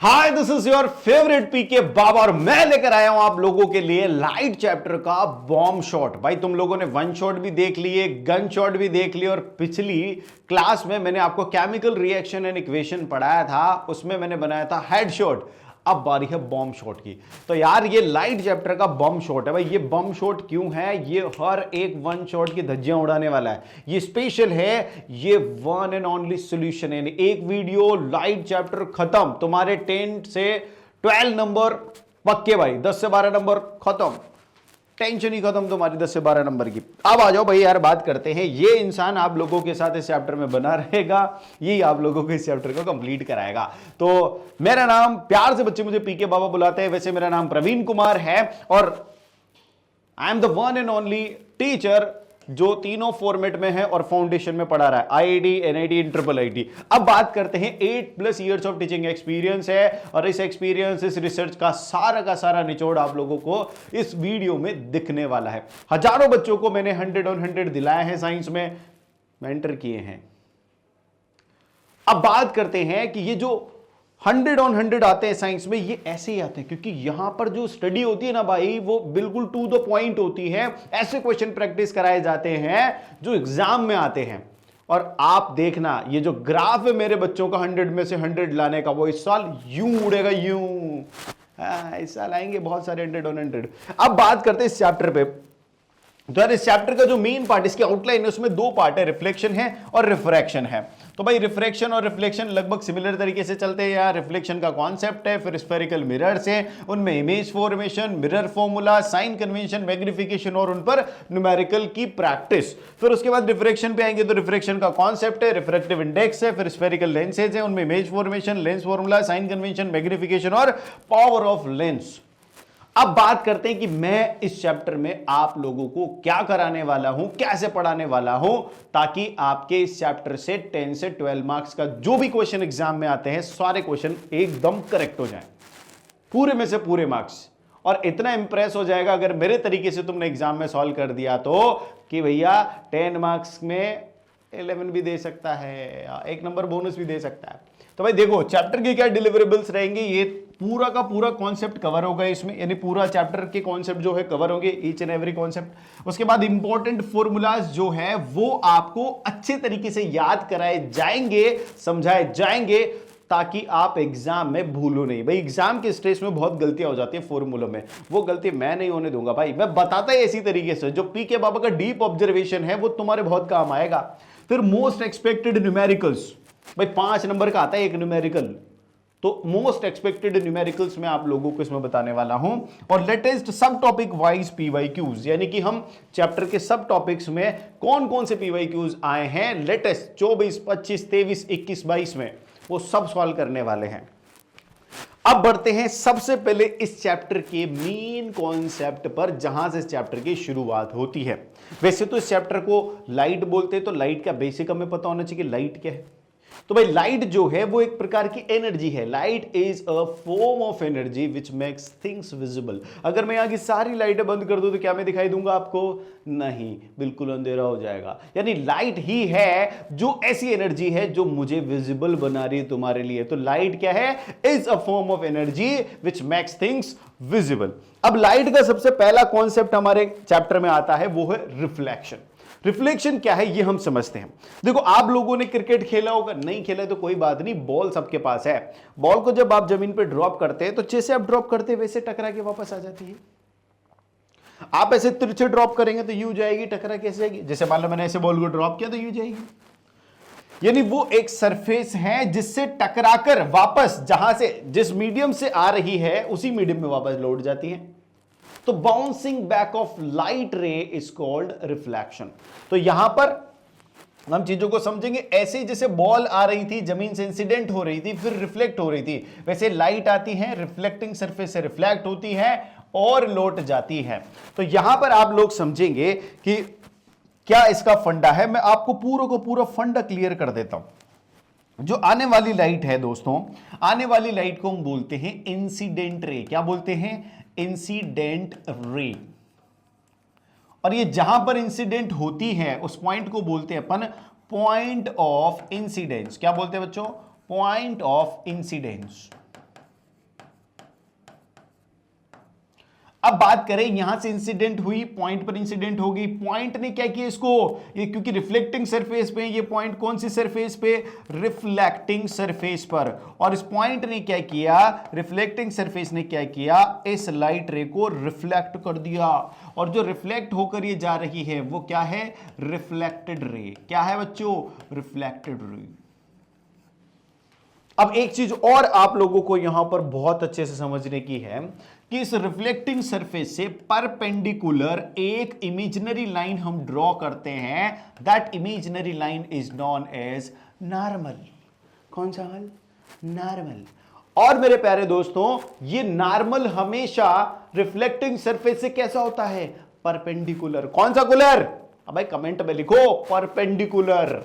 Hi, this is your favourite PK Baba और मैं लेकर आया हूं आप लोगों के लिए लाइट चैप्टर का बॉम्ब शॉट। भाई तुम लोगों ने वन शॉट भी देख लिए, गन शॉट भी देख लिए और पिछली क्लास में मैंने आपको केमिकल रिएक्शन एंड इक्वेशन पढ़ाया था, उसमें मैंने बनाया था हेड शॉट। अब बारी है बॉम्ब शॉट की। तो यार ये लाइट चैप्टर का बॉम्ब शॉट है। भाई ये बॉम्ब शॉट क्यों है? ये हर एक वन शॉट की धज्जियां उड़ाने वाला है। ये स्पेशल है, ये वन एंड ओनली सॉल्यूशन है। एक वीडियो लाइट चैप्टर खत्म, तुम्हारे 10 से 12 नंबर पक्के भाई, 10 से 12 नंबर खत्म, टेंशन ही खत्म तुम्हारी 10 से 12 नंबर की। अब आ जाओ भाई यार, बात करते हैं। ये इंसान आप लोगों के साथ इस चैप्टर में बना रहेगा, यही आप लोगों को इस चैप्टर को कंप्लीट कराएगा। तो मेरा नाम, प्यार से बच्चे मुझे पीके बाबा बुलाते हैं, वैसे मेरा नाम प्रवीण कुमार है और I am the one and only teacher जो तीनों फॉर्मेट में है और फाउंडेशन में पढ़ा रहा है, आईआईटी, एनआईटी, ट्रिपल आईटी। अब बात करते हैं, 8+ ईयर्स ऑफ टीचिंग एक्सपीरियंस है और इस एक्सपीरियंस, इस रिसर्च का सारा निचोड़ आप लोगों को इस वीडियो में दिखने वाला है। हजारों बच्चों को मैंने 100 on 100 दिलाए हैं, साइंस में मेंटर किए हैं। अब बात करते हैं कि ये जो 100 on 100 आते हैं साइंस में, ये ऐसे ही आते हैं क्योंकि यहां पर जो स्टडी होती है ना भाई, वो बिल्कुल टू द पॉइंट होती है। ऐसे क्वेश्चन प्रैक्टिस कराए जाते हैं जो एग्जाम में आते हैं। और आप देखना, ये जो ग्राफ है मेरे बच्चों का 100 में से 100 लाने का, वो इस साल यूं उड़ेगा, यूं। इस साल आएंगे बहुत सारे 100 on 100। अब बात करते हैं इस चैप्टर पे। तो यार इस चैप्टर का जो मेन पार्ट, इसकी आउटलाइन है, उसमें दो पार्ट है, रिफ्लेक्शन है और रिफ्रैक्शन है। तो भाई रिफ्लेक्शन और रिफ्लेक्शन लगभग सिमिलर तरीके से चलते हैं यार। रिफ्लेक्शन का कॉन्सेप्ट है, फिर स्फेरिकल मिरर्स है, उनमें image formation, mirror formula, sign convention, magnification और उन पर न्यूमेरिकल की प्रैक्टिस। फिर उसके बाद रिफ्रैक्शन पे आएंगे तो रिफ्रैक्शन का कॉन्सेप्ट है, रिफ्रैक्टिव इंडेक्स है, फिर स्फेरिकल लेंसेज है, उनमें image formation, lens formula, sign convention, magnification और पावर ऑफ लेंस। अब बात करते हैं कि मैं इस चैप्टर में आप लोगों को क्या कराने वाला हूं, कैसे पढ़ाने वाला हूं, ताकि आपके इस चैप्टर से 10 से 12 मार्क्स का जो भी क्वेश्चन एग्जाम में आते हैं, सारे क्वेश्चन एकदम करेक्ट हो जाएं, पूरे में से पूरे मार्क्स। और इतना इंप्रेस हो जाएगा अगर मेरे तरीके से तुमने एग्जाम में सॉल्व कर दिया तो, कि भैया 10 मार्क्स में 11 भी दे सकता है, 1 नंबर बोनस भी दे सकता है। तो भाई देखो चैप्टर के क्या डिलीवरेबल्स रहेंगे, ये पूरा का पूरा कॉन्सेप्ट कवर होगा इसमें, यानी पूरा चैप्टर के कॉन्सेप्ट जो है कवर होंगे, ईच एंड एवरी कॉन्सेप्ट। उसके बाद इंपॉर्टेंट फॉर्मूलाज जो है वो आपको अच्छे तरीके से याद कराए जाएंगे, समझाए जाएंगे, ताकि आप एग्जाम में भूलो नहीं। भाई एग्जाम के स्टेज में बहुत गलतियां हो जाती है फॉर्मूलों में, वो गलती मैं नहीं होने दूंगा भाई। मैं बताता ही इसी तरीके से, जो पीके बाबा का डीप ऑब्जर्वेशन है वो तुम्हारे बहुत काम आएगा। फिर मोस्ट एक्सपेक्टेड न्यूमेरिकल्स, भाई 5 नंबर का आता है एक न्यूमेरिकल, तो मोस्ट एक्सपेक्टेड न्यूमेरिकल्स मैं आप लोगों को इसमें बताने वाला हूं। और लेटेस्ट सब टॉपिक वाइज पीवाईक्यूज, यानी कि हम चैप्टर के सब टॉपिक्स में कौन कौन से पीवाईक्यूज आए हैं लेटेस्ट 24, 25, 23, 21, 22 में, वो सब सॉल्व करने वाले हैं। अब बढ़ते हैं सबसे पहले इस चैप्टर के मेन कॉन्सेप्ट पर, जहां से इस चैप्टर की शुरुआत होती है। वैसे तो इस चैप्टर को लाइट बोलते हैं, तो लाइट का बेसिक हमें पता होना चाहिए कि लाइट क्या है। तो भाई लाइट जो है वो एक प्रकार की एनर्जी है। Light is a form of energy which makes things visible. अगर मैं यहां की सारी लाइटें बंद कर दूं तो क्या मैं दिखाई दूंगा आपको? नहीं, बिल्कुल अंधेरा हो जाएगा। यानी लाइट ही है जो ऐसी एनर्जी है जो मुझे विजिबल बना रही है तुम्हारे लिए। तो लाइट क्या है? Is a form of energy which makes things visible. अब लाइट का सबसे पहला कॉन्सेप्ट हमारे चैप्टर में आता है, वो है रिफ्लेक्शन। रिफ्लेक्शन क्या है ये हम समझते हैं। देखो आप लोगों ने क्रिकेट खेला होगा, नहीं खेला तो कोई बात नहीं, बॉल सबके पास है। बॉल को जब आप जमीन पे ड्रॉप करते हैं तो जैसे आप ड्रॉप करते हैं वैसे टकरा के वापस आ जाती है। आप ऐसे तिरछे ड्रॉप करेंगे तो यूं जाएगी, टकरा कैसे जाएगी? जैसे मान लो मैंने ऐसे बॉल को ड्रॉप किया तो यूं जाएगी। यानी वो एक सरफेस है जिससे टकराकर वापस, जहां से जिस मीडियम से आ रही है उसी मीडियम में वापस लौट जाती है। तो bouncing back of light ray is called reflection. तो यहां पर हम चीजों को समझेंगे ऐसे, जैसे बॉल आ रही थी, जमीन से इंसिडेंट हो रही थी, फिर रिफ्लेक्ट हो रही थी, वैसे लाइट आती है, रिफ्लेक्टिंग सरफेस से रिफ्लेक्ट होती है और लौट जाती है। तो यहां पर आप लोग समझेंगे कि क्या इसका फंडा है। मैं आपको पूरा को पूरा फंडा क्लियर कर देता हूं। जो आने वाली लाइट है दोस्तों, आने वाली लाइट को हम बोलते हैं इंसिडेंट रे। क्या बोलते हैं? Incident ray. और ये जहां पर इंसिडेंट होती है उस पॉइंट को बोलते हैं अपन पॉइंट ऑफ इंसिडेंस। क्या बोलते हैं बच्चों? Point of incidence. अब बात करें यहां से इंसिडेंट हुई, पॉइंट पर इंसिडेंट हो गई, पॉइंट ने क्या किया इसको, ये क्योंकि रिफ्लेक्टिंग सरफेस पे, ये पॉइंट कौन सी सरफेस पे, रिफ्लेक्टिंग सरफेस पर, और इस पॉइंट ने क्या किया, रिफ्लेक्टिंग सरफेस ने क्या किया, इस लाइट रे को रिफ्लेक्ट कर दिया, और जो रिफ्लेक्ट होकर ये जा रही है वो क्या है, रिफ्लेक्टेड रे। क्या है बच्चों, रिफ्लेक्टेड रे। अब एक चीज और आप लोगों को यहां पर बहुत अच्छे से समझने की है कि इस रिफ्लेक्टिंग सरफेस से परपेंडिकुलर एक इमेजिनरी लाइन हम ड्रॉ करते हैं, that imaginary line is known as normal. कौन सा हल, नॉर्मल। और मेरे प्यारे दोस्तों, ये नॉर्मल हमेशा रिफ्लेक्टिंग सरफेस से कैसा होता है, परपेंडिकुलर। कौन सा कुलर, अब भाई कमेंट में लिखो परपेंडिकुलर।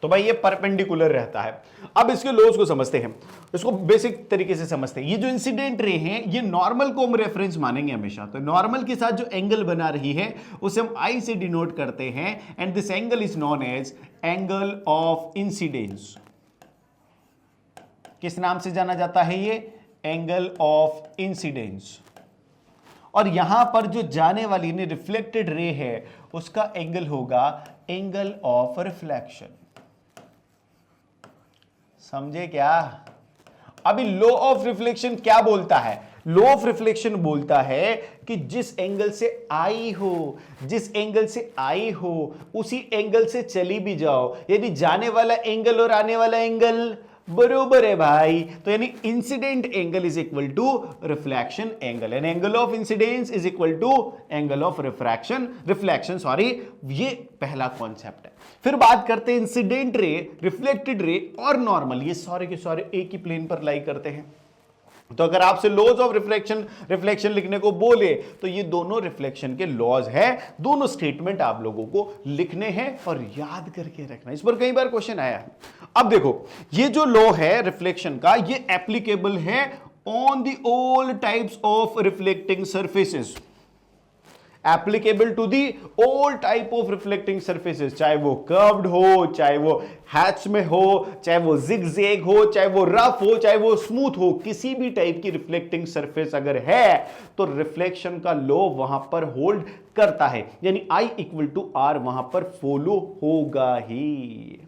तो भाई ये परपेंडिकुलर रहता है। अब इसके लॉज को समझते हैं, इसको बेसिक तरीके से समझते हैं। ये जो इंसिडेंट रे हैं, ये नॉर्मल को हम रेफरेंस मानेंगे हमेशा। तो नॉर्मल के साथ जो एंगल बना रही है उसे हम आई से डिनोट करते हैं, and this angle is known as angle of incidence. किस नाम से जाना जाता है ये, एंगल ऑफ इंसिडेंस। और यहां पर जो जाने वाली रिफ्लेक्टेड रे है उसका एंगल होगा एंगल ऑफ रिफ्लेक्शन। समझे क्या। अभी लॉ ऑफ रिफ्लेक्शन क्या बोलता है, लॉ ऑफ रिफ्लेक्शन बोलता है कि जिस एंगल से आई हो, जिस एंगल से आई हो उसी एंगल से चली भी जाओ, यानी जाने वाला एंगल और आने वाला एंगल बरोबर है भाई। तो यानी incident angle is equal to reflection angle, and angle of incidence is equal to angle of reflection sorry. ये पहला कॉन्सेप्ट है। फिर बात करते हैं इंसिडेंट रे, रिफ्लेक्टेड रे और नॉर्मल, ये सारे के सारे एक ही प्लेन पर लाई करते हैं। तो अगर आपसे लॉज ऑफ रिफ्लेक्शन लिखने को बोले तो ये दोनों रिफ्लेक्शन के लॉज है, दोनों स्टेटमेंट आप लोगों को लिखने हैं और याद करके रखना। इस पर कई बार क्वेश्चन आया है। अब देखो, ये जो लॉ है रिफ्लेक्शन का, ये एप्लीकेबल है on the all types of reflecting surfaces, applicable to the all type of reflecting surfaces, चाहे वो कर्व्ड हो, चाहे वो हैच में हो, चाहे वो जिगजैग हो, चाहे वो रफ हो, चाहे वो स्मूथ हो, किसी भी टाइप की रिफ्लेक्टिंग सरफेस अगर है तो रिफ्लेक्शन का लॉ वहां पर होल्ड करता है, यानी I इक्वल टू R वहां पर फॉलो होगा ही।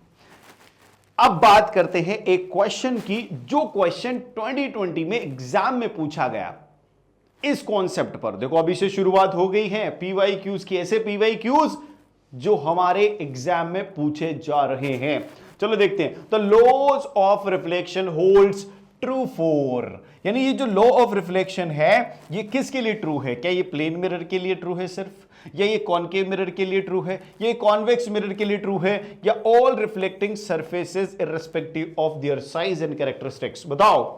अब बात करते हैं एक क्वेश्चन की, जो क्वेश्चन 2020 में एग्जाम में पूछा गया इस कॉन्सेप्ट पर। देखो अभी से शुरुआत हो गई है PYQs की, ऐसे PYQs जो हमारे एग्जाम में पूछे जा रहे हैं। चलो देखते हैं। तो laws of reflection holds true for, यानी ये जो लॉ ऑफ रिफ्लेक्शन है ये किसके लिए ट्रू है, क्या ये प्लेन मिरर के लिए ट्रू है सिर्फ, या ये कॉनकेव मिरर के लिए ट्रू है, ये कॉन्वेक्स मिरर के लिए ट्रू है, या all reflecting surfaces irrespective of their size and characteristics. बताओ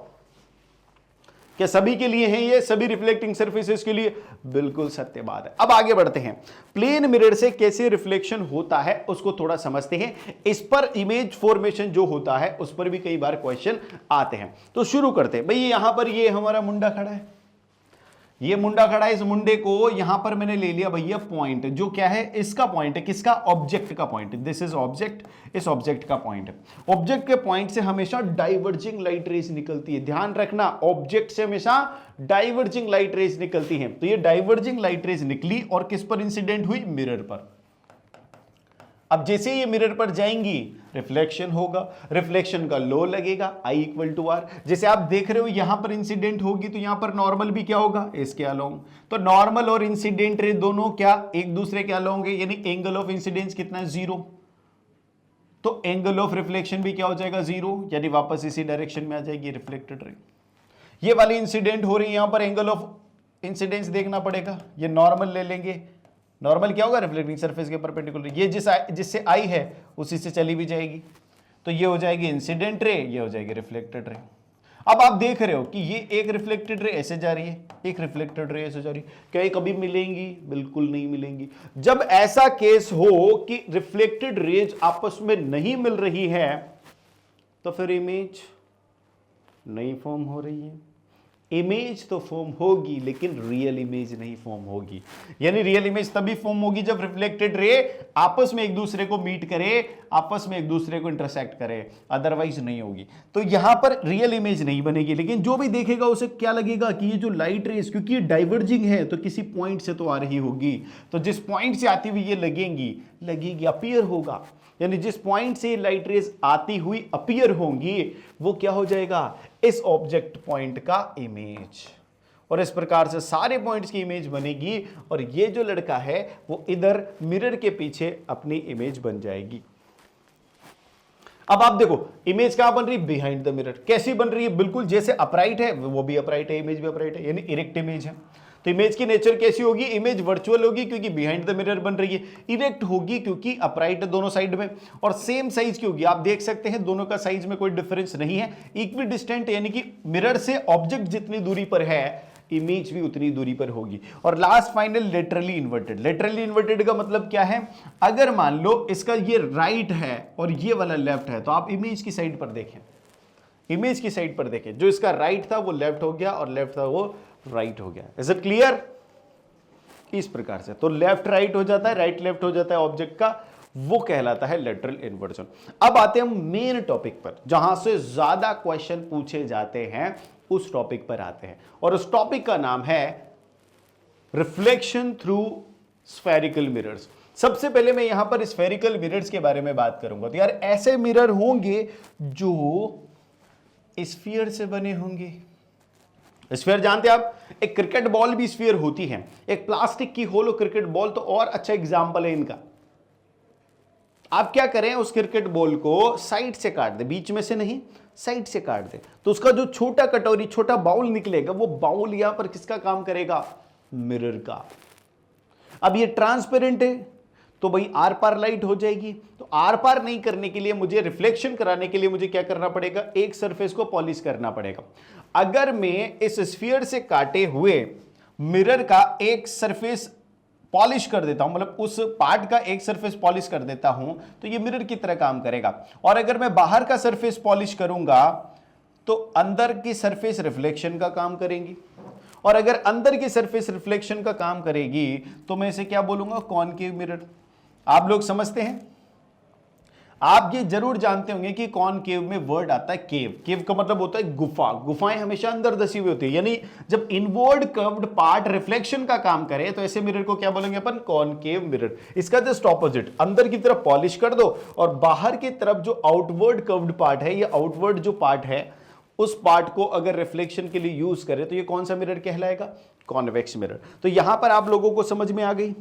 क्या सभी के लिए हैं, ये सभी रिफ्लेक्टिंग सरफेसेस के लिए? बिल्कुल सत्य बात है। अब आगे बढ़ते हैं, प्लेन मिरर से कैसे रिफ्लेक्शन होता है उसको थोड़ा समझते हैं। इस पर इमेज फॉर्मेशन जो होता है उस पर भी कई बार क्वेश्चन आते हैं। तो शुरू करते हैं। भाई यहां पर ये हमारा मुंडा खड़ा है, ये मुंडा खड़ा है, इस मुंडे को यहां पर मैंने ले लिया भैया पॉइंट, जो क्या है इसका पॉइंट है, किसका, ऑब्जेक्ट का पॉइंट। दिस इज ऑब्जेक्ट, इस ऑब्जेक्ट का पॉइंट है। ऑब्जेक्ट के पॉइंट से हमेशा डाइवर्जिंग लाइट रेज निकलती है, ध्यान रखना, ऑब्जेक्ट से हमेशा डाइवर्जिंग लाइट रेज निकलती है। तो ये डाइवर्जिंग लाइट रेज निकली और किस पर इंसिडेंट हुई, मिरर पर। अब जैसे ये मिरर पर जाएंगी रिफ्लेक्शन होगा, रिफ्लेक्शन का लॉ लगेगा I इक्वल टू R। जैसे आप देख रहे हो यहां पर इंसिडेंट होगी तो यहां पर नॉर्मल भी क्या होगा, इसके अलोंग। तो नॉर्मल और इंसिडेंट रे दोनों क्या एक दूसरे के अलोंग है, यानी एंगल ऑफ इंसिडेंस कितना है, 0। तो एंगल ऑफ रिफ्लेक्शन भी क्या हो जाएगा, 0, यानी वापस इसी डायरेक्शन में आ जाएगी रिफ्लेक्टेड रे। ये वाली इंसिडेंट हो रही है, यहां पर एंगल ऑफ इंसिडेंस देखना पड़ेगा, ये नॉर्मल ले लेंगे। नॉर्मल क्या होगा, रिफ्लेक्टिंग सरफेस के परपेंडिकुलर, ये जिससे आई है उसी से चली भी जाएगी। तो ये हो जाएगी इंसिडेंट रे, ये हो जाएगी रिफ्लेक्टेड रे। अब आप देख रहे हो कि ये एक रिफ्लेक्टेड रे ऐसे जा रही है, एक रिफ्लेक्टेड रे ऐसे जा रही है, क्या ये कभी मिलेंगी, बिल्कुल नहीं मिलेंगी। जब ऐसा केस हो कि रिफ्लेक्टेड रेज आपस में नहीं मिल रही है तो फिर इमेज नहीं फॉर्म हो रही है। इमेज तो फॉर्म होगी लेकिन रियल इमेज नहीं फॉर्म होगी। यानी रियल इमेज तभी फॉर्म होगी जब रिफ्लेक्टेड रे आपस में एक दूसरे को मीट करे, आपस में एक दूसरे को इंटरसेक्ट करे, अदरवाइज नहीं होगी। तो यहां पर रियल इमेज नहीं बनेगी, लेकिन जो भी देखेगा उसे क्या लगेगा कि ये जो लाइट रेस, क्योंकि ये डाइवर्जिंग है तो किसी पॉइंट से तो आ रही होगी, तो जिस पॉइंट से आती हुई ये लगेगी अपीयर होगा, यानी जिस पॉइंट से लाइट रेज आती हुई अपीयर होंगी वो क्या हो जाएगा, इस ऑब्जेक्ट पॉइंट का इमेज। और इस प्रकार से सारे पॉइंट्स की इमेज बनेगी और ये जो लड़का है वो इधर मिरर के पीछे अपनी इमेज बन जाएगी। अब आप देखो इमेज कहां बन रही है, बिहाइंड द मिरर। कैसी बन रही है, बिल्कुल जैसे अपराइट है वो भी अपराइट है, इमेज भी अपराइट है, यानी इरेक्ट इमेज है। तो इमेज की नेचर कैसी होगी, इमेज वर्चुअल होगी क्योंकि बिहाइंड द मिरर बन रही है, इरेक्ट होगी क्योंकि अपराइट है दोनों साइड में, और सेम साइज की होगी। आप देख सकते हैं दोनों का साइज में कोई डिफरेंस नहीं है, इक्वी डिस्टेंट, यानी कि मिरर से ऑब्जेक्ट जितनी दूरी पर है इमेज भी उतनी दूरी पर होगी। और last final laterally inverted. Laterally inverted का मतलब क्या है, अगर मान लो इसका ये राइट है और ये वाला लेफ्ट है, तो आप इमेज की साइड पर देखें, इमेज की साइड पर देखें, जो इसका राइट था वो लेफ्ट हो गया और लेफ्ट था वो राइट हो गया। इज इट क्लियर, इस प्रकार से तो लेफ्ट राइट हो जाता है, राइट लेफ्ट हो जाता है ऑब्जेक्ट का, वो कहलाता है लेटरल इन्वर्जन। अब आते हैं हम मेन टॉपिक पर, जहां से ज्यादा क्वेश्चन पूछे जाते हैं, उस टॉपिक पर आते हैं, और उस टॉपिक का नाम है रिफ्लेक्शन थ्रू स्फेरिकल मिरर्स। सबसे पहले मैं यहां पर स्फेरिकल मिरर्स के बारे में बात करूंगा। तो यार ऐसे मिरर होंगे जो स्फीयर से बने होंगे। स्फीयर जानते हैं आप, एक क्रिकेट बॉल भी स्फीयर होती है, एक प्लास्टिक की होलो क्रिकेट बॉल तो और अच्छा एग्जांपल है इनका। आप क्या करें, उस क्रिकेट बॉल को साइड से काट दे, बीच में से नहीं, साइड से काट दे, तो उसका जो छोटा कटोरी, छोटा बाउल निकलेगा, वो बाउल यहां पर किसका काम करेगा, मिरर का। अब ये ट्रांसपेरेंट है तो भाई आर पार लाइट हो जाएगी, तो आर पार नहीं करने के लिए मुझे, रिफ्लेक्शन कराने के लिए मुझे क्या करना पड़ेगा, एक सरफेस को पॉलिश करना पड़ेगा। अगर मैं इस स्फीयर से काटे हुए मिरर का एक सरफेस पॉलिश कर देता हूं, मतलब उस पार्ट का एक सरफेस पॉलिश कर देता हूं, तो ये मिरर की तरह काम करेगा। और अगर मैं बाहर का सरफेस पॉलिश करूंगा तो अंदर की सरफेस रिफ्लेक्शन का काम करेंगी, और अगर अंदर की सरफेस रिफ्लेक्शन का काम करेगी तो मैं इसे क्या बोलूंगा, कॉनकेव मिरर। आप लोग समझते हैं, आप ये जरूर जानते होंगे कि कॉनकेव में वर्ड आता है केव। केव का मतलब होता है गुफा, गुफाएं हमेशा अंदर दसी हुई होती है, यानी जब इनवर्ड कर्व्ड पार्ट रिफ्लेक्शन का काम करे तो ऐसे मिरर को क्या बोलेंगे अपन, कॉनकेव मिरर। इसका जस्ट ऑपोजिट, अंदर की तरफ पॉलिश कर दो और बाहर की तरफ जो आउटवर्ड कर्व्ड पार्ट है, ये आउटवर्ड जो पार्ट है, उस पार्ट को अगर रिफ्लेक्शन के लिए यूज करें तो ये कौन सा मिरर कहलाएगा, कॉन्वेक्स मिरर। तो यहां पर आप लोगों को समझ में आ गई,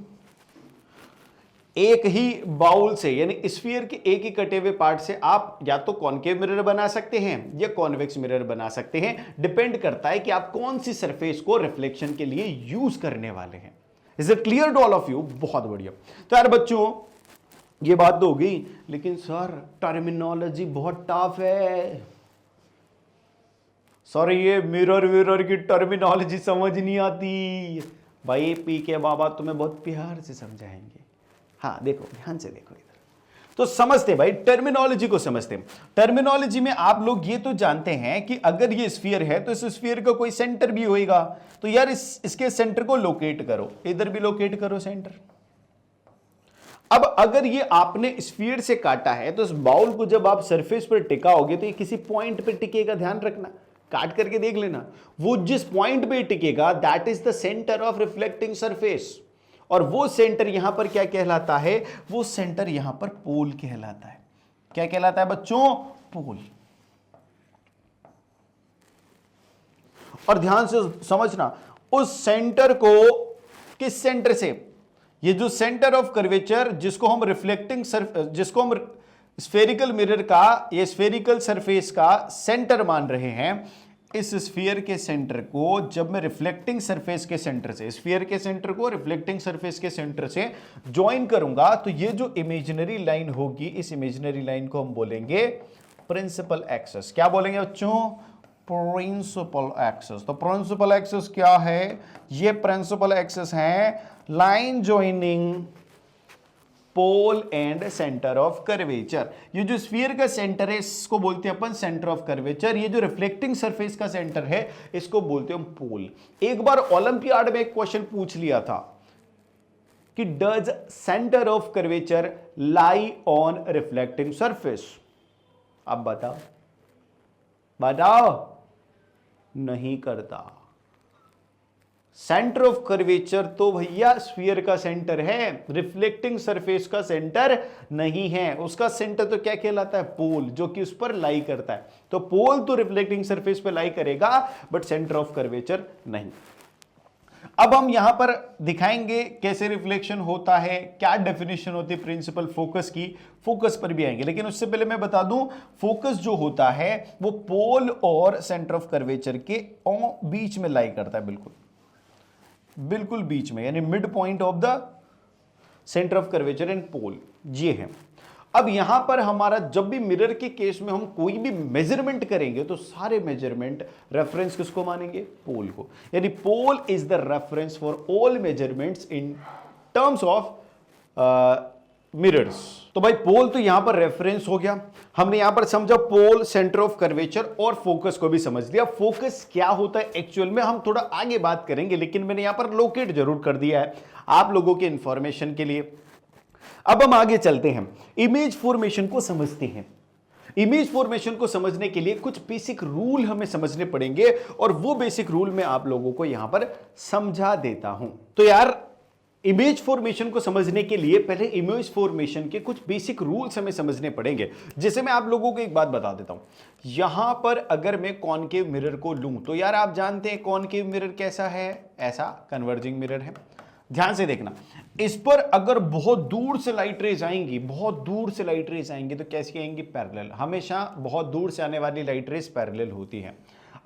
एक ही बाउल से, यानी स्फीयर के एक ही कटे हुए पार्ट से आप या तो कॉनकेव मिरर बना सकते हैं या कॉन्वेक्स मिरर बना सकते हैं। डिपेंड करता है कि आप कौन सी सरफेस को रिफ्लेक्शन के लिए यूज करने वाले हैं। Is it clear to all of you, बहुत बढ़िया। तो यार बच्चों ये बात तो हो गई, लेकिन सर टर्मिनोलॉजी बहुत टफ है, सॉरी ये मिरर विरर की टर्मिनोलॉजी समझ नहीं आती। भाई पी के बाबा तुम्हें बहुत प्यार से समझाएंगे। हाँ देखो, ध्यान से देखो इधर, तो समझते भाई, टर्मिनोलॉजी को समझते। टर्मिनोलॉजी में आप लोग ये तो जानते हैं कि अगर ये स्फीयर है तो इस स्फीयर का कोई सेंटर भी होएगा, तो यार इसके सेंटर को लोकेट करो, इधर भी लोकेट करो सेंटर। अब अगर ये आपने स्फीयर से काटा है तो इस बाउल को जब आप सरफेस पर टिकाओगे तो ये किसी पॉइंट पे टिकेगा, ध्यान रखना, काट करके देख लेना, वो जिस पॉइंट पे टिकेगा that is the centre of reflecting surface. और वो सेंटर यहां पर क्या कहलाता है, वो सेंटर यहां पर पोल कहलाता है। क्या कहलाता है बच्चों, पोल। और ध्यान से समझना, उस सेंटर को किस सेंटर से, ये जो सेंटर ऑफ कर्वेचर जिसको हम रिफ्लेक्टिंग जिसको हम स्फेरिकल मिरर का, ये स्फेरिकल सरफेस का सेंटर मान रहे हैं, इस स्फीयर के सेंटर को जब मैं रिफ्लेक्टिंग सरफेस के सेंटर से, स्फीयर के सेंटर को रिफ्लेक्टिंग सरफेस के सेंटर से ज्वाइन करूंगा, तो ये जो इमेजिनरी लाइन होगी, इस इमेजिनरी लाइन को हम बोलेंगे प्रिंसिपल एक्सिस। क्या बोलेंगे बच्चों, प्रिंसिपल एक्सिस। तो प्रिंसिपल एक्सिस क्या है, ये प्रिंसिपल एक्सिस है line joining pole and centre of curvature. ये जो स्फीयर का सेंटर है इसको बोलते हैं अपन सेंटर ऑफ कर्वेचर। ये जो रिफ्लेक्टिंग सरफेस का सेंटर है इसको बोलते हैं हम पोल। एक बार ओलंपियाड में एक क्वेश्चन पूछ लिया था कि does centre of curvature lie on reflecting surface. अब बताओ बताओ, नहीं करता। सेंटर ऑफ कर्वेचर तो भैया स्फीयर का सेंटर है, रिफ्लेक्टिंग सरफेस का सेंटर नहीं है। उसका सेंटर तो क्या कहलाता है? पोल, जो कि उस पर लाई करता है। तो पोल तो रिफ्लेक्टिंग सरफेस पर लाई करेगा, बट सेंटर ऑफ कर्वेचर नहीं। अब हम यहां पर दिखाएंगे कैसे रिफ्लेक्शन होता है, क्या डेफिनेशन होती है प्रिंसिपल फोकस की, फोकस पर भी आएंगे। लेकिन उससे पहले मैं बता दूं, फोकस जो होता है वो पोल और सेंटर ऑफ कर्वेचर के बीच में लाई करता है, बिल्कुल बिल्कुल बीच में, यानी mid point of the centre of curvature and pole ये है। अब यहां पर हमारा जब भी मिरर के केस में हम कोई भी मेजरमेंट करेंगे तो सारे मेजरमेंट रेफरेंस किसको मानेंगे? पोल को। यानी pole is the reference for all measurements in terms of mirrors. तो भाई पोल तो यहां पर रेफरेंस हो गया। हमने यहां पर समझा पोल, सेंटर ऑफ कर्वेचर और फोकस को भी समझ लिया। फोकस क्या होता है एक्चुअल में हम थोड़ा आगे बात करेंगे, लेकिन मैंने यहां पर लोकेट जरूर कर दिया है आप लोगों के इंफॉर्मेशन के लिए। अब हम आगे चलते हैं, इमेज फॉर्मेशन को समझते हैं। इमेज फॉर्मेशन को समझने के लिए कुछ बेसिक रूल हमें समझने पड़ेंगे और वो बेसिक रूल मैं आप लोगों को यहां पर समझा देता हूं। तो यार इमेज फॉर्मेशन को समझने के लिए पहले इमेज फॉर्मेशन के कुछ बेसिक रूल्स हमें समझने पड़ेंगे। जैसे मैं आप लोगों को एक बात बता देता हूं, यहां पर अगर मैं कॉनकेव मिरर को लूं तो यार आप जानते हैं कॉनकेव मिरर कैसा है, ऐसा कन्वर्जिंग मिरर है। ध्यान से देखना, इस पर अगर बहुत दूर से लाइट रेज आएंगी, बहुत दूर से लाइट रेज आएंगी तो कैसी आएंगी? पैरेलल। हमेशा बहुत दूर से आने वाली लाइट रेज पैरेलल होती है।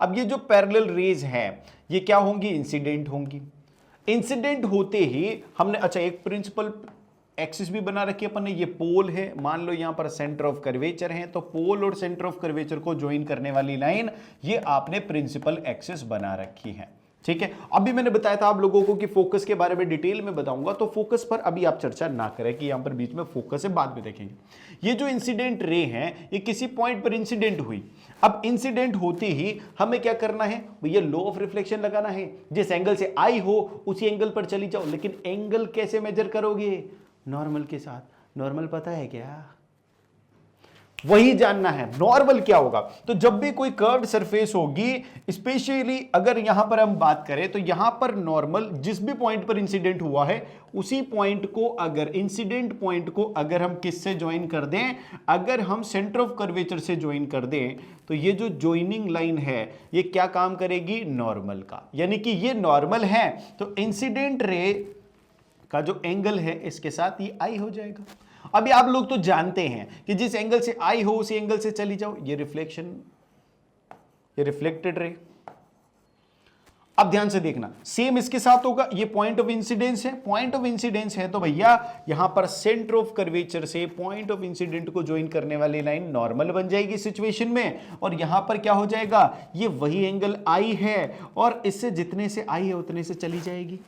अब ये जो पैरेलल रेज है ये क्या होंगी? इंसिडेंट होंगी। इंसिडेंट होते ही हमने अच्छा एक प्रिंसिपल एक्सिस भी बना रखी है अपन ने, ये पोल है, मान लो यहां पर सेंटर ऑफ कर्वेचर है, तो पोल और सेंटर ऑफ कर्वेचर को ज्वाइन करने वाली लाइन ये आपने प्रिंसिपल एक्सिस बना रखी है। ठीक है, अभी मैंने बताया था आप लोगों को कि फोकस के बारे में डिटेल में बताऊंगा, तो फोकस पर अभी आप चर्चा ना करें कि यहां पर बीच में फोकस है, बाद में देखेंगे। ये जो इंसिडेंट रे है ये किसी पॉइंट पर इंसिडेंट हुई। अब इंसिडेंट होते ही हमें क्या करना है भैया? लॉ ऑफ रिफ्लेक्शन लगाना है। जिस एंगल से आई हो उसी एंगल पर चली जाओ। लेकिन एंगल कैसे मेजर करोगे? नॉर्मल के साथ। नॉर्मल पता है क्या? वही जानना है नॉर्मल क्या होगा। तो जब भी कोई कर्व्ड सरफेस होगी, स्पेशली अगर यहां पर हम बात करें तो यहां पर नॉर्मल जिस भी पॉइंट पर इंसिडेंट हुआ है उसी पॉइंट को, अगर इंसिडेंट पॉइंट को अगर हम किससे ज्वाइन कर दें? अगर हम सेंटर ऑफ कर्वेचर से ज्वाइन कर दें तो ये जो ज्वाइनिंग लाइन है ये क्या काम करेगी? नॉर्मल का। यानी कि ये नॉर्मल है तो इंसिडेंट रे का जो एंगल है इसके साथ ये आई हो जाएगा। अभी आप लोग तो जानते हैं कि जिस एंगल से आई हो उसी एंगल से चली जाओ, ये रिफ्लेक्शन, ये रिफ्लेक्टेड रे। अब ध्यान से देखना, सेम इसके साथ होगा। ये पॉइंट ऑफ इंसिडेंस है, पॉइंट ऑफ इंसिडेंस है तो भैया यहां पर सेंटर ऑफ कर्वेचर से पॉइंट ऑफ इंसिडेंट को ज्वाइन करने वाली लाइन नॉर्मल बन जाएगी सिचुएशन में, और यहां पर क्या हो जाएगा? ये वही एंगल आई है और इससे जितने से आई है उतने से चली जाएगी।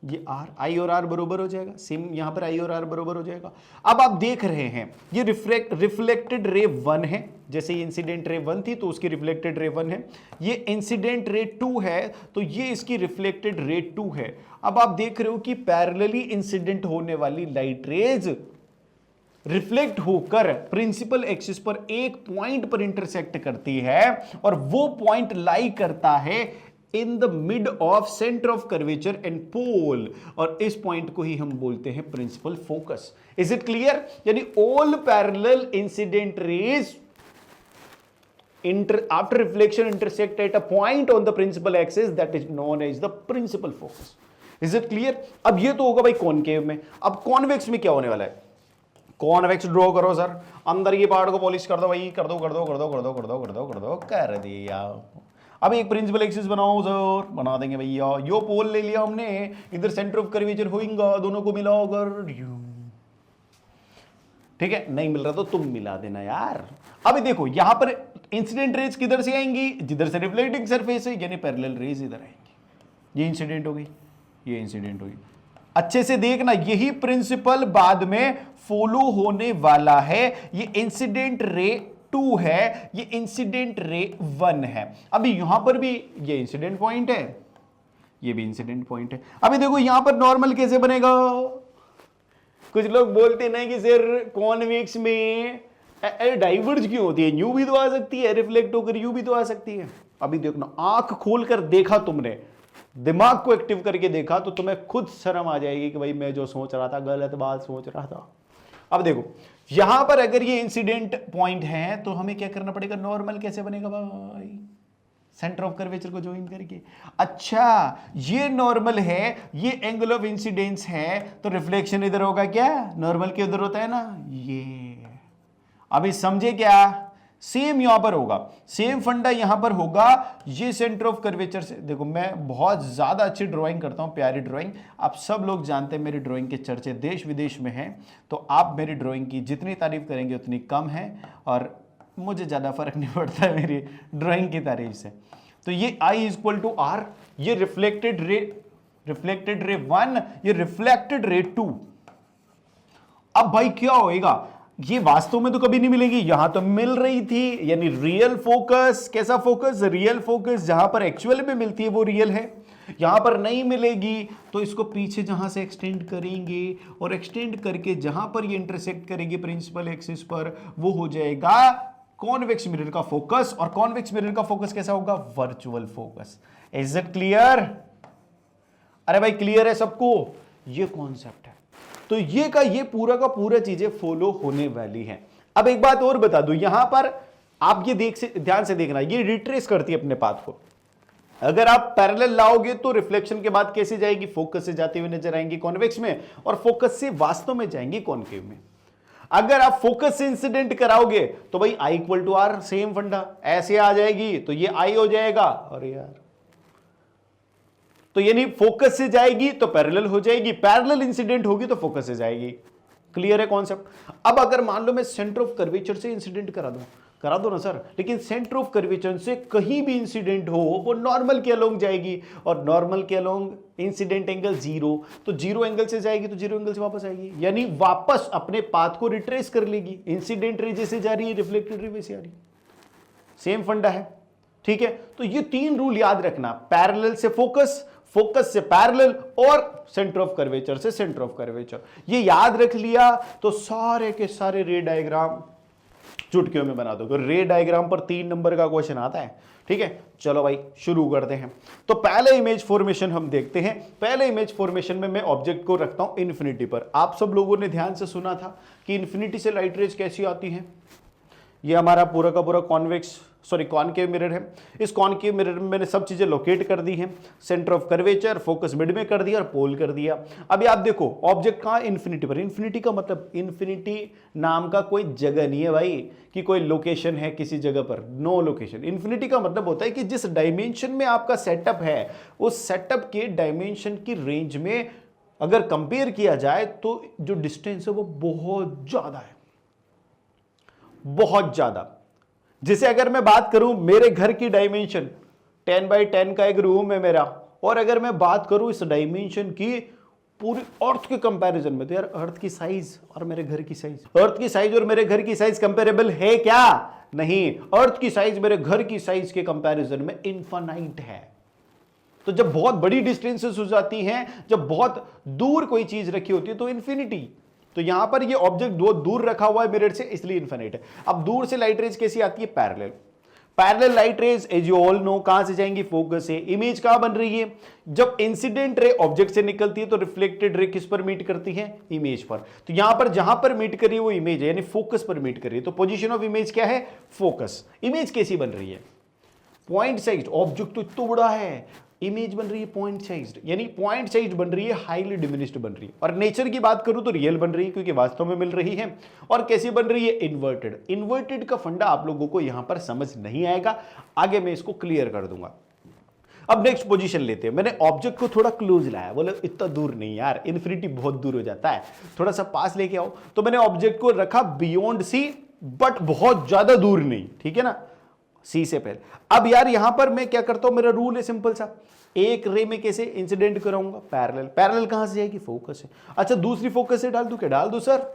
ये आर, आई और आर बरोबर हो जाएगा। सेम यहां पर आई और आर बरोबर हो जाएगा। अब आप देख रहे हैं ये रिफ्लेक्टेड रे 1 है, जैसे ये इंसिडेंट रे 1 थी तो उसकी रिफ्लेक्टेड रे 1 है। ये इंसिडेंट रे 2 है तो ये इसकी रिफ्लेक्टेड रे 2 है। अब आप देख रहे हो कि पैरेलली इंसिडेंट होने वाली लाइट रेज रिफ्लेक्ट होकर प्रिंसिपल एक्सिस पर एक पॉइंट पर इंटरसेक्ट करती है और वो पॉइंट लाई करता है in the mid of centre of curvature and pole, और इस पॉइंट को ही हम बोलते हैं principal focus. Is it clear? यानी all parallel incident rays after reflection intersect at a point on the principal axis that is known as the principal focus. Is it clear? अब ये तो होगा भाई कॉनकेव में। अब कॉन्वेक्स में क्या होने वाला है? कॉन्वेक्स ड्रॉ करो सर, अंदर ये पार्ट को पॉलिश कर दो भाई, कर दो कर दो कर दो कर दो कर दो कर दो कर दो कर दिया। अब एक प्रिंसिपल एक्सिस बनाओ सर, बना देंगे भैया। यो पोल ले लिया हमने, इधर सेंटर ऑफ कर्वेचर होगा, दोनों को मिलाओ अगर, ठीक है? नहीं मिल रहा तो तुम मिला देना यार। अभी देखो यहां पर इंसिडेंट रेज किधर से आएंगी? जिधर से रिफ्लेक्टिंग सरफेस है, यानी पैरेलल रेज इधर आएंगी। ये इंसिडेंट हो गई, ये इंसिडेंट होगी। अच्छे से देखना, यही प्रिंसिपल बाद में फॉलो होने वाला है। ये इंसिडेंट रे 2 है, ये इंसिडेंट रे 1 है। अभी यहां पर भी ये इंसिडेंट पॉइंट है, ये भी इंसिडेंट पॉइंट है। अभी देखो यहां पर नॉर्मल कैसे बनेगा। कुछ लोग बोलते नहीं कि सर कॉन्वेक्स में डाइवर्ज क्यों होती है, यू भी तो आ सकती है, रिफ्लेक्ट होकर यू भी तो आ सकती है। अभी देखना, आंख खोलकर देखा तुमने, दिमाग को एक्टिव करके देखा, तो तुम्हें खुद शर्म आ जाएगी कि भाई मैं जो सोच रहा था गलत बात सोच रहा था। अब देखो यहां पर अगर ये इंसिडेंट पॉइंट है तो हमें क्या करना पड़ेगा, नॉर्मल कैसे बनेगा भाई, सेंटर ऑफ कर्वेचर को ज्वाइन करके। अच्छा ये नॉर्मल है, ये एंगल ऑफ इंसिडेंस है, तो रिफ्लेक्शन इधर होगा क्या, नॉर्मल के उधर होता है ना ये। अभी समझे क्या, सेम यहां पर होगा, सेम फंडा यहां पर होगा। ये सेंटर ऑफ कर्वेचर से, देखो मैं बहुत ज्यादा अच्छी ड्राइंग करता हूं, प्यारी ड्राइंग, आप सब लोग जानते हैं मेरी ड्राइंग के चर्चे देश विदेश में हैं, तो आप मेरी ड्राइंग की जितनी तारीफ करेंगे उतनी कम है, और मुझे ज्यादा फर्क नहीं पड़ता है मेरी ड्राइंग की तारीफ से। तो ये I इक्वल टू R, ये रिफ्लेक्टेड रे 1, ये रिफ्लेक्टेड रे 2। अब भाई क्या होएगा, ये वास्तव में तो कभी नहीं मिलेगी, यहां तो मिल रही थी, यानी रियल फोकस। कैसा फोकस, रियल फोकस, जहां पर एक्चुअल में मिलती है वो रियल है, यहां पर नहीं मिलेगी तो इसको पीछे जहां से एक्सटेंड करेंगे, और एक्सटेंड करके जहां पर ये इंटरसेक्ट करेंगे प्रिंसिपल एक्सिस पर, वो हो जाएगा कॉन्वेक्स मिरर का फोकस। और कॉन्वेक्स मिरर का फोकस कैसा होगा, virtual focus. Is it clear, अरे भाई क्लियर है सबको, ये कॉन्सेप्ट है। तो ये का ये पूरा का पूरा चीजें फॉलो होने वाली हैं। अब एक बात और बता दूं, यहां पर आप ये ध्यान से देखना, ये रिट्रेस करती है अपने पाथ को। अगर आप पैरेलल लाओगे तो रिफ्लेक्शन के बाद कैसे जाएगी, फोकस से जाते हुए नजर आएंगी कॉन्वेक्स में, और फोकस से वास्तव में जाएंगी कॉन्केव में। अगर आप फोकस से इंसिडेंट कराओगे तो भाई I equal to R, same funda ऐसे आ जाएगी, तो ये I हो जाएगा, और यार तो यानी फोकस से जाएगी तो पैरेलल हो जाएगी, पैरेलल इंसिडेंट होगी तो फोकस से जाएगी। क्लियर है कॉन्सेप्ट। अब अगर मान लो मैं सेंटर ऑफ कर्वेचर से इंसिडेंट करा दो ना सर, लेकिन सेंटर ऑफ कर्वेचर से कहीं भी इंसिडेंट हो वो नॉर्मल के अलोंग जाएगी, और नॉर्मल के अलोंग इंसिडेंट एंगल 0, तो 0 एंगल से जाएगी, तो 0 एंगल से वापस आएगी, यानी वापस अपने पाथ को रिट्रेस कर लेगी। इंसिडेंट रे जैसे जा रही है, रिफ्लेक्टेड रे वैसे आ रही है, सेम फंडा है। ठीक है, तो ये 3 रूल याद रखना, पैरेलल से फोकस, फोकस से पैरेलल, और सेंटर ऑफ कर्वेचर से सेंटर ऑफ कर्वेचर। ये याद रख लिया तो सारे के सारे रे डायग्राम चुटकियों में बना दो। रे डायग्राम पर 3 नंबर का क्वेश्चन आता है। ठीक है, चलो भाई शुरू करते हैं। तो पहले इमेज फॉर्मेशन हम देखते हैं। पहले इमेज फॉर्मेशन में मैं ऑब्जेक्ट को रखता हूं इन्फिनिटी पर। आप सब लोगों ने ध्यान से सुना था कि इन्फिनिटी से लाइट रेज कैसी आती है। ये हमारा पूरा का पूरा कॉनकेव मिरर है। इस कॉनकेव मिरर में मैंने सब चीजें लोकेट कर दी हैं, centre of curvature, focus mid में कर दिया और पोल कर दिया। अभी आप देखो ऑब्जेक्ट कहां, इन्फिनिटी पर। इन्फिनिटी का मतलब, इन्फिनिटी नाम का कोई जगह नहीं है भाई कि कोई लोकेशन है किसी जगह पर, नो लोकेशन। इन्फिनिटी का मतलब होता है कि जिस डायमेंशन में आपका सेटअप है, उस सेटअप के डायमेंशन की रेंज में अगर कंपेयर किया जाए तो जो डिस्टेंस है वो बहुत ज्यादा है, बहुत ज्यादा। जैसे अगर मैं बात करूं मेरे घर की डायमेंशन 10 बाई 10 का एक रूम है मेरा, और अगर मैं बात करूं इस डायमेंशन की पूरी अर्थ के कंपैरिजन में, तो यार अर्थ की साइज और मेरे घर की साइज, अर्थ की साइज और मेरे घर की साइज कंपेरेबल है क्या, नहीं। अर्थ की साइज मेरे घर की साइज के कंपैरिजन में इनफाइनाइट है। तो जब बहुत बड़ी डिस्टेंसेस हो जाती हैं, जब बहुत दूर कोई चीज रखी होती है तो इन्फिनिटी। तो यहां पर ये ऑब्जेक्ट बहुत दूर रखा हुआ है मिरर से, इसलिए इनफिनिट है। अब दूर से लाइट रेज कैसी आती है, parallel. Parallel light rays as you all know कहां से जाएंगी, फोकस से। इमेज कहां बन रही है, जब इंसिडेंट रे ऑब्जेक्ट से निकलती है तो रिफ्लेक्टेड रे किस पर मीट करती है, इमेज पर। तो यहां पर जहां पर मीट कर रही है वो इमेज है, यानी फोकस पर मीट कर रही है। तो पोजीशन ऑफ इमेज क्या है, फोकस। इमेज कैसी बन रही है, पॉइंट साइज। ऑब्जेक्ट तो इतना बड़ा है, इमेज बन रही है पॉइंट साइज्ड, यानी पॉइंट साइज बन रही है, हाईली डिमिनिश्ड बन रही है। और नेचर की बात करूं तो रियल बन रही है क्योंकि वास्तव में मिल रही है। और कैसी बन रही है, इन्वर्टेड। इन्वर्टेड का फंडा आप लोगों को यहां पर समझ नहीं आएगा, आगे मैं इसको क्लियर कर दूंगा। अब नेक्स्ट पोजीशन लेते हैं। मैंने ऑब्जेक्ट को थोड़ा क्लोज लाया, बोले इतना दूर नहीं यार, इन्फिनिटी बहुत दूर हो जाता है, थोड़ा सा पास लेके आओ। तो मैंने ऑब्जेक्ट को रखा बियॉन्ड सी, बट बहुत ज्यादा दूर नहीं, ठीक है ना। सी से पहले। अब यार यहां पर मैं क्या करता हूं, मेरा रूल है सिंपल सा, एक रे में कैसे इंसिडेंट कराऊंगा, पैरेलल। पैरेलल कहां से जाएगी, फोकस है। अच्छा दूसरी फोकस से डाल दूं क्या, डाल दो सर,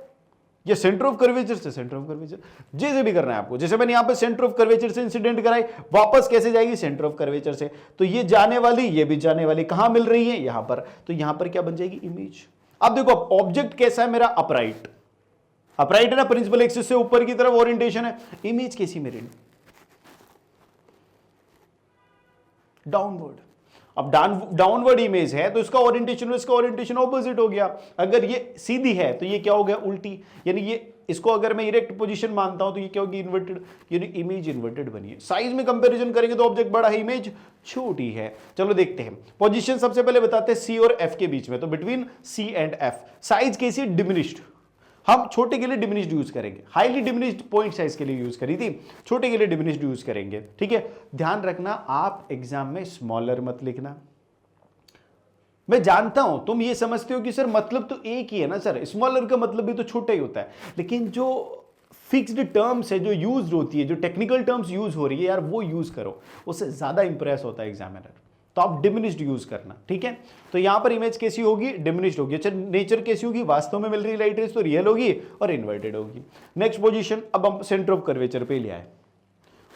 ये सेंटर ऑफ कर्वेचर से, सेंटर ऑफ कर्वेचर जैसे भी करना है आपको। जैसे मैंने यहां पे सेंटर ऑफ कर्वेचर से इंसिडेंट कराई, वापस कैसे जाएगी, सेंटर ऑफ कर्वेचर से। तो ये जाने वाली, ये भी जाने वाली, कहां मिल रही है, यहां पर। तो यहां पर क्या बन जाएगी, इमेज। अब देखो ऑब्जेक्ट कैसा है मेरा, अपराइट, अपराइट है ना, प्रिंसिपल एक्सिस से ऊपर की तरफ ओरिएंटेशन है। इमेज कैसी मेरी, डाउनवर्ड। अब डाउनवर्ड इमेज है तो इसका ओरिएंटेशन और इसका ओरिएंटेशन ऑपोजिट हो गया। अगर ये सीधी है तो ये क्या हो गया, उल्टी। यानी ये, इसको अगर मैं इरेक्ट पोजीशन मानता हूं तो ये क्या होगी, इन्वर्टेड, यानी इमेज इन्वर्टेड बनी है। साइज में कंपैरिजन करेंगे तो ऑब्जेक्ट बड़ा है, इमेज छोटी है। चलो देखते हैं पोजीशन, सबसे पहले बताते हैं सी और एफ के बीच में, तो between C and F size कैसी, डिमिनिश्ड। हम छोटे के लिए डिमिनिश्ड यूज करेंगे, हाईली डिमिनिश्ड पॉइंट साइज के लिए यूज करी थी, छोटे के लिए डिमिनिश्ड यूज करेंगे। ठीक है, ध्यान रखना आप एग्जाम में स्मॉलर मत लिखना। मैं जानता हूं तुम ये समझते हो कि सर मतलब तो एक ही है ना सर, स्मॉलर का मतलब भी तो छोटा ही होता है, लेकिन जो फिक्स्ड टर्म्स है जो यूज होती है, जो टेक्निकल टर्म्स यूज हो रही है यार, वो यूज करो, उससे ज्यादा इंप्रेस होता है एग्जामिनर। तो आप डिमिनिश्ड यूज करना, ठीक है। तो यहां पर इमेज कैसी होगी, डिमिनिश्ड होगी। अच्छा नेचर कैसी होगी, वास्तव में मिल रही लाइट रेज तो रियल होगी और इन्वर्टेड होगी। नेक्स्ट पोजीशन, अब हम सेंटर ऑफ कर्वेचर पे ले आए,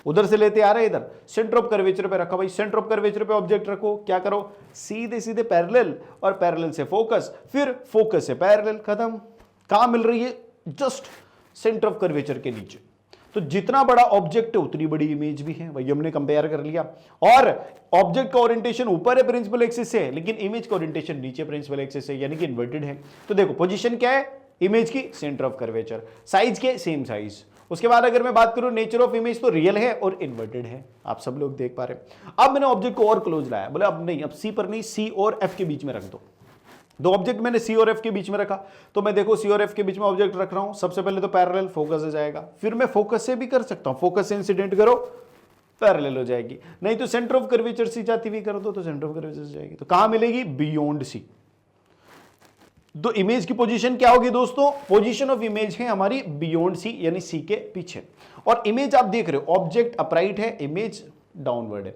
उधर से लेते आ रहे हैं इधर, सेंटर ऑफ कर्वेचर पे रखा भाई। सेंटर ऑफ कर्वेचर पे ऑब्जेक्ट रखो, क्या करो, सीधे सीधे पैरेलल, और पैरेलल से फोकस, फिर फोकस से पैरेलल, खत्म। कहां मिल रही है, जस्ट सेंटर ऑफ कर्वेचर के नीचे। तो जितना बड़ा ऑब्जेक्ट है उतनी बड़ी इमेज भी है, वही हमने कंपेयर कर लिया। और ऑब्जेक्ट का ओरिएंटेशन ऊपर है प्रिंसिपल एक्सिस से, लेकिन इमेज का ओरिएंटेशन नीचे प्रिंसिपल एक्सिस से, यानी कि इन्वर्टेड है। तो देखो पोजीशन क्या है इमेज की, सेंटर ऑफ कर्वेचर। साइज के, सेम साइज। उसके बाद अगर मैं बात करूं नेचर ऑफ इमेज, तो रियल है और इन्वर्टेड है, आप सब लोग देख पा रहे हैं। अब मैंने ऑब्जेक्ट को और क्लोज लाया, बोले अब नहीं, अब सी पर नहीं, सी और एफ के बीच में रख दो। दो ऑब्जेक्ट मैंने सी और एफ के बीच में रखा, तो मैं देखो सी और एफ के बीच में ऑब्जेक्ट रख रहा हूं। सबसे पहले तो पैरेलल, फोकस से जाएगा, फिर मैं फोकस से भी कर सकता हूं, फोकस से इंसिडेंट करो, पैरेलल हो जाएगी। नहीं तो सेंटर ऑफ कर्वेचर सी जाती हुई कर दो तो सेंटर ऑफ कर्वेचर से जाएगी। तो कहां मिलेगी, बियॉन्ड सी। तो इमेज की पोजीशन क्या होगी दोस्तों, पोजीशन ऑफ इमेज है हमारी बियॉन्ड सी, यानी सी के पीछे। और इमेज आप देख रहे हो, ऑब्जेक्ट अपराइट है, इमेज डाउनवर्ड है।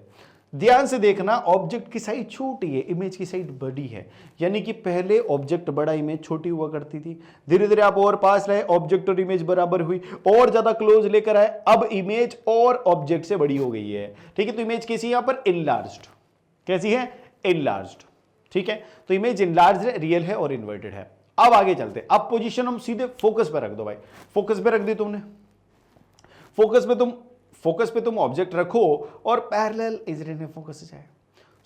ध्यान से देखना, ऑब्जेक्ट की साइज छोटी है, इमेज की साइज बड़ी है। यानी कि पहले ऑब्जेक्ट बड़ा, इमेज छोटी हुआ करती थी। धीरे धीरे आप और पास रहे, ऑब्जेक्ट और इमेज बराबर हुई, और ज्यादा क्लोज लेकर आए, अब इमेज और ऑब्जेक्ट से बड़ी हो गई है। ठीक है, तो इमेज कैसी है यहां पर, इनलार्ज्ड। कैसी है, इनलार्ज्ड। ठीक है, तो इमेज इनलार्ज्ड है, रियल है और इन्वर्टेड है। अब आगे चलते, अब पोजीशन हम सीधे फोकस पे रख दो भाई। फोकस पे रख दी तुमने, फोकस पे तुम ऑब्जेक्ट रखो और पैरेलल इंसिडेंट में फोकस से जाए।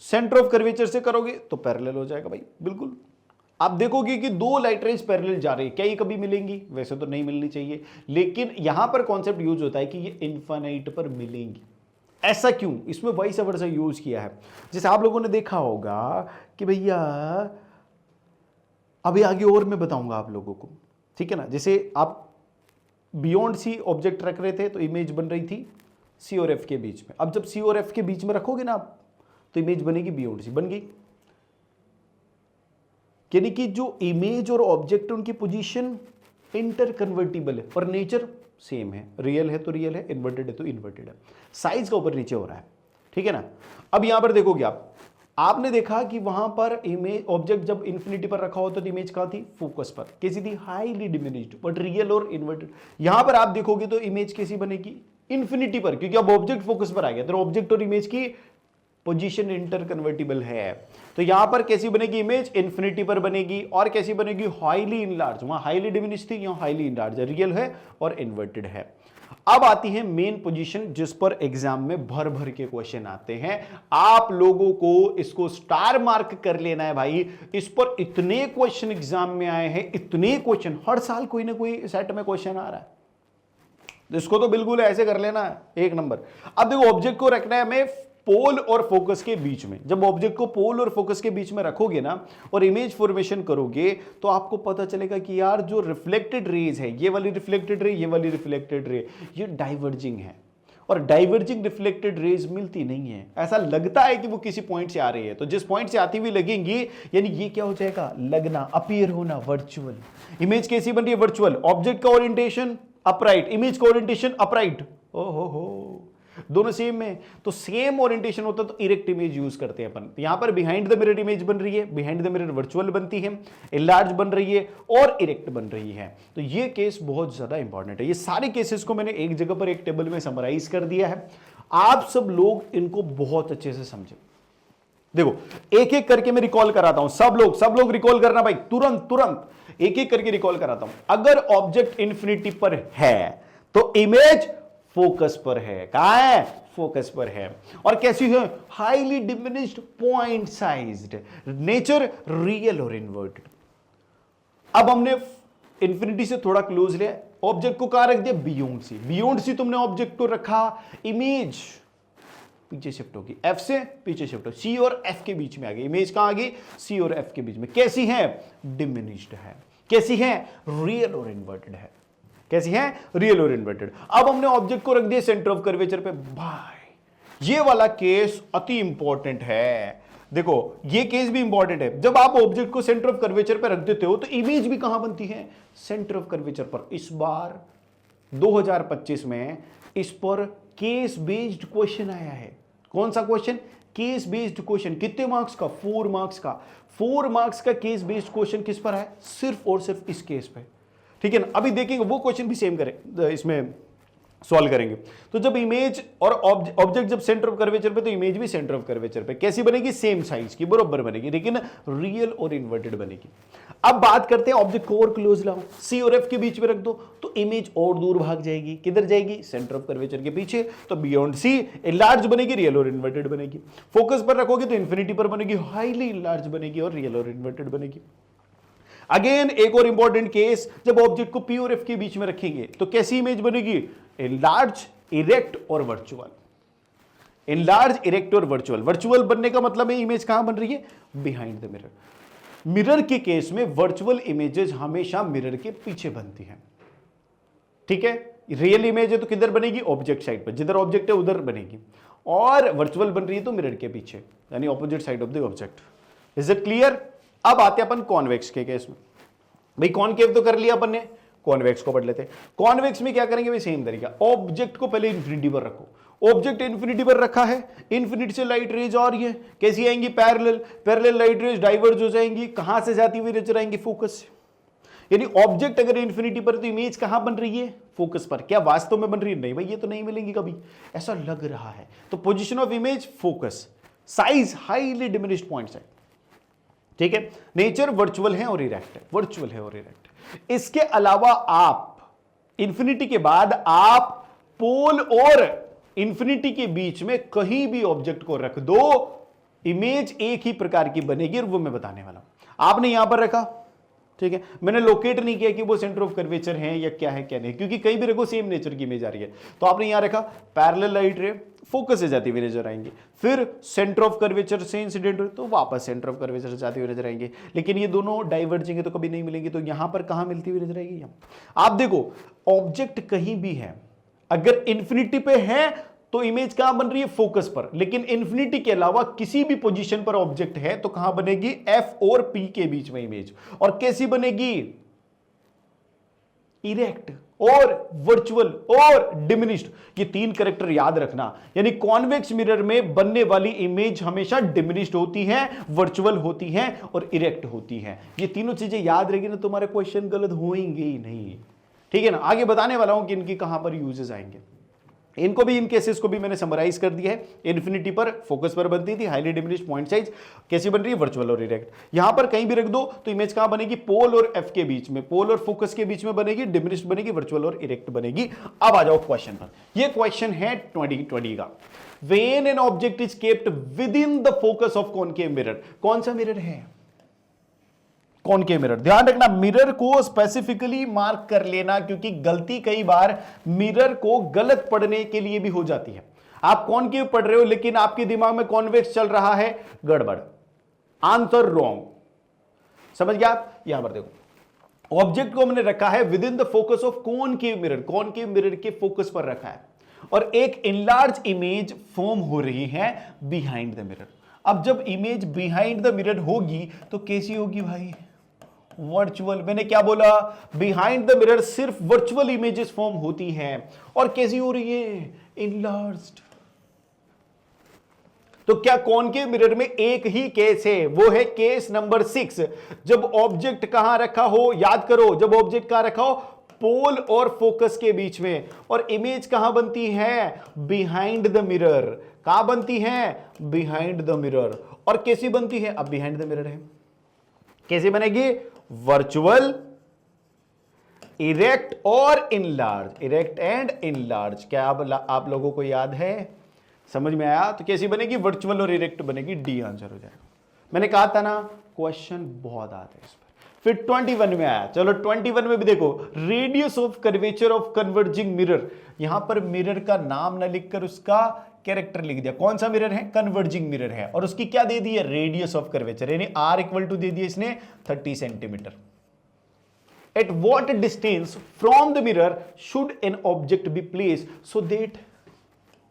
सेंटर ऑफ कर्वेचर से करोगे तो पैरेलल हो जाएगा भाई, बिल्कुल। आप देखोगे कि दो लाइट रेज पैरेलल जा रही है, क्या ये कभी मिलेंगी, वैसे तो नहीं मिलनी चाहिए, लेकिन यहां पर कॉन्सेप्ट यूज होता है कि ये इनफाइनाइट पर मिलेंगी। ऐसा क्यों, इसमें वाइस वर्सा यूज किया है। जैसे आप लोगों ने देखा होगा कि भैया, अभी आगे और मैं बताऊंगा आप लोगों को, ठीक है ना। जैसे आप बियॉन्ड सी ऑब्जेक्ट रख रहे थे तो इमेज बन रही थी सी और एफ के बीच में। अब जब सी और एफ के बीच में रखोगे ना आप, तो इमेज बनेगी बियॉन्ड सी, बन गई। यानी कि जो इमेज और ऑब्जेक्ट उनकी पोजीशन इंटर कन्वर्टिबल है और नेचर सेम है, रियल है तो रियल है, इन्वर्टेड है तो इन्वर्टेड है। साइज का ऊपर नीचे हो रहा है, ठीक है ना। अब यहां पर देखोगे आपने देखा कि वहां पर इमेज ऑब्जेक्ट जब इंफिनिटी पर रखा होता तो इमेज कहां थी, फोकस पर, कैसी थी, हाईली डिमिनिश्ड, बट रियल और इन्वर्टेड। यहां पर आप देखोगे तो इमेज कैसी बनेगी, इंफिनिटी पर, क्योंकि अब ऑब्जेक्ट फोकस पर आ गया, तो ऑब्जेक्ट और इमेज की पोजीशन इंटर कन्वर्टिबल है। तो यहां पर कैसी बनेगी इमेज, इंफिनिटी पर बनेगी, और कैसी बनेगी, हाईली इनलार्ज। वहां हाईली डिमिनिश्ड थी, यहां हाईली इनलार्ज, रियल है और इन्वर्टेड है। अब आती है मेन पोजीशन, जिस पर एग्जाम में भर भर के क्वेश्चन आते हैं। आप लोगों को इसको स्टार मार्क कर लेना है भाई। इस पर इतने क्वेश्चन एग्जाम में आए हैं, इतने क्वेश्चन, हर साल कोई ना कोई सेट में क्वेश्चन आ रहा है। इसको तो बिल्कुल ऐसे कर लेना है, एक नंबर। अब देखो ऑब्जेक्ट को रखना है हमें पोल और फोकस के बीच में। जब ऑब्जेक्ट को पोल और फोकस के बीच में रखोगे ना और इमेज फॉर्मेशन करोगे, तो आपको पता चलेगा कि यार जो रिफ्लेक्टेड रेज है, ये वाली रिफ्लेक्टेड रे, ये वाली रिफ्लेक्टेड रे, ये डाइवर्जिंग है। और डाइवर्जिंग रिफ्लेक्टेड रेज मिलती नहीं है, ऐसा लगता है कि वो किसी पॉइंट से आ रही है। तो जिस पॉइंट से आती हुई लगेंगी, यानी ये क्या हो जाएगा, लगना, अपीयर होना, वर्चुअल। इमेज कैसी बन रही है, वर्चुअल। ऑब्जेक्ट का ओरिएंटेशन अपराइट, इमेज का ओरिएंटेशन अपराइट। ओहो हो, दोनों सेम में, तो सेम ओरिएंटेशन होता तो इरेक्ट इमेज यूज करते हैं अपन। तो यहां पर बिहाइंड द मिरर इमेज बन रही है, बिहाइंड द मिरर वर्चुअल बनती है, इनलार्ज बन रही है और इरेक्ट बन रही है। तो ये केस बहुत ज्यादा इंपॉर्टेंट है। ये सारे केसेस को मैंने एक जगह पर एक टेबल में समराइज कर दिया है, आप सब लोग इनको बहुत अच्छे से समझे। देखो एक एक करके मैं रिकॉल कराता हूं, सब लोग रिकॉल करना भाई, तुरंत तुरंत एक एक करके रिकॉल कराता हूं। अगर ऑब्जेक्ट इंफिनिटी पर है तो इमेज फोकस पर है। कहां है? फोकस पर है। और कैसी है? Highly diminished point sized, nature real और इन्वर्टेड। अब हमने इंफिनिटी से थोड़ा क्लोज लिया, ऑब्जेक्ट को कहां रख दिया? बियॉन्ड सी। बियॉन्ड सी तुमने ऑब्जेक्ट को रखा, इमेज पीछे शिफ्ट होगी, एफ से पीछे शिफ्ट हो, सी और एफ के बीच में आ गई इमेज। कहां आ गई? सी और एफ के बीच में। कैसी है? डिमिनिश्ड है। कैसी है? रियल और इन्वर्टेड है। कैसी है? रियल और इन्वर्टेड। अब हमने ऑब्जेक्ट को रख दिया सेंटर ऑफ कर्वेचर पे। भाई ये वाला केस अति इंपॉर्टेंट है। देखो ये केस भी इंपॉर्टेंट है। जब आप ऑब्जेक्ट को सेंटर ऑफ कर्वेचर पे रख देते हो तो इमेज भी कहां बनती है? सेंटर ऑफ कर्वेचर पर। इस बार 2025 में इस पर केस बेस्ड क्वेश्चन आया है। कौन सा क्वेश्चन? Case based question. कितने मार्क्स का? 4 मार्क्स का। 4 मार्क्स का केस बेस्ड क्वेश्चन किस पर है? सिर्फ और सिर्फ इस केस पे। ठीक है ना? अभी देखेंगे वो क्वेश्चन भी सेम करें, इसमें सॉल्व करेंगे। तो जब इमेज और ऑब्जेक्ट जब सेंटर ऑफ कर्वेचर पे, तो इमेज भी सेंटर ऑफ कर्वेचर पे। कैसी बनेगी? सेम साइज की, बराबर बनेगी, लेकिन रियल और इन्वर्टेड बनेगी। अब बात करते हैं ऑब्जेक्ट को और क्लोज लाओ, सी और एफ के बीच में रख दो तो इमेज और दूर भाग जाएगी। किधर जाएगी? सेंटर ऑफ कर्वेचर के पीछे। तो बियॉन्ड सी इनलार्ज बनेगी, रियल और इन्वर्टेड बनेगी। फोकस पर रखोगे तो इंफिनिटी पर बनेगी, हाईली इनलार्ज बनेगी और रियल और इन्वर्टेड बनेगी। अगेन एक और इंपॉर्टेंट केस, जब ऑब्जेक्ट को पी और एफ के बीच में रखेंगे तो कैसी इमेज बनेगी? इनलार्ज, इरेक्ट और वर्चुअल। इनलार्ज, इरेक्ट और वर्चुअल। वर्चुअल बनने का मतलब है इमेज कहां बन रही है? Behind the mirror. मिरर के केस में वर्चुअल इमेजेस हमेशा मिरर के पीछे बनती हैं। ठीक है? रियल इमेज है तो किधर बनेगी? ऑब्जेक्ट साइड पर, जिधर ऑब्जेक्ट है उधर बनेगी। और वर्चुअल बन रही है तो मिरर के पीछे, यानी opposite side of the object. Is it clear? अब आते हैं अपन कॉन्वेक्स के केस में। भाई कॉनकेव तो कर लिया अपन ने, कॉन्वेक्स को पढ़ लेते हैं। कॉन्वेक्स में क्या करेंगे भाई? सेम तरीका, ऑब्जेक्ट को पहले इंफिनिटी पर रखो। ऑब्जेक्ट इंफिनिटी पर रखा है, इंफिनिटी से लाइट रेज आ रही है, कैसी आएंगी? Parallel. Parallel light raise diverge हो जाएंगी, कहां से जाती हुई नजर आएंगी? फोकस से। यानी ऑब्जेक्ट अगर इंफिनिटी पर, तो इमेज कहां बन रही है? फोकस पर। क्या वास्तव में बन रही है? नहीं भाई, ये तो नहीं मिलेंगी कभी, ऐसा लग रहा है। तो position of image focus, size highly diminished point size. ठीक है? नेचर वर्चुअल है और इरेक्ट है, वर्चुअल है और इरेक्ट। इसके अलावा आप इंफिनिटी के बाद आप पोल और इंफिनिटी के बीच में कहीं भी ऑब्जेक्ट को रख दो, इमेज एक ही प्रकार की बनेगी, और वो मैं बताने वाला हूं। आपने यहां पर रखा, ठीक है, मैंने लोकेट नहीं किया कि वो सेंटर ऑफ कर्वेचर है या क्या है क्या नहीं, क्योंकि कहीं भी रखो सेम नेचर की इमेज आ रही है। तो आपने यहां रखा पैरेलल लाइट रे, फोकस से जाती हुई नजर आएंगे, फिर सेंटर ऑफ कर्वेचर से इंसिडेंट तो वापस सेंटर ऑफ कर्वेचर से जाती हुई नजर आएंगे। लेकिन ये दोनों डाइवर्जिंग है तो कभी नहीं मिलेंगे। तो यहां पर कहां मिलती हुई नजर आएगी? आप देखो ऑब्जेक्ट कहीं भी है, अगर इंफिनिटी पे है तो इमेज कहां बन रही है? फोकस पर। लेकिन इंफिनिटी के अलावा किसी भी पोजीशन पर ऑब्जेक्ट है तो कहां बनेगी? एफ और पी के बीच में इमेज। और कैसी बनेगी? इरेक्ट और वर्चुअल और डिमिनिश्ड। ये 3 कैरेक्टर याद रखना। यानी कॉन्वेक्स मिरर में बनने वाली इमेज हमेशा डिमिनिश्ड होती है, वर्चुअल होती है और इरेक्ट होती है। ये तीनों चीजें याद रहेगी ना, तुम्हारे क्वेश्चन गलत होंगे ही नहीं। ठीक है ना? आगे बताने वाला हूं कि इनकी कहां पर यूजेस आएंगे। इनको भी, इन केसेस को भी मैंने समराइज कर दिया है। इन्फिनिटी पर, फोकस पर बनती थी, हाईली डिमिनिश्ड पॉइंट साइज। कैसी बन रही है? वर्चुअल और इरेक्ट। यहां पर कहीं भी रख दो तो इमेज कहां बनेगी? पोल और एफ के बीच में, पोल और फोकस के बीच में बनेगी, डिमिनिश्ड बनेगी, वर्चुअल और इरेक्ट बनेगी। अब आ जाओ क्वेश्चन पर। यह क्वेश्चन है 2020 का। When an object is kept with in the focus of concave mirror. कौन सा मिरर है? Concave mirror. ध्यान रखना, मिरर को स्पेसिफिकली मार्क कर लेना, क्योंकि गलती कई बार मिरर को गलत पढ़ने के लिए भी हो जाती है। आप कॉनकेव पढ़ रहे हो लेकिन आपके दिमाग में कॉन्वेक्स चल रहा है, गड़बड़, आंसर रॉन्ग। समझ गया आप? यहां पर देखो, ऑब्जेक्ट को हमने रखा है with in the focus of concave mirror, concave mirror के फोकस पर रखा है, और एक इनलार्ज इमेज फॉर्म हो रही है बिहाइंड द मिरर। अब जब इमेज बिहाइंड द मिरर होगी तो कैसी होगी भाई? वर्चुअल। मैंने क्या बोला? बिहाइंड द मिरर सिर्फ वर्चुअल इमेजेस फॉर्म होती हैं। और कैसी हो रही है? इनलार्ज्ड। तो क्या कॉनकेव मिरर में एक ही केस है, वो है केस नंबर 6। जब ऑब्जेक्ट कहां रखा हो, याद करो, जब ऑब्जेक्ट कहां रखा हो, पोल और फोकस के बीच में, और इमेज कहां बनती है, बिहाइंड द मिरर। कहां बनती है, बिहाइंड द मिरर। और कैसी बनती है, अब बिहाइंड द मिरर है, कैसे बनेगी, वर्चुअल, इरेक्ट और इनलार्ज, इरेक्ट एंड इनलार्ज। क्या आप लोगों को याद है, समझ में आया? तो कैसी बनेगी, वर्चुअल और इरेक्ट बनेगी, डी आंसर हो जाएगा। मैंने कहा था ना क्वेश्चन बहुत आते हैं इस पर। फिर 21 में आया, चलो 21 में भी देखो, radius of curvature of converging mirror. यहां पर मिरर का नाम ना लिखकर उसका कैरेक्टर लिख दिया। कौन सा मिरर है, कन्वर्जिंग मिरर है, और उसकी क्या दे दी है, रेडियस ऑफ कर्वेचर, यानी आर इक्वल टू दे दिया इसने 30 centimetre. At what distance from the mirror should an object be placed so that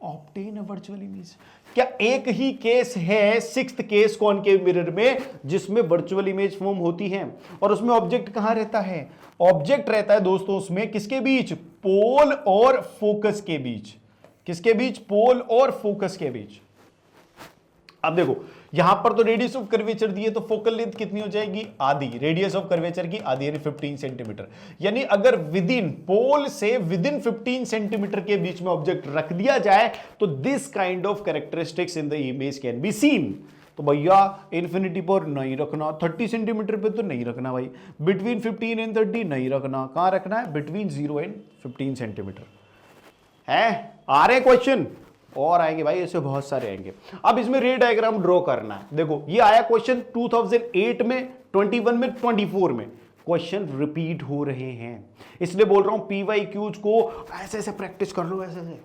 obtain a virtual image? क्या एक ही केस है, 6th केस कॉनकेव मिरर में, जिसमें वर्चुअल इमेज फॉर्म होती है, और उसमें ऑब्जेक्ट कहां रहता है, ऑब्जेक्ट रहता है दोस्तों उसमें किसके बीच, पोल और फोकस के बीच। किसके बीच, पोल और फोकस के बीच। अब देखो यहां पर तो रेडियस ऑफ कर्वेचर दी है, तो फोकल लेंथ कितनी हो जाएगी, आधी, रेडियस ऑफ कर्वेचर की आधी, यानी 15 सेंटीमीटर। यानी अगर विद इन पोल से विद इन 15 सेंटीमीटर के बीच में ऑब्जेक्ट रख दिया जाए, तो this kind of characteristics in the image can be seen. तो भैया इन्फिनिटी पर नहीं रखना, 30 सेंटीमीटर पे तो नहीं रखना भाई, बिटवीन 15 एंड 30 नहीं रखना, कहां रखना है, बिटवीन 0 एंड 15 सेंटीमीटर है। आ रहे क्वेश्चन और आएंगे भाई, ऐसे बहुत सारे आएंगे। अब इसमें रे डायग्राम ड्रॉ करना है। देखो ये आया क्वेश्चन 2008 में, 21 में, 24 में, क्वेश्चन रिपीट हो रहे हैं, इसलिए बोल रहा हूं PYQs को ऐसे ऐसे प्रैक्टिस कर लो, ऐसे ऐसे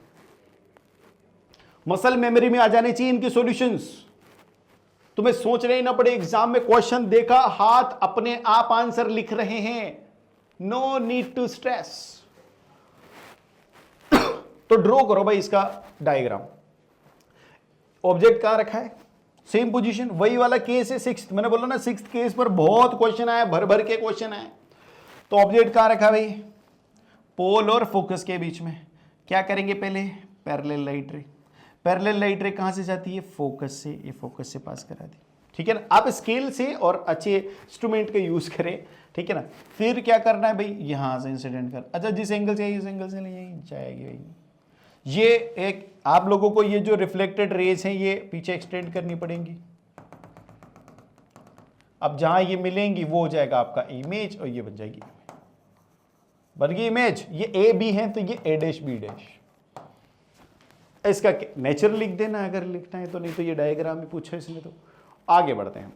मसल मेमोरी में आ जाने चाहिए इनके सॉल्यूशंस। तुम्हें सोचना ही ना पड़े, एग्जाम में क्वेश्चन देखा, हाथ अपने आप आंसर लिख रहे हैं, नो नीड टू स्ट्रेस। तो ड्रॉ करो भाई इसका डायग्राम। ऑब्जेक्ट कहां रखा है, सेम पोजीशन, वही वाला केस है 6th, मैंने बोला ना 6th केस पर बहुत क्वेश्चन आए, भर भर के क्वेश्चन आए। तो ऑब्जेक्ट कहां रखा है भाई, पोल और फोकस के बीच में। क्या करेंगे पहले, पैरेलल लाइट रे। पैरेलल लाइट रे कहां से जाती है, फोकस से, ये फोकस से पास करा दी, ठीक है ना। आप स्केल से और अच्छे इंस्ट्रूमेंट का यूज करें, ठीक है ना। फिर क्या करना है भाई, यहां से इंसिडेंट कर, अच्छा जिस एंगल से इस एंगल से ले जाएगी भाई। ये एक आप लोगों को ये जो रिफ्लेक्टेड रेज हैं ये पीछे एक्सटेंड करनी पड़ेंगी। अब जहां ये मिलेंगी वो हो जाएगा आपका इमेज, और ये बन जाएगी, बन गई इमेज। ये ए बी है तो ये ए डैश बी डैश। इसका नेचर लिख देना अगर लिखना है तो, नहीं तो ये डायग्राम भी पूछा इसने। तो आगे बढ़ते हैं।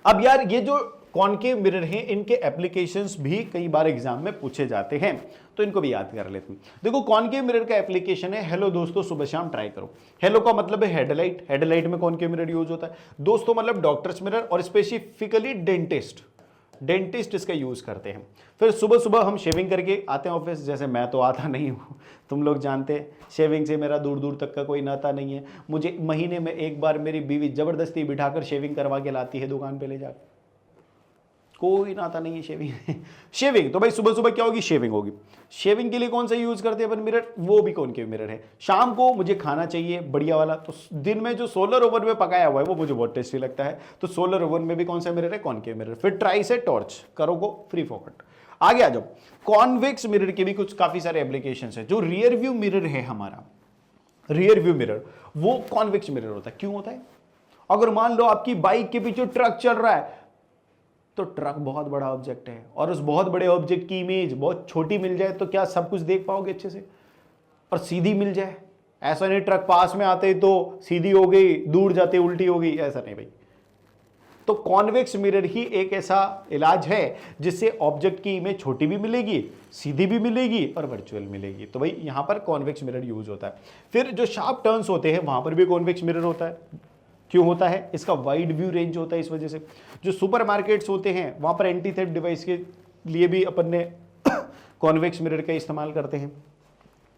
अब यार ये जो कॉनकेव मिरर हैं, इनके एप्लीकेशंस भी कई बार एग्जाम में पूछे जाते हैं, तो इनको भी याद कर लेते हैं। देखो कॉनकेव मिरर का एप्लीकेशन है, हेलो दोस्तों सुबह शाम ट्राई करो। हेलो का मतलब है हेडलाइट, हेडलाइट में कॉनकेव मिरर यूज होता है। दोस्तों मतलब डॉक्टर्स मिरर, और स्पेसिफिकली डेंटिस्ट, डेंटिस्ट इसका यूज करते हैं। फिर सुबह सुबह हम शेविंग करके आते हैं ऑफिस, जैसे मैं तो आता नहीं हूँ, तुम लोग जानते हैं शेविंग से मेरा दूर दूर तक का कोई नाता नहीं है। मुझे महीने में एक बार मेरी बीवी जबरदस्ती बिठाकर शेविंग करवा के लाती है दुकान पे ले जाकर, कोई नाता नहीं है शेविंग शेविंग तो भाई सुबह सुबह क्या होगी, शेविंग होगी। शेविंग के लिए कौन सा यूज करते हैं अपन मिरर, वो भी कॉनकेव मिरर है। शाम को मुझे खाना चाहिए बढ़िया वाला, तो दिन में जो सोलर ओवन में पकाया हुआ है वो मुझे बहुत टेस्टी लगता है, तो सोलर ओवन में भी कौन सा मिरर है, कॉनकेव मिरर। फिर ट्राई से टॉर्च करो को फ्री फोकट। आगे आ जाओ, कॉन्वेक्स मिरर के भी कुछ काफी सारे एप्लीकेशन है। जो रियर व्यू मिरर है हमारा, रियर व्यू मिरर वो कॉन्वेक्स मिरर होता है। क्यों होता है, अगर मान लो आपकी बाइक के पीछे ट्रक चल रहा है, तो ट्रक बहुत बड़ा ऑब्जेक्ट है, और उस बहुत बड़े ऑब्जेक्ट की इमेज बहुत छोटी मिल जाए तो क्या सब कुछ देख पाओगे अच्छे से, और सीधी मिल जाए। ऐसा नहीं ट्रक पास में आते तो सीधी हो गई, दूर जाते उल्टी हो गई, ऐसा नहीं भाई। तो कॉन्वेक्स मिरर ही एक ऐसा इलाज है जिससे ऑब्जेक्ट की इमेज छोटी भी मिलेगी, सीधी भी मिलेगी और वर्चुअल मिलेगी। तो भाई यहां पर कॉन्वेक्स मिरर यूज होता है। फिर जो शार्प टर्न्स होते हैं वहां पर भी कॉन्वेक्स मिरर होता है। क्यों होता है, इसका वाइड व्यू रेंज होता है इस वजह से। जो सुपरमार्केट्स होते हैं वहां पर एंटी थेफ्ट डिवाइस के लिए भी अपन ने कॉन्वेक्स मिरर का इस्तेमाल करते हैं।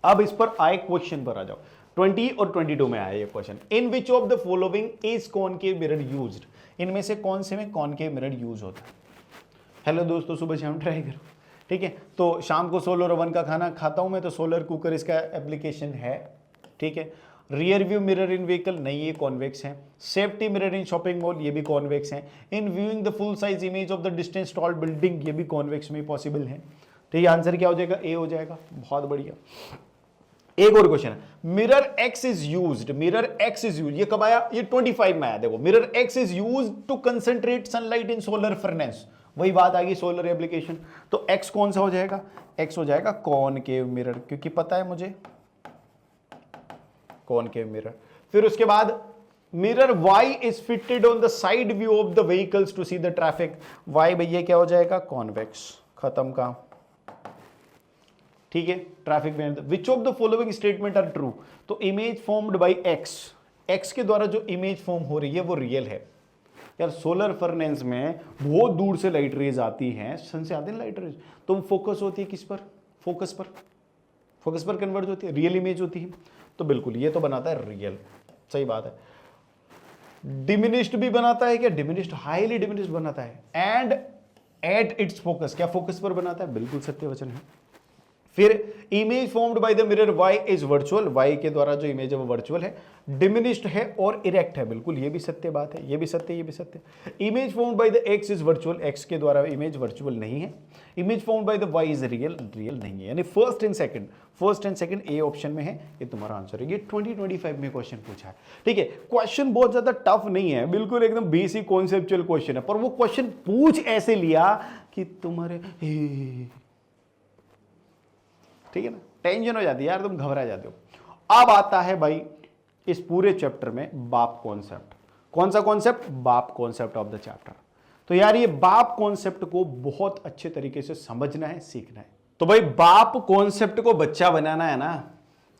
अब इस पर आए क्वेश्चन पर आ जाओ। 20 और 22 में आया ये question, in which of the following is concave mirror used, इनमें से कौन से में कॉनकेव मिरर यूज होता है। हेलो दोस्तों सुबह शाम ट्राई करो, ठीक है। तो शाम को सोलर ओवन का खाना खाता हूं मैं, तो सोलर कुकर इसका एप्लीकेशन है, ठीक है। Rear view mirror in vehicle, नहीं ये कॉन्वेक्स है। Safety mirror in shopping mall, ये भी कॉन्वेक्स है। In viewing the full size image of the distance tall building, ये भी कॉन्वेक्स में पॉसिबल है। ठीक है, आंसर क्या हो जाएगा? ए हो जाएगा। बहुत बढ़िया। एक और क्वेश्चन है, mirror X is used, mirror X is use, ये कब आया? ये 25 में आया। देखो, mirror X is used to concentrate sunlight in solar furnace, वही बात आ गई, सोलर एप्लीकेशन। तो एक्स कौन सा हो जाएगा? एक्स हो जाएगा कॉनकेव मिरर, क्योंकि पता है मुझे कॉनकेव मिरर। फिर उसके बाद mirror Y is fitted on the side view of the vehicles to see the traffic, Y भैया क्या हो जाएगा? कॉन्वेक्स। खत्म काम। ठीक है, ट्रैफिक में which of the following statement are true, तो image formed by X, X के द्वारा जो इमेज फॉर्म हो रही है वो रियल है। यार सोलर फर्नेस में बहुत दूर से लाइट रेज आती हैं, सन से आती है लाइट रेज, तो फोकस होती है किस पर? फोकस पर, फोकस पर कन्वर्ट होती है, रियल इमेज होती है। तो बिल्कुल ये तो बनाता है रियल, सही बात है। डिमिनिश्ड भी बनाता है क्या? डिमिनिश्ड, हाईली डिमिनिश्ड बनाता है। एंड एट इट्स फोकस, क्या फोकस पर बनाता है? बिल्कुल सत्य वचन है। फिर image formed by the mirror Y is virtual, Y के द्वारा जो इमेज है वो वर्चुअल है, डिमिनिश्ड है और इरेक्ट है, बिल्कुल ये भी सत्य बात है, ये भी सत्य, ये भी सत्य। Image formed by the X is virtual, X के द्वारा इमेज वर्चुअल नहीं है। Image formed by the Y is real, real नहीं है। यानी first and second A option में है, ये तुम्हारा आंसर है। ये 2025 में क्वेश्चन पूछा है। ठीक है, क्वेश्चन बहुत ज्यादा टफ नहीं है, बिल्कुल एकदम बेसिक कॉन्सेप्चुअल क्वेश्चन है, पर वो क्वेश्चन पूछ ऐसे लिया कि तुम्हारे ठीक है ना, टेंशन हो जाती है यार, तुम घबरा जाते हो। अब आता है भाई इस पूरे चैप्टर में बाप कॉन्सेप्ट। कौन सा कॉन्सेप्ट? बाप कॉन्सेप्ट ऑफ द चैप्टर। तो यार ये बाप कॉन्सेप्ट को बहुत अच्छे तरीके से समझना है, सीखना है। तो भाई बाप कॉन्सेप्ट को बच्चा बनाना है ना,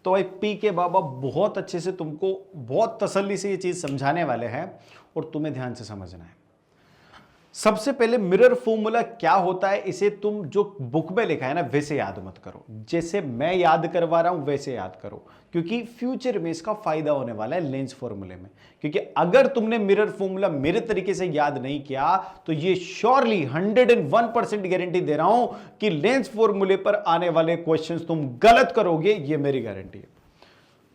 तो भाई पी के बाबा बहुत अच्छे से तुमको बहुत तसल्ली से ये चीज समझाने वाले हैं और तुम्हें ध्यान से समझना है। सबसे पहले मिरर फॉर्मूला क्या होता है, इसे तुम जो बुक में लिखा है ना वैसे याद मत करो, जैसे मैं याद करवा रहा हूं वैसे याद करो, क्योंकि फ्यूचर में इसका फायदा होने वाला है लेंस फॉर्मूले में। क्योंकि अगर तुमने मिरर फॉर्मूला मेरे तरीके से याद नहीं किया तो ये श्योरली 101% गारंटी दे रहा हूं कि लेंस फॉर्मूले पर आने वाले क्वेश्चंस तुम गलत करोगे, ये मेरी गारंटी है।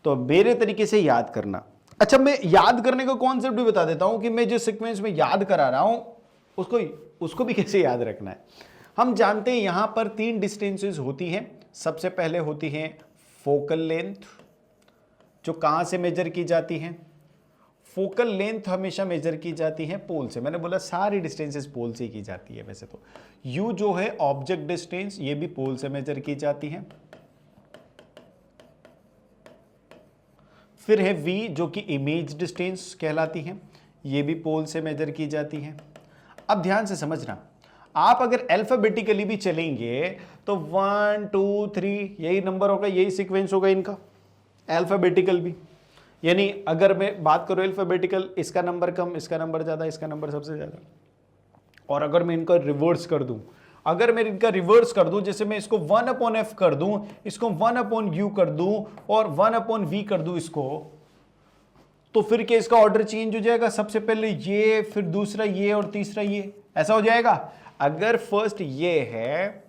तो मेरे तरीके से याद करना। अच्छा, मैं याद करने का कॉन्सेप्ट भी बता देता हूं कि मैं जिस सीक्वेंस में याद करा रहा हूं उसको भी कैसे याद रखना है। हम जानते हैं यहां पर 3 डिस्टेंसेस होती हैं। सबसे पहले होती है फोकल लेंथ, जो कहां से मेजर की जाती है? फोकल लेंथ हमेशा मेजर की जाती है पोल से। मैंने बोला सारी डिस्टेंसेस पोल से की जाती है वैसे तो। यू जो है ऑब्जेक्ट डिस्टेंस, ये भी पोल से मेजर की जाती है। फिर है वी जो कि इमेज डिस्टेंस कहलाती है, ये भी पोल से मेजर की जाती है। अब ध्यान से समझना, आप अगर अल्फाबेटिकली भी चलेंगे तो 1 2 3 यही नंबर होगा, यही सीक्वेंस होगा इनका, अल्फाबेटिकल भी। यानी अगर मैं बात करूं अल्फाबेटिकल, इसका नंबर कम, इसका नंबर ज्यादा, इसका नंबर सबसे ज्यादा। और अगर मैं इनका रिवर्स कर दूं, जैसे मैं इसको 1/f कर दूं, इसको 1/u कर दूं और 1/v कर दूं इसको, तो फिर क्या इसका ऑर्डर चेंज हो जाएगा? सबसे पहले ये, फिर दूसरा ये और तीसरा ये, ऐसा हो जाएगा। अगर फर्स्ट ये है,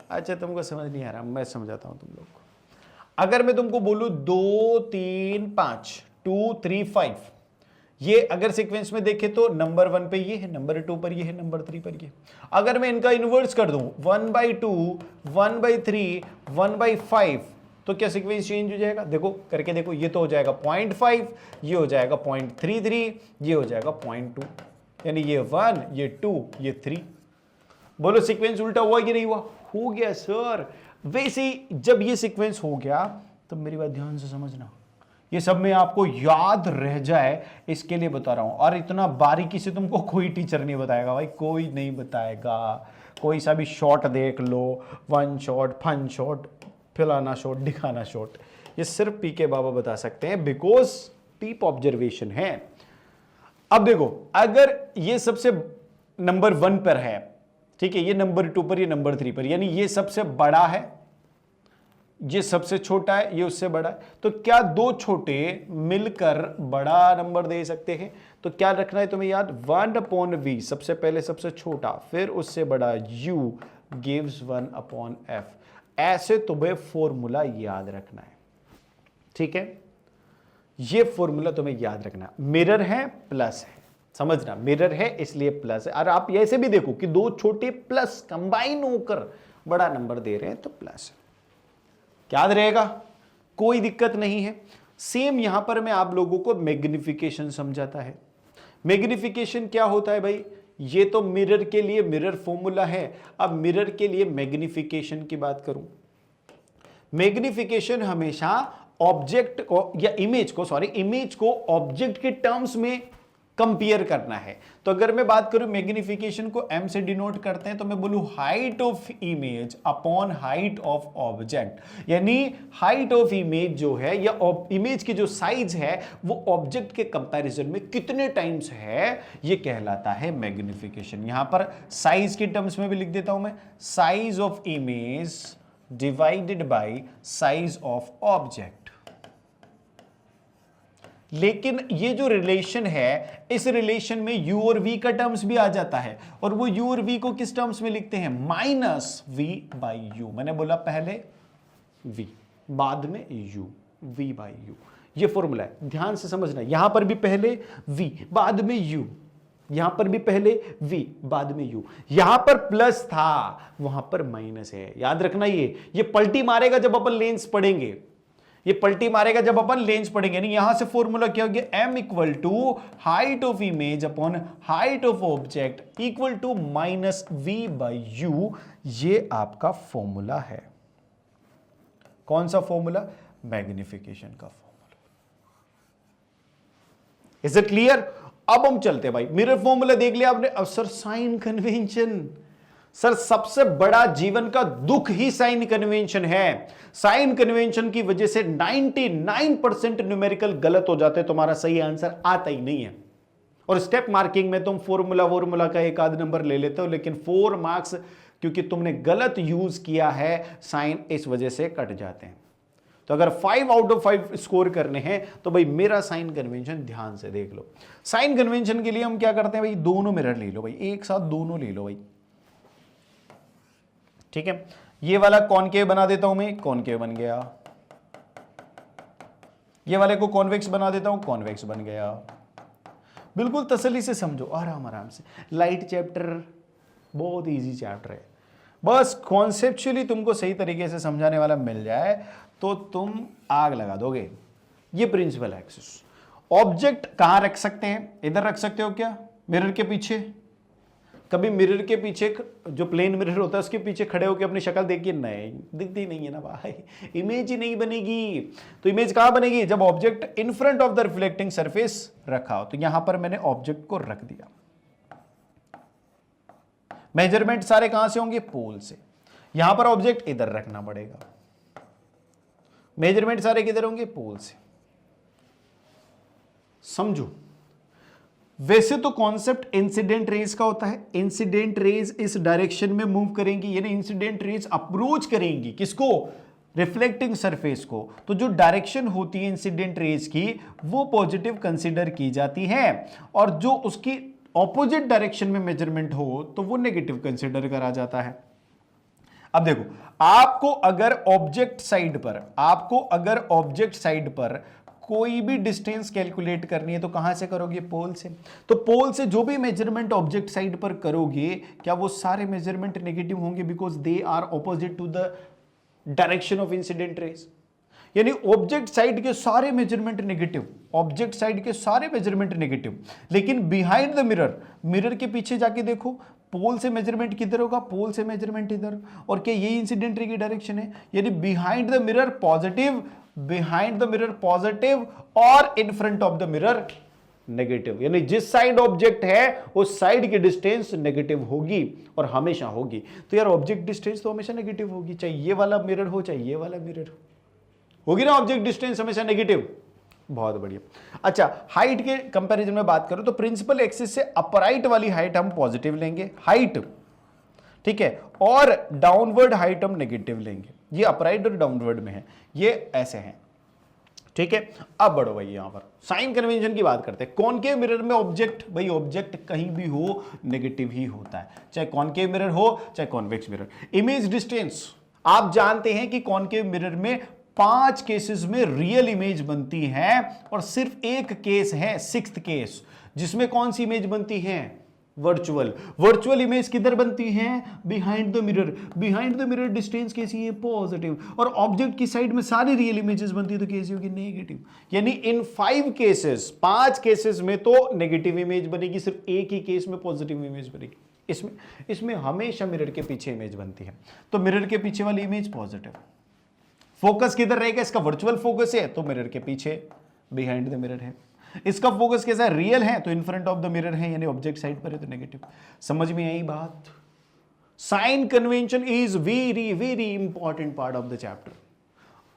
अच्छा तुमको समझ नहीं आ रहा, मैं समझाता हूं तुम लोग को। अगर मैं तुमको बोलूं 2 3 5 2 3 5, ये अगर सीक्वेंस में देखे तो नंबर 1 पे ये है, नंबर 2 पर ये है, नंबर 3 पर ये। अगर मैं इनका इनवर्स कर दूं 1/2 1/3 1/5, तो क्या सीक्वेंस चेंज हो जाएगा? देखो करके देखो, ये तो हो जाएगा 0.5, ये हो जाएगा 0.33, ये हो जाएगा 0.2, यानी ये 1 ये 2 ये 3। बोलो सीक्वेंस उल्टा हुआ कि नहीं हुआ? हो गया सर। वैसे ही जब ये सीक्वेंस हो गया तो मेरी बात ध्यान से समझना, ये सब में आपको याद रह जाए इसके लिए बता रहा हूं। और इतना बारीकी से तुमको कोई टीचर नहीं बताएगा भाई, कोई नहीं बताएगा। कोई सा भी शॉट देख लो, 1 शॉट, फन शॉट, फलाना शॉट, दिखाना शॉट, ये सिर्फ पीके बाबा बता सकते हैं, बिकॉज डीप ऑब्जर्वेशन है। अब देखो, अगर ये सबसे नंबर 1 पर है, ठीक है, ये नंबर 2 पर, ये नंबर 3 पर, यानी ये सबसे बड़ा है, ये सबसे छोटा है, ये उससे बड़ा है, तो क्या 2 छोटे मिलकर बड़ा नंबर दे सकते हैं? तो क्या रखना है तुम्हें याद? 1/v, सबसे पहले सबसे छोटा, फिर उससे बड़ा u gives 1/f। ऐसे तुम्हें फॉर्मूला याद रखना है, ठीक है। ये फॉर्मूला तुम्हें याद रखना, मिरर है प्लस है, समझना, मिरर है इसलिए प्लस है। और आप ऐसे भी देखो कि दो छोटे प्लस कंबाइन होकर बड़ा नंबर दे रहे हैं तो प्लस है, याद रहेगा, कोई दिक्कत नहीं है। सेम यहां पर मैं आप लोगों को मैग्निफिकेशन समझाता है। मैग्निफिकेशन क्या होता है भाई, ये तो मिरर के लिए मिरर फॉर्मूला है। अब मिरर के लिए मैग्निफिकेशन की बात करूं, मैग्निफिकेशन हमेशा ऑब्जेक्ट को या इमेज को ऑब्जेक्ट के टर्म्स में कंपेयर करना है। तो अगर मैं बात करूं मैग्निफिकेशन को m से डिनोट करते हैं तो मैं बोलूं height of image upon height of object, यानी हाइट ऑफ इमेज जो है या इमेज की जो साइज है वो ऑब्जेक्ट के कंपैरिजन में कितने टाइम्स है, ये कहलाता है मैग्निफिकेशन। यहां पर साइज के टर्म्स में भी लिख देता हूं मैं, size of image divided by size of object. लेकिन ये जो रिलेशन है, इस रिलेशन में u और v का टर्म्स भी आ जाता है, और वो u और v को किस टर्म्स में लिखते हैं, माइनस v बाई यू। मैंने बोला पहले v बाद में u, v बाई यू, ये फॉर्मूला है, ध्यान से समझना। यहां पर भी पहले v बाद में u, यहां पर भी पहले v बाद में u, यहां पर प्लस था वहां पर माइनस है, याद रखना। ये पलटी मारेगा जब अपन लेंस पढ़ेंगे, ये पलटी मारेगा जब अपन लेंस पढ़ेंगे। नहीं, यहां से फॉर्मूला क्या हो गया, m equal to height of image upon height of object equal to minus v by you. ये आपका फॉर्मूला है। कौन सा फॉर्मूला, मैग्निफिकेशन का फॉर्मूला। Is it clear? अब हम चलते हैं भाई, मिरर फॉर्मूला देख लिया आपने। अब सर साइन कन्वेंशन, सर सबसे बड़ा जीवन का दुख ही साइन कन्वेंशन है। साइन कन्वेंशन की वजह से 99% न्यूमेरिकल गलत हो जाते हैं, तुम्हारा सही आंसर आता ही नहीं है। और स्टेप मार्किंग में तुम फॉर्मूला का एक आध नंबर ले लेते हो, लेकिन 4 मार्क्स क्योंकि तुमने गलत यूज किया है साइन, इस वजह से कट जाते हैं। तो अगर 5 आउट ऑफ 5 स्कोर करने हैं तो भाई मेरा साइन कन्वेंशन ध्यान से देख लो। साइन कन्वेंशन के लिए हम क्या करते हैं भाई, दोनों मिरर ले लो भाई, एक साथ दोनों ले लो भाई, ठीक है। ये वाला कॉनकेव बना देता हूं मैं, कॉनकेव बन गया। ये वाले को कॉन्वेक्स बना देता हूं, कॉन्वेक्स बन गया। बिल्कुल तसल्ली से समझो, आराम आराम से। लाइट चैप्टर बहुत इजी चैप्टर है, बस कॉन्सेप्चुअली तुमको सही तरीके से समझाने वाला मिल जाए तो तुम आग लगा दोगे। ये प्रिंसिपल एक्सिस, ऑब्जेक्ट कहां रख सकते हैं, इधर रख सकते हो क्या, मिरर के पीछे। कभी मिरर के पीछे जो प्लेन मिरर होता है उसके पीछे खड़े होकर अपनी शक्ल देखिए, नहीं दिखती नहीं है ना भाई, इमेज ही नहीं बनेगी। तो इमेज कहां बनेगी, जब object in front of the reflecting surface रखा हो। तो यहां पर मैंने ऑब्जेक्ट को रख दिया, मेजरमेंट सारे कहां से होंगे, पोल से। यहां पर ऑब्जेक्ट इधर रखना पड़ेगा, मेजरमेंट सारे किधर होंगे, पोल से। समझो, वैसे तो कॉन्सेप्ट इंसिडेंट रेज का होता है, इंसिडेंट रेज इस डायरेक्शन में मूव करेंगी, यानी इंसिडेंट रेज अप्रोच करेंगी किसको, रिफ्लेक्टिंग सरफेस को। तो जो डायरेक्शन होती है इंसिडेंट रेज की वो पॉजिटिव कंसीडर की जाती है, और जो उसकी ऑपोजिट डायरेक्शन में मेजरमेंट हो तो वो नेगेटिव कंसीडर करा जाता है। अब देखो, आपको अगर ऑब्जेक्ट साइड पर कोई भी डिस्टेंस कैलकुलेट करनी है तो कहां से करोगे, पोल से। तो पोल से जो भी मेजरमेंट ऑब्जेक्ट साइड पर करोगे, क्या वो सारे मेजरमेंट नेगेटिव होंगे, because they are opposite to the direction of incident rays. यानी ऑब्जेक्ट साइड के सारे मेजरमेंट नेगेटिव, ऑब्जेक्ट साइड के सारे मेजरमेंट नेगेटिव। लेकिन बिहाइंड द मिरर के पीछे जाके देखो, पोल से मेजरमेंट किधर होगा, पोल से मेजरमेंट इधर। और क्या ये इंसिडेंट रे की डायरेक्शन है, यानी बिहाइंड द मिरर पॉजिटिव और इन front of the mirror negative. यानी जिस साइड ऑब्जेक्ट है उस साइड की डिस्टेंस नेगेटिव होगी और हमेशा होगी। तो यार ऑब्जेक्ट डिस्टेंस तो हमेशा नेगेटिव होगी, चाहे ये वाला मिरर हो चाहे ये वाला मिरर होगी ना, ऑब्जेक्ट डिस्टेंस हमेशा नेगेटिव। बहुत बढ़िया। अच्छा, हाइट के कंपैरिजन में बात करूं तो प्रिंसिपल एक्सिस से अपराइट वाली हाइट हम पॉजिटिव लेंगे, हाइट, ठीक है, और डाउनवर्ड हाइट हम नेगेटिव लेंगे। ये अपराइट और डाउनवर्ड में है, ये ऐसे हैं, ठीक है। अब बढ़ो भाई, यहां पर साइन कन्वेंशन की बात करते हैं। कॉनकेव मिरर में ऑब्जेक्ट, भाई ऑब्जेक्ट कहीं भी हो नेगेटिव ही होता है, चाहे कॉनकेव मिरर हो चाहे कॉन्वेक्स मिरर। इमेज डिस्टेंस, आप जानते हैं कि कॉनकेव मिरर में 5 केसेस में रियल इमेज बनती है और सिर्फ एक केस है, 6th केस, जिसमें कौन सी इमेज बनती है? वर्चुअल इमेज किधर बनती है? Behind the mirror. Behind the mirror distance कैसी है? पॉजिटिव। और ऑब्जेक्ट की साइड में सारी रियल इमेजेस बनती है तो कैसी होगी? नेगेटिव। यानी इन 5 केसेस में तो नेगेटिव इमेज बनेगी, सिर्फ एक ही केस में पॉजिटिव इमेज बनेगी। इसमें हमेशा मिरर के पीछे इमेज बनती है, तो मिरर के पीछे वाली इमेज पॉजिटिव। फोकस किधर रहेगा? इसका वर्चुअल फोकस है तो मिरर के पीछे, बिहाइंड द मिरर है। इसका फोकस कैसा है? रियल है तो इन फ्रंट ऑफ द मिरर है, यानी ऑब्जेक्ट साइड पर है तो नेगेटिव। समझ में आई बात? Sign convention is very very important part of the chapter.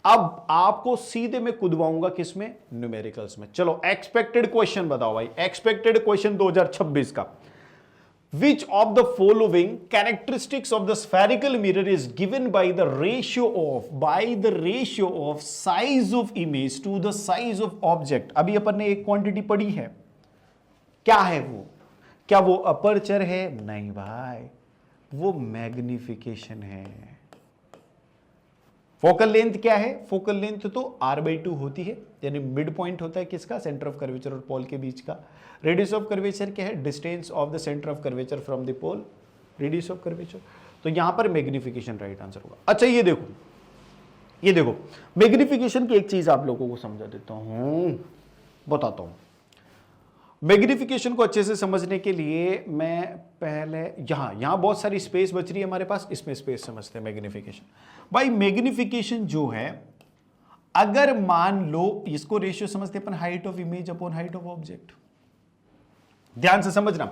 अब आपको सीधे मैं कूदवाऊंगा किसमें? न्यूमेरिकल्स में। चलो एक्सपेक्टेड क्वेश्चन बताओ भाई, एक्सपेक्टेड क्वेश्चन 2026 का। Which of the following characteristics of the spherical mirror is given by the ratio of size of image to the size of object? अभी अपन ने एक क्वांटिटी पढ़ी है, क्या है वो? क्या वो अपर्चर है? नहीं भाई, वो मैग्निफिकेशन है। फोकल लेंथ क्या है? फोकल लेंथ तो r/2 होती है, यानी मिड पॉइंट होता है किसका? सेंटर ऑफ कर्वेचर और पोल के बीच का। रेडियस ऑफ कर्वेचर क्या है? Distance of the centre of curvature from the pole, radius of curvature. तो यहां पर मैग्निफिकेशन राइट आंसर होगा। अच्छा ये देखो मैग्निफिकेशन की एक चीज आप लोगों को समझा देता हूं, बताता हूं। मैग्निफिकेशन को अच्छे से समझने के लिए मैं पहले यहां बहुत सारी स्पेस बच रही है हमारे पास, इसमें स्पेस समझते हैं। मैग्निफिकेशन भाई, मैग्निफिकेशन जो है, अगर मान लो इसको रेशियो समझते हैं अपन, height of image upon height of object. ध्यान से समझना,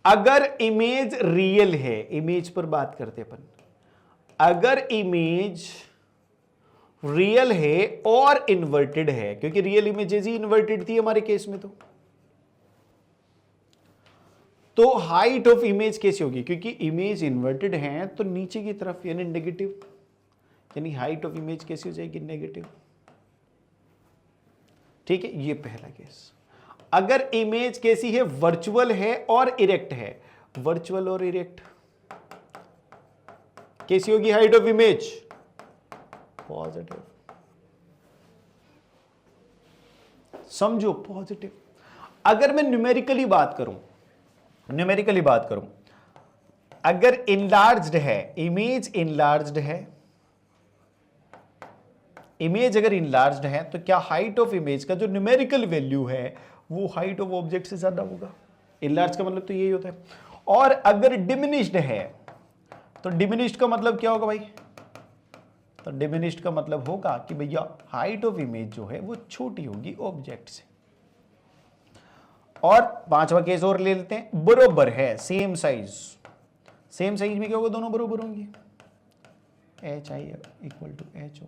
अगर इमेज रियल है, इमेज पर बात करते अपन, अगर इमेज रियल है और इन्वर्टेड है, क्योंकि रियल इमेजेस ही इन्वर्टेड थी हमारे केस में, तो हाइट ऑफ इमेज कैसी होगी? क्योंकि इमेज इन्वर्टेड है तो नीचे की तरफ, यानी नेगेटिव, यानी हाइट ऑफ इमेज कैसी हो जाएगी? नेगेटिव। ठीक है, ये पहला केस। अगर इमेज कैसी है? वर्चुअल है और इरेक्ट है, वर्चुअल और इरेक्ट, कैसी होगी हाइट ऑफ इमेज? पॉजिटिव। समझो, पॉजिटिव। अगर मैं न्यूमेरिकली बात करूं, अगर इनलार्ज्ड है, इमेज इनलार्ज्ड है, इमेज अगर इनलार्ज्ड है तो क्या हाइट ऑफ इमेज का जो न्यूमेरिकल वैल्यू है वो हाइट ऑफ ऑब्जेक्ट से ज्यादा होगा? इनलार्ज का मतलब तो यही होता है। और अगर डिमिनिश्ड है तो डिमिनिश्ड का मतलब क्या होगा भाई? तो डिमिनिश्ड का मतलब होगा कि भैया हाइट ऑफ इमेज जो है वो छोटी होगी ऑब्जेक्ट से। और 5वां केस और ले लेते हैं, बराबर है, सेम साइज। सेम साइज में क्या होगा? दोनों बराबर होंगे, HI इक्वल टू HO।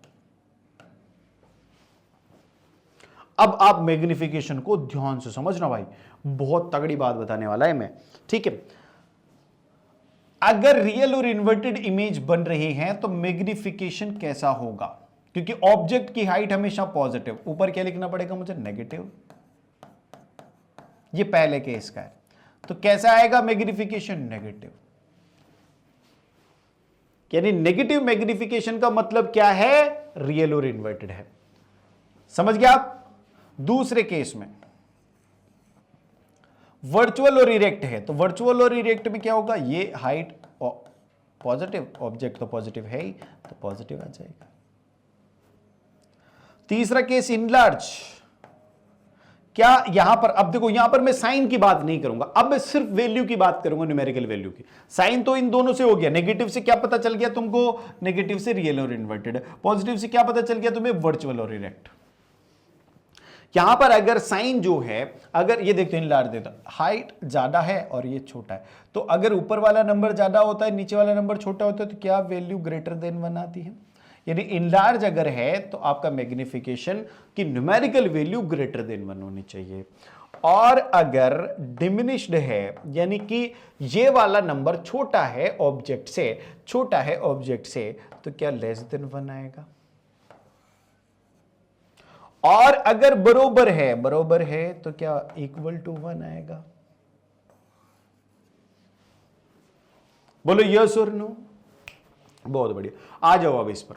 अब आप मैग्निफिकेशन को ध्यान से समझना भाई, बहुत तगड़ी बात बताने वाला है मैं, ठीक है। अगर रियल और इन्वर्टेड इमेज बन रही है तो मैग्निफिकेशन कैसा होगा? क्योंकि ऑब्जेक्ट की हाइट हमेशा पॉजिटिव, ऊपर क्या लिखना पड़ेगा मुझे? नेगेटिव। ये पहले केस का है, तो कैसा आएगा मैग्निफिकेशन? नेगेटिव। यानी नेगेटिव मैग्निफिकेशन का मतलब क्या है? रियल और इन्वर्टेड है। समझ गया आप? दूसरे केस में वर्चुअल और इरेक्ट है, तो वर्चुअल और इरेक्ट में क्या होगा? ये हाइट पॉजिटिव, ऑब्जेक्ट तो पॉजिटिव है ही, तो पॉजिटिव आ जाएगा। तीसरा केस इनलार्ज, क्या यहां पर, अब देखो यहां पर मैं साइन की बात नहीं करूंगा, अब मैं सिर्फ वैल्यू की बात करूंगा, न्यूमेरिकल वैल्यू की। साइन तो इन दोनों से हो गया, नेगेटिव से क्या पता चल गया तुमको? नेगेटिव से रियल और इन्वर्टेड। पॉजिटिव से क्या पता चल गया तुम्हें? वर्चुअल और इरेक्ट। यहां पर अगर साइन जो है, अगर ये देखते हैं इनलार्ज देता, हाइट ज्यादा है और ये छोटा है, तो अगर ऊपर वाला नंबर ज्यादा होता है, नीचे वाला नंबर छोटा होता है, तो क्या वैल्यू ग्रेटर देन 1 आती है? यानी इनलार्ज अगर है तो आपका मैग्निफिकेशन की न्यूमेरिकल वैल्यू ग्रेटर देन 1 होनी चाहिए। और अगर डिमिनिश्ड है, यानी कि ये वाला नंबर छोटा है ऑब्जेक्ट से, तो क्या लेस देन 1 आएगा? और अगर बरोबर है तो क्या इक्वल टू 1 आएगा? बोलो यस और नो। बहुत बढ़िया, आ जाओ अब इस पर।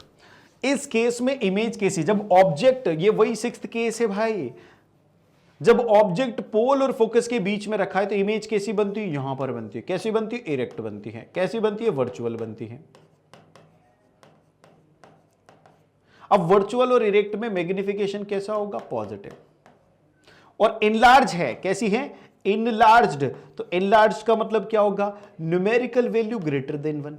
इस केस में इमेज कैसी, जब ऑब्जेक्ट, ये वही सिक्स्थ केस है भाई, जब ऑब्जेक्ट पोल और फोकस के बीच में रखा है तो इमेज कैसी बनती है, यहां पर बनती है। कैसी बनती है, इरेक्ट बनती है। कैसी बनती है, वर्चुअल बनती है। अब वर्चुअल और इरेक्ट में मैग्निफिकेशन कैसा होगा, पॉजिटिव। और इनलार्ज है, कैसी है, इनलार्ज्ड। तो इनलार्ज्ड का मतलब क्या होगा, न्यूमेरिकल वैल्यू ग्रेटर देन 1।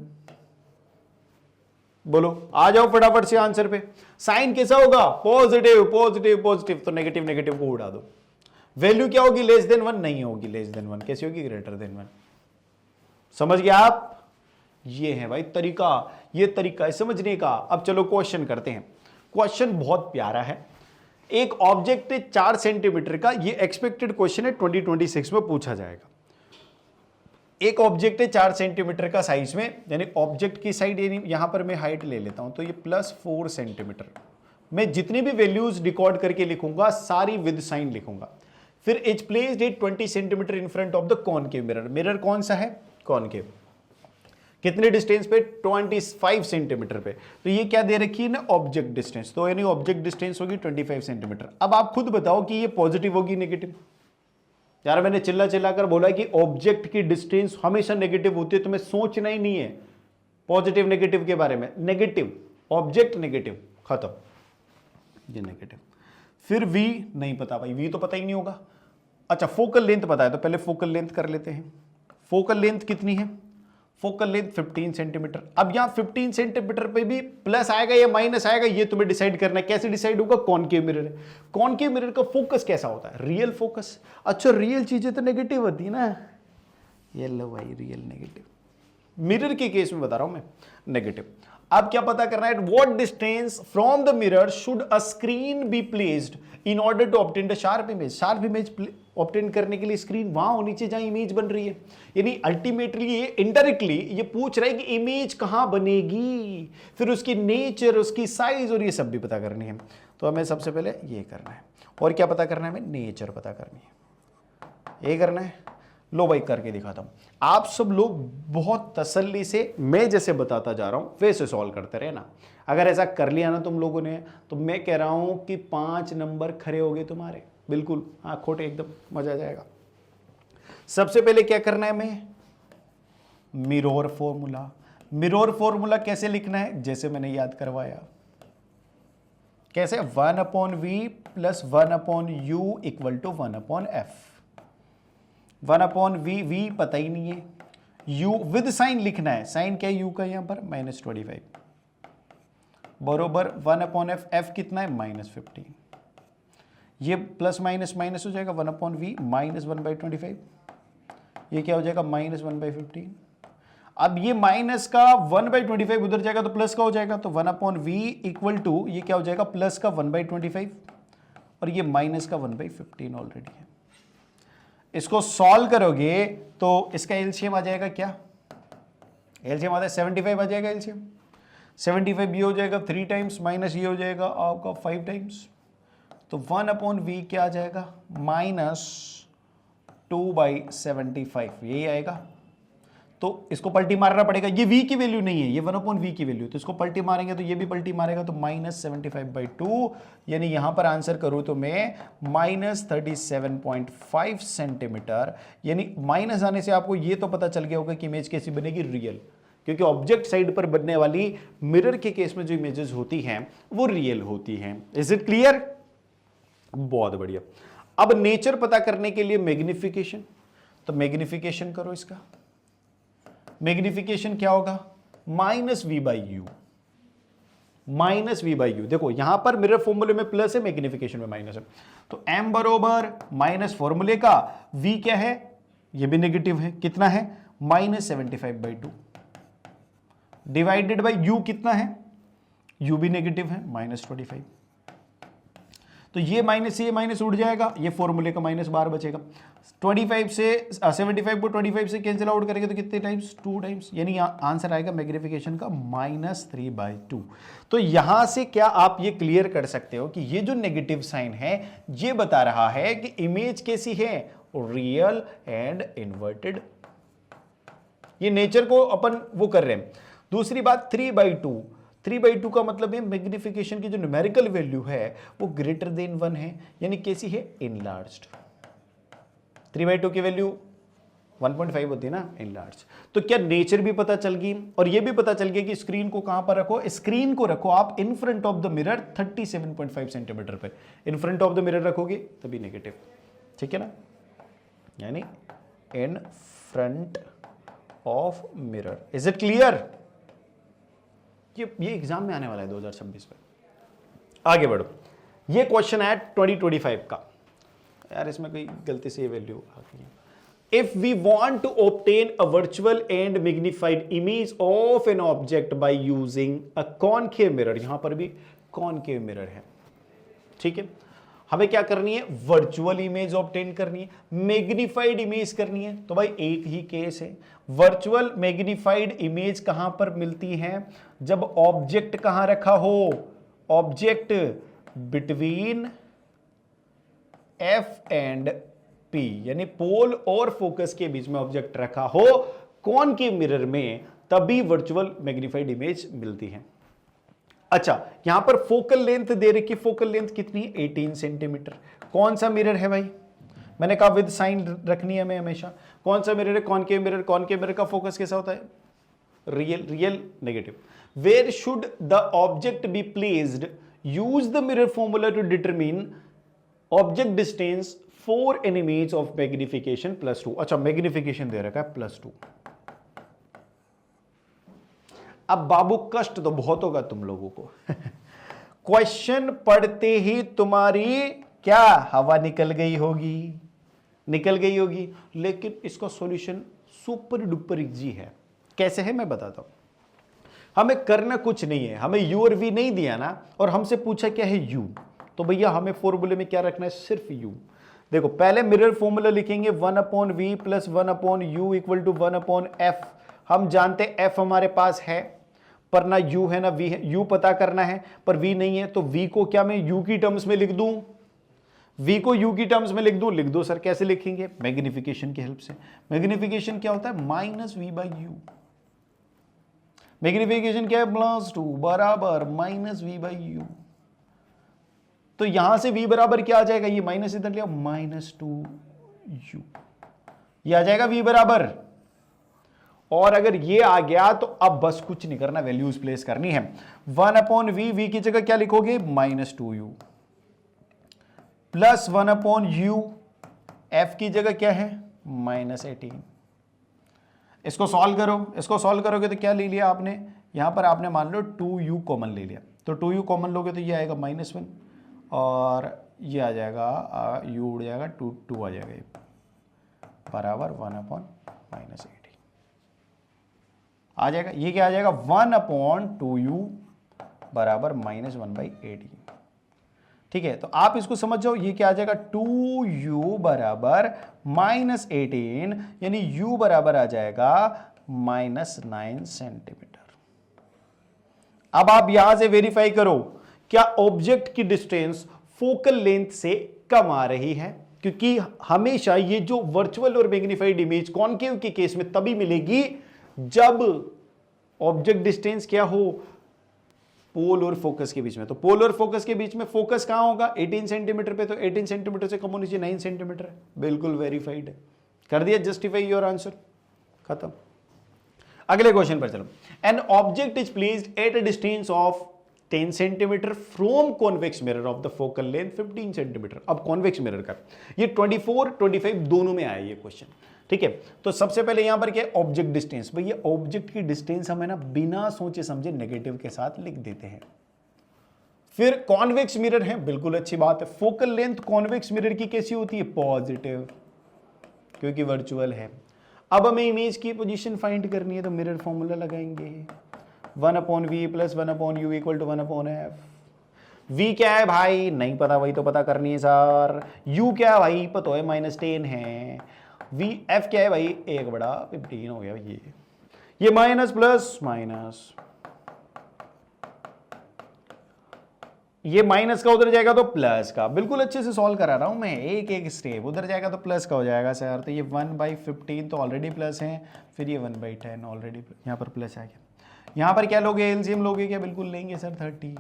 बोलो, आ जाओ फटाफट से आंसर पे। साइन कैसा होगा, पॉजिटिव पॉजिटिव पॉजिटिव, तो नेगेटिव नेगेटिव को उड़ा दो। वैल्यू क्या होगी, लेस देन 1 नहीं होगी, लेस देन 1 कैसी होगी, ग्रेटर देन 1। समझ गया आप, ये है भाई तरीका, ये तरीका है समझने का। अब चलो क्वेश्चन करते हैं। क्वेश्चन बहुत प्यारा है। एक ऑब्जेक्ट है 4 सेंटीमीटर का, ये एक्सपेक्टेड क्वेश्चन है 2026 में पूछा जाएगा। एक ऑब्जेक्ट है 4 सेंटीमीटर का साइज में, यानी ऑब्जेक्ट की साइड, यानी यहां पर मैं हाइट ले लेता हूं तो ये +4 सेंटीमीटर। मैं जितनी भी वैल्यूज रिकॉर्ड करके लिखूंगा सारी विद साइन लिखूंगा। फिर is placed eight 20 centimetre in front of the concave mirror. Mirror कौन सा है, कॉनकेव। कितने डिस्टेंस पे, 25 सेंटीमीटर पे। तो ये क्या दे रखी है ना, ऑब्जेक्ट डिस्टेंस। तो यानी ऑब्जेक्ट डिस्टेंस होगी 25 सेंटीमीटर। अब आप खुद बताओ कि ये पॉजिटिव होगी नेगेटिव। यार मैंने चिल्ला चिल्ला कर बोला कि ऑब्जेक्ट की डिस्टेंस हमेशा नेगेटिव होती है, तुम्हें सोचना ही नहीं है पॉजिटिव नेगेटिव के बारे में। नेगेटिव, ऑब्जेक्ट नेगेटिव, खत्म, ये नेगेटिव। फिर v नहीं पता भाई, v तो पता ही नहीं होगा। अच्छा फोकल लेंथ पता है, तो पहले फोकल लेंथ कर लेते हैं। फोकल लेंथ कितनी है, फोकल लेंथ 15 सेंटीमीटर। अब यहां 15 सेंटीमीटर पे भी प्लस आएगा या माइनस आएगा, ये तुम्हें डिसाइड करना है। कैसे डिसाइड होगा, कॉनकेव मिरर है। कॉनकेव मिरर का फोकस कैसा होता है, रियल फोकस। अच्छा रियल चीजें तो नेगेटिव होती है ना, ये लो भाई रियल नेगेटिव। मिरर के केस में बता रहा हूं मैं, नेगेटिव। अब क्या पता करना है, what distance from the mirror should a screen be placed in order to obtain the sharp image. Sharp image obtain करने के लिए स्क्रीन वहां होनी चाहिए जहां इमेज बन रही है। यानी अल्टीमेटली ये इनडायरेक्टली ये पूछ रहा है कि इमेज कहां बनेगी, फिर उसकी नेचर, उसकी साइज और ये सब भी पता करनी है। तो हमें सबसे पहले ये करना है। और क्या पता करना है, हमें नेचर पता करनी है, ये करना है। लो भाई करके दिखाता हूं। आप सब लोग बहुत तसल्ली से मैं जैसे बताता जा रहा हूं वैसे सॉल्व करते रहे ना। अगर ऐसा कर लिया ना तुम लोगों ने, तो मैं कह रहा हूं कि 5 नंबर खरे हो गए तुम्हारे, बिल्कुल। हाँ खोटे एकदम, मजा आ जाएगा। सबसे पहले क्या करना है, मैं मिरर फॉर्मूला। मिरर फॉर्मूला कैसे लिखना है, जैसे मैंने याद करवाया। कैसे, 1/v + 1/u = 1/f। 1/v, v पता ही नहीं है। u विद साइन लिखना है। साइन क्या है u का, यहां पर -25 बरोबर 1/f। f कितना है, -15। ये प्लस माइनस माइनस हो जाएगा, 1/v -1/25। ये क्या हो जाएगा, -1/15। अब ये माइनस का 1/25 उधर जाएगा तो प्लस का हो जाएगा। तो 1/v = ये क्या हो जाएगा, प्लस का 1/25 और ये माइनस का 1/15 ऑलरेडी है। इसको सॉल्व करोगे तो इसका एलसीएम आ जाएगा, क्या एलसीएम आता है, 75 आ जाएगा एलसीएम। 75 ये हो जाएगा 3 टाइम्स, माइनस ये हो जाएगा आपका 5 टाइम्स। तो 1/v क्या आ जाएगा, -2/75, यही आएगा। तो इसको पलटी मारना पड़ेगा, ये v की वैल्यू नहीं है, ये 1/v की वैल्यू। तो इसको पलटी मारेंगे तो ये भी पलटी मारेगा, तो -75/2, यानी यहां पर आंसर करूं तो मैं -37.5 सेंटीमीटर। यानी माइनस आने से आपको ये तो पता चल गया होगा कि इमेज कैसी बनेगी, रियल। क्योंकि ऑब्जेक्ट साइड पर बनने वाली मिरर के केस में जो इमेजेस होती हैं वो रियल होती हैं। इज इट क्लियर, बहुत बढ़िया। अब नेचर पता करने के लिए मैग्निफिकेशन, तो मैग्निफिकेशन करो इसका। मैग्निफिकेशन क्या होगा, -v/u। -v/u, देखो यहां पर मिरर फॉर्मूले में प्लस है, मैग्निफिकेशन में माइनस है। तो m बरोबर माइनस फॉर्मूले का v क्या है, ये भी नेगेटिव है, कितना है, -75/2 डिवाइडेड बाई u कितना है, u भी नेगेटिव है, -25। तो ये माइनस से ये माइनस उड़ जाएगा, ये फॉर्मूले का माइनस बार बचेगा। 25 से 75 को 25 से कैंसिल आउट करेंगे तो कितने टाइम्स, 2 टाइम्स। यानी आंसर आएगा मैग्निफिकेशन का -3/2। तो यहां से क्या आप ये क्लियर कर सकते हो कि ये जो नेगेटिव साइन है ये बता रहा है कि इमेज कैसी है, रियल एंड इन्वर्टेड। ये नेचर को अपन वो कर रहे हैं। दूसरी बात 3/2, 3/2 का मतलब है मैग्निफिकेशन की जो न्यूमेरिकल वैल्यू है वो ग्रेटर देन 1 है, यानी कैसी है, इनलार्ज्ड। 3/2 की वैल्यू 1.5 होती है ना, इनलार्ज। तो क्या नेचर भी पता चल गई और ये भी पता चल गया कि स्क्रीन को कहां पर रखो, स्क्रीन को रखो आप in front of the mirror 37.5 centimetre पे, in front of the mirror रखोगे तभी नेगेटिव, ठीक है ना, यानी in front of mirror. Is it clear? ये एग्जाम में आने वाला है 2026 में। आगे बढ़ो, ये क्वेश्चन है 2025 का। यार इसमें कोई गलती से ये वैल्यू आ गई है। If we want to obtain a virtual and magnified image of an object by using a concave mirror, यहां पर भी concave mirror है, ठीक है, हमें क्या करनी है, वर्चुअल इमेज ऑब्टेन करनी है, मैग्निफाइड इमेज करनी है। तो भाई एक ही केस है, वर्चुअल मैग्निफाइड इमेज कहां पर मिलती है, जब ऑब्जेक्ट कहां रखा हो, object between F and P, यानी पोल और फोकस के बीच में ऑब्जेक्ट रखा हो कॉनकेव मिरर में, तभी वर्चुअल मैग्निफाइड इमेज मिलती है। अच्छा, यहां पर फोकल लेंथ दे रखी, फोकल लेंथ कितनी है, 18 सेंटीमीटर। कौन सा मिरर है भाई, मैंने कहा विद साइन रखनी है हमें हमेशा। कौन सा मिरर है, कॉनकेव मिरर। कॉनकेव मिरर का फोकस कैसा होता है, real negative. Where should the object be placed, use the mirror formula to determine object distance for an image of magnification +2। अच्छा, मैग्निफिकेशन दे रखा है +2। अब बाबू कष्ट तो बहुत होगा तुम लोगों को क्वेश्चन पढ़ते ही तुम्हारी क्या हवा निकल गई होगी, लेकिन इसका सॉल्यूशन सुपर डुपर इजी है। कैसे है मैं बताता हूं। हमें करना कुछ नहीं है, हमें यू और वी नहीं दिया ना, और हमसे पूछा क्या है यू, तो भैया हमें फॉर्मूले में क्या रखना है, सिर्फ यू। देखो पहले मिरर फॉर्मूला लिखेंगे 1/v + 1/u = 1/f। हम जानते f हमारे पास है, पर ना u है ना v है, u पता करना है पर v नहीं है, तो v को क्या मैं u की टर्म्स में लिख दूं, v को u की टर्म्स में लिख दो सर। कैसे लिखेंगे, मैग्निफिकेशन की हेल्प से। मैग्निफिकेशन क्या होता है, -v/u। मैग्निफिकेशन क्या है, +2 बराबर -v/u। तो यहां से v बराबर क्या आ जाएगा, ये माइनस इधर लिया, -2u, ये आ जाएगा v बराबर। और अगर ये आ गया तो अब बस कुछ नहीं करना, वैल्यूज प्लेस करनी है। 1/v, v की जगह क्या लिखोगे, -2u + 1/u, f की जगह क्या है, -18। इसको सॉल्व करो, इसको सॉल्व करोगे तो क्या ले लिया आपने, यहां पर आपने मान लो 2u कॉमन ले लिया, तो 2u कॉमन लोगे तो ये आएगा -1 और ये आ जाएगा u उड़ जाएगा, 2 आ जाएगा, ये बराबर 1/-18 आ जाएगा। ये क्या आ जाएगा, 1/2u बराबर -1/18। ठीक है, तो आप इसको समझ जाओ, ये क्या आ जाएगा, 2u बराबर -18, यानी u बराबर आ जाएगा -9 सेंटीमीटर। अब आप यहां से वेरीफाई करो क्या ऑब्जेक्ट की डिस्टेंस फोकल लेंथ से कम आ रही है, क्योंकि हमेशा ये जो वर्चुअल और मैग्नीफाइड इमेज कॉनकेव के केस में तभी मिलेगी जब ऑब्जेक्ट डिस्टेंस क्या हो, पोल और फोकस के बीच में। तो पोल और फोकस के बीच में फोकस कहां होगा, 18 सेंटीमीटर पे, तो 18 सेंटीमीटर से कम होनी चाहिए, 9 सेंटीमीटर है, बिल्कुल वेरीफाइड है, कर दिया, जस्टिफाई योर आंसर, खत्म। अगले क्वेश्चन पर चलो। N object is placed at a distance of 10 centimetre from convex mirror of the focal length 15 centimetre. अब कॉन्वेक्स मिरर का ये 24, 25 दोनों में आया ये क्वेश्चन, ठीक है। तो सबसे पहले यहां पर क्या है, ऑब्जेक्ट डिस्टेंस। भाई ये ऑब्जेक्ट की डिस्टेंस हमें ना बिना सोचे समझे नेगेटिव के साथ लिख देते हैं। फिर कॉन्वेक्स मिरर है, बिल्कुल अच्छी बात है। फोकल लेंथ कॉन्वेक्स मिरर की कैसी होती है, पॉजिटिव, क्योंकि वर्चुअल है। अब हमें इमेज की पोजीशन फाइंड करनी है, तो मिरर फॉर्मूला लगाएंगे, 1/v + 1/u = 1/f। v क्या है भाई, नहीं पता, वही तो पता करनी है सर। u क्या है भाई, पता है, -10 है। f क्या है भाई, 1/15 हो गया ये माइनस प्लस माइनस, ये माइनस का उधर जाएगा तो प्लस का। बिल्कुल अच्छे से सॉल्व करा रहा हूं मैं, एक एक स्टेप, उधर जाएगा तो प्लस का हो जाएगा सर। तो ये 1/15 तो ऑलरेडी प्लस है, फिर ये 1/10 ऑलरेडी यहाँ पर प्लस आ गया। यहां पर क्या लोगे, एलसीएम लोगे क्या, बिल्कुल लेंगे सर 30,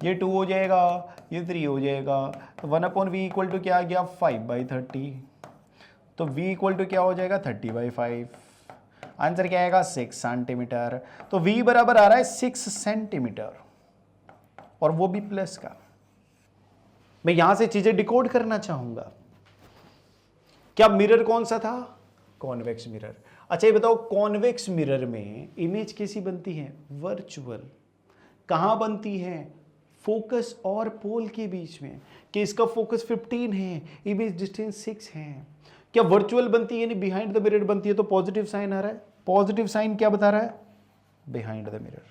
ये 2 हो जाएगा, ये 3 हो जाएगा, तो 1/v इक्वल टू क्या आ गया 5/30, तो v इक्वल टू क्या हो जाएगा 30/5, आंसर क्या आएगा 6 सेंटीमीटर। तो v बराबर आ रहा है 6 सेंटीमीटर और वो भी प्लस का। मैं यहां से चीजें डिकोड करना चाहूंगा। क्या मिरर कौन सा था, कॉन्वेक्स मिरर। अच्छा ये बताओ कॉन्वेक्स मिरर में इमेज कैसी बनती है, वर्चुअल। कहां बनती है, फोकस और पोल के बीच में, कि इसका फोकस 15 है, इमेज डिस्टेंस 6 है। क्या वर्चुअल बनती है यानी बिहाइंड द मिरर बनती है, तो पॉजिटिव साइन आ रहा है। पॉजिटिव साइन क्या बता रहा है, बिहाइंड द मिरर।